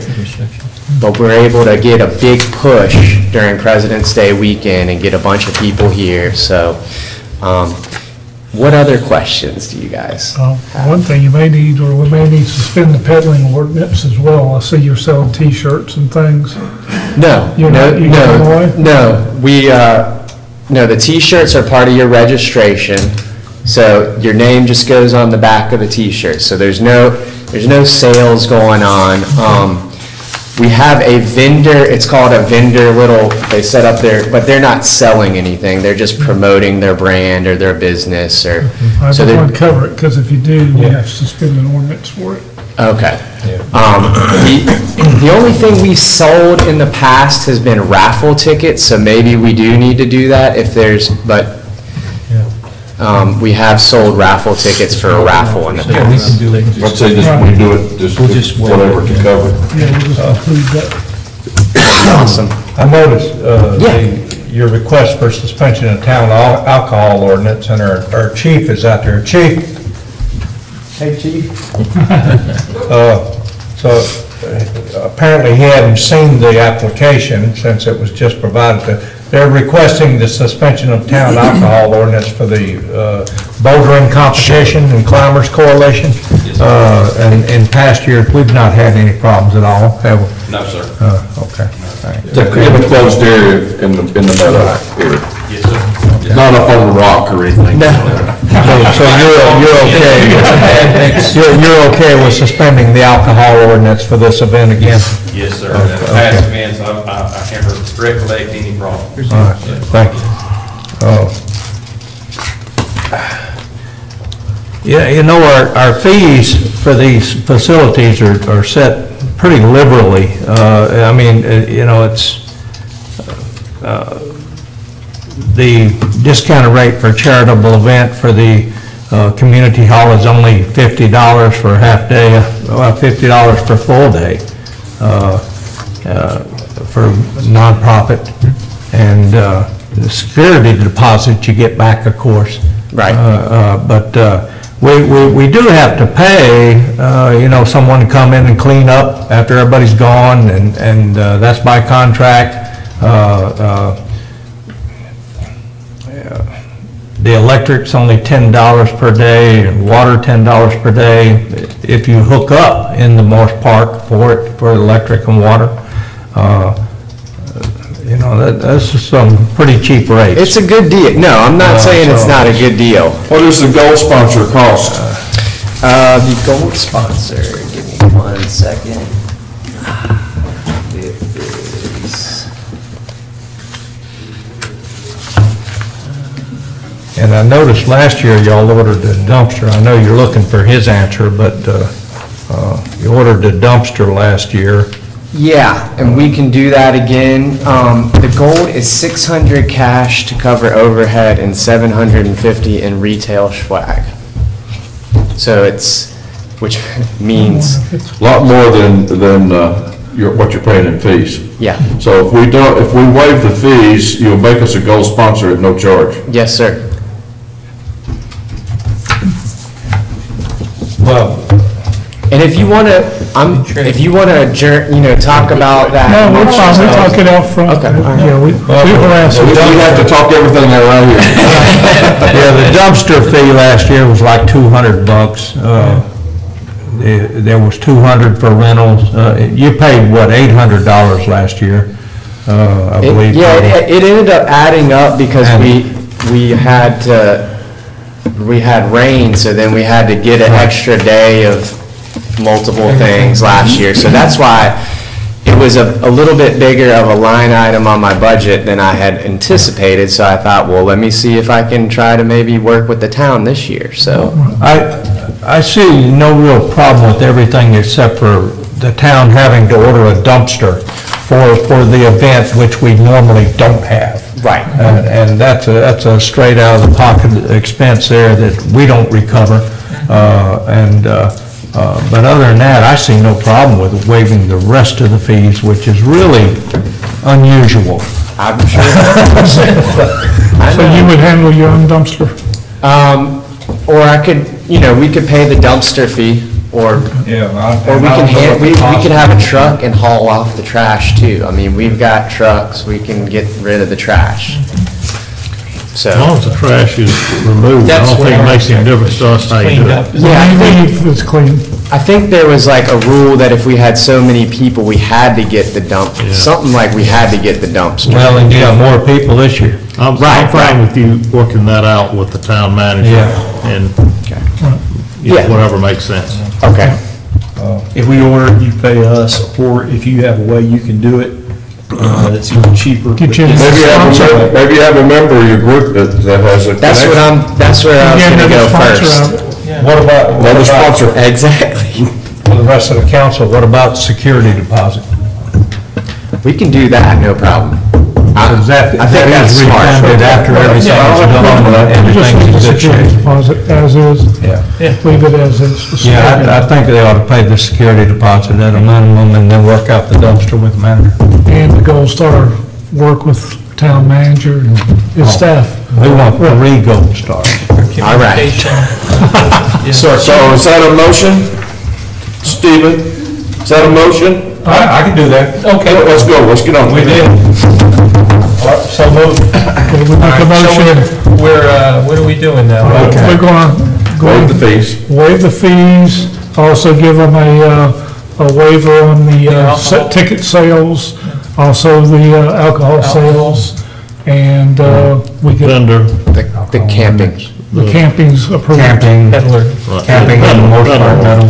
But we're able to get a big push during President's Day weekend and get a bunch of people here. So what other questions do you guys have? One thing you may need, or we may need to suspend the peddling ordinance as well. I see you're selling T-shirts and things. No, the T-shirts are part of your registration. So your name just goes on the back of the T-shirt. So there's no sales going on. We have a vendor, it's called a vendor they set up there, but they're not selling anything. They're just promoting their brand or their business. I just want to cover it, because if you do, we have to suspend an ordinance for it. Okay. The only thing we sold in the past has been raffle tickets, so maybe we do need to do that we have sold raffle tickets for a raffle in the past. Let's say we do it, just whatever to cover. Yeah, we'll just include that. Awesome. I noticed your request for suspension of town alcohol ordinance, and our chief is out there. Chief? Hey, Chief. Apparently he hadn't seen the application since it was just provided to. They're requesting the suspension of town alcohol ordinance for the bouldering competition and Climbers Coalition. And in past years, we've not had any problems at all, have we? No, sir. Okay. It's a closed area in the meadow here. Yes, sir. Not up on the rock or anything. So you're okay, you're okay with suspending the alcohol ordinance for this event again? Yes, sir. Past events, I can't recollect any problems. All right, thank you. Yeah, our fees for these facilities are set pretty liberally. I mean, it's the discounted rate for charitable event for the community hall is only $50 for a half day, $50 for full day for nonprofit, and the security deposit you get back, of course. Right. But we do have to pay, someone to come in and clean up after everybody's gone, and that's by the electric's only $10 per day, and water $10 per day. If you hook up in the Morse Park for electric and water, you know, that's some pretty cheap rates. It's a good deal. No, I'm not saying it's not a good deal. What does the gold sponsor cost? The gold sponsor, give me 1 second. It is, And I noticed last year y'all ordered a dumpster. I know you're looking for his answer, but you ordered a dumpster last year. yeah, and we can do that again. The gold is 600 cash to cover overhead and 750 in retail swag. So it's, which means, A lot more than what you're paying in fees. yeah, So if we waive the fees, you'll make us a gold sponsor at no charge. yes, sir. Well, And if you want to, if you want to adjourn, talk about that. No, we're fine, we talk it out front. Okay, all right. Yeah, we harass We it. have to talk everything out right here. yeah, the dumpster fee last year was like $200. There was 200 for rentals. You paid, what, $800 last year, I believe. Yeah, it ended up adding up because we had rain, so then we had to get an extra day of multiple things last year. So that's why it was a little bit bigger of a line item on my budget than I had anticipated. So I thought, well, let me see if I can try to maybe work with the town this year, so. I see no real problem with everything except for the town having to order a dumpster for the event, which we normally don't have. Right. And that's a straight out of the pocket expense there that we don't recover. But other than that, I see no problem with waiving the rest of the fees, which is really unusual. I'm sure. So you would handle your own dumpster? Or I could, we could pay the dumpster fee, or we can have a truck and haul off the trash too. I mean, we've got trucks, we can get rid of the trash. So. As long as the trash is removed, I don't think it makes any difference to us how you do it. Yeah, It's clean. I think there was like a rule that if we had so many people, we had to get the something like we had to get the dumpster. Well, and you got more people this year. I'm fine with you working that out with the town manager and whatever makes sense. Okay. If we order it, you pay us, or if you have a way you can do it, that's even cheaper. Get you- Maybe you have a member of your group that has a That's where I was gonna go first. What about, Another sponsor. Exactly. for the rest of the council, what about security deposit? We can do that, no problem. I Is that think that's is smart. refunded after everything's done and everything's in good Security shape? deposit as is, Yeah. leave it as is. Yeah, I think they ought to pay the security deposit at a minimum and then work out the dumpster with the manager. And the Gold Star work with town manager and his staff. We want 3 gold stars. All right. So is that a motion? Stephen, is that a motion? I can do that. Okay. Let's go, let's get on. We did. So moved. Okay, we make a motion. What are we doing now? We're going Waive the fees. waive the fees, also give them a waiver on the ticket sales, also the alcohol sales, and we get Vendor. The camping. the campings approved. Camping, camping and more departmental.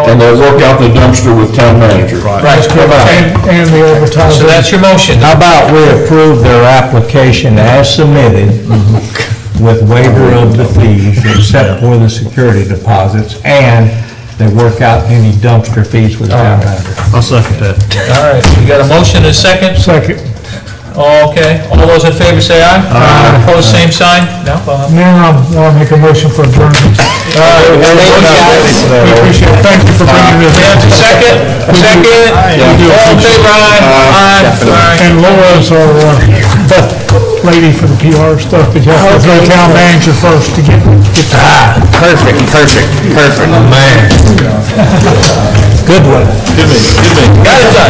And they'll work out the dumpster with town manager. Right. And the advertising. So that's your motion. How about we approve their application as submitted with waiver of the fees except for the security deposits, and they work out any dumpster fees with the town manager. I'll second that. All right, we got a motion and a second? Second. Okay, all those in favor say aye. Aye. Opposed, same sign? No? Now, I'll make a motion for adjournment. We appreciate it. Thank you for bringing this. Second? All in favor, aye? Aye. And Laura's our lady for the PR stuff, but you have to go town manager first to get Perfect. Man. Good one. Got it done.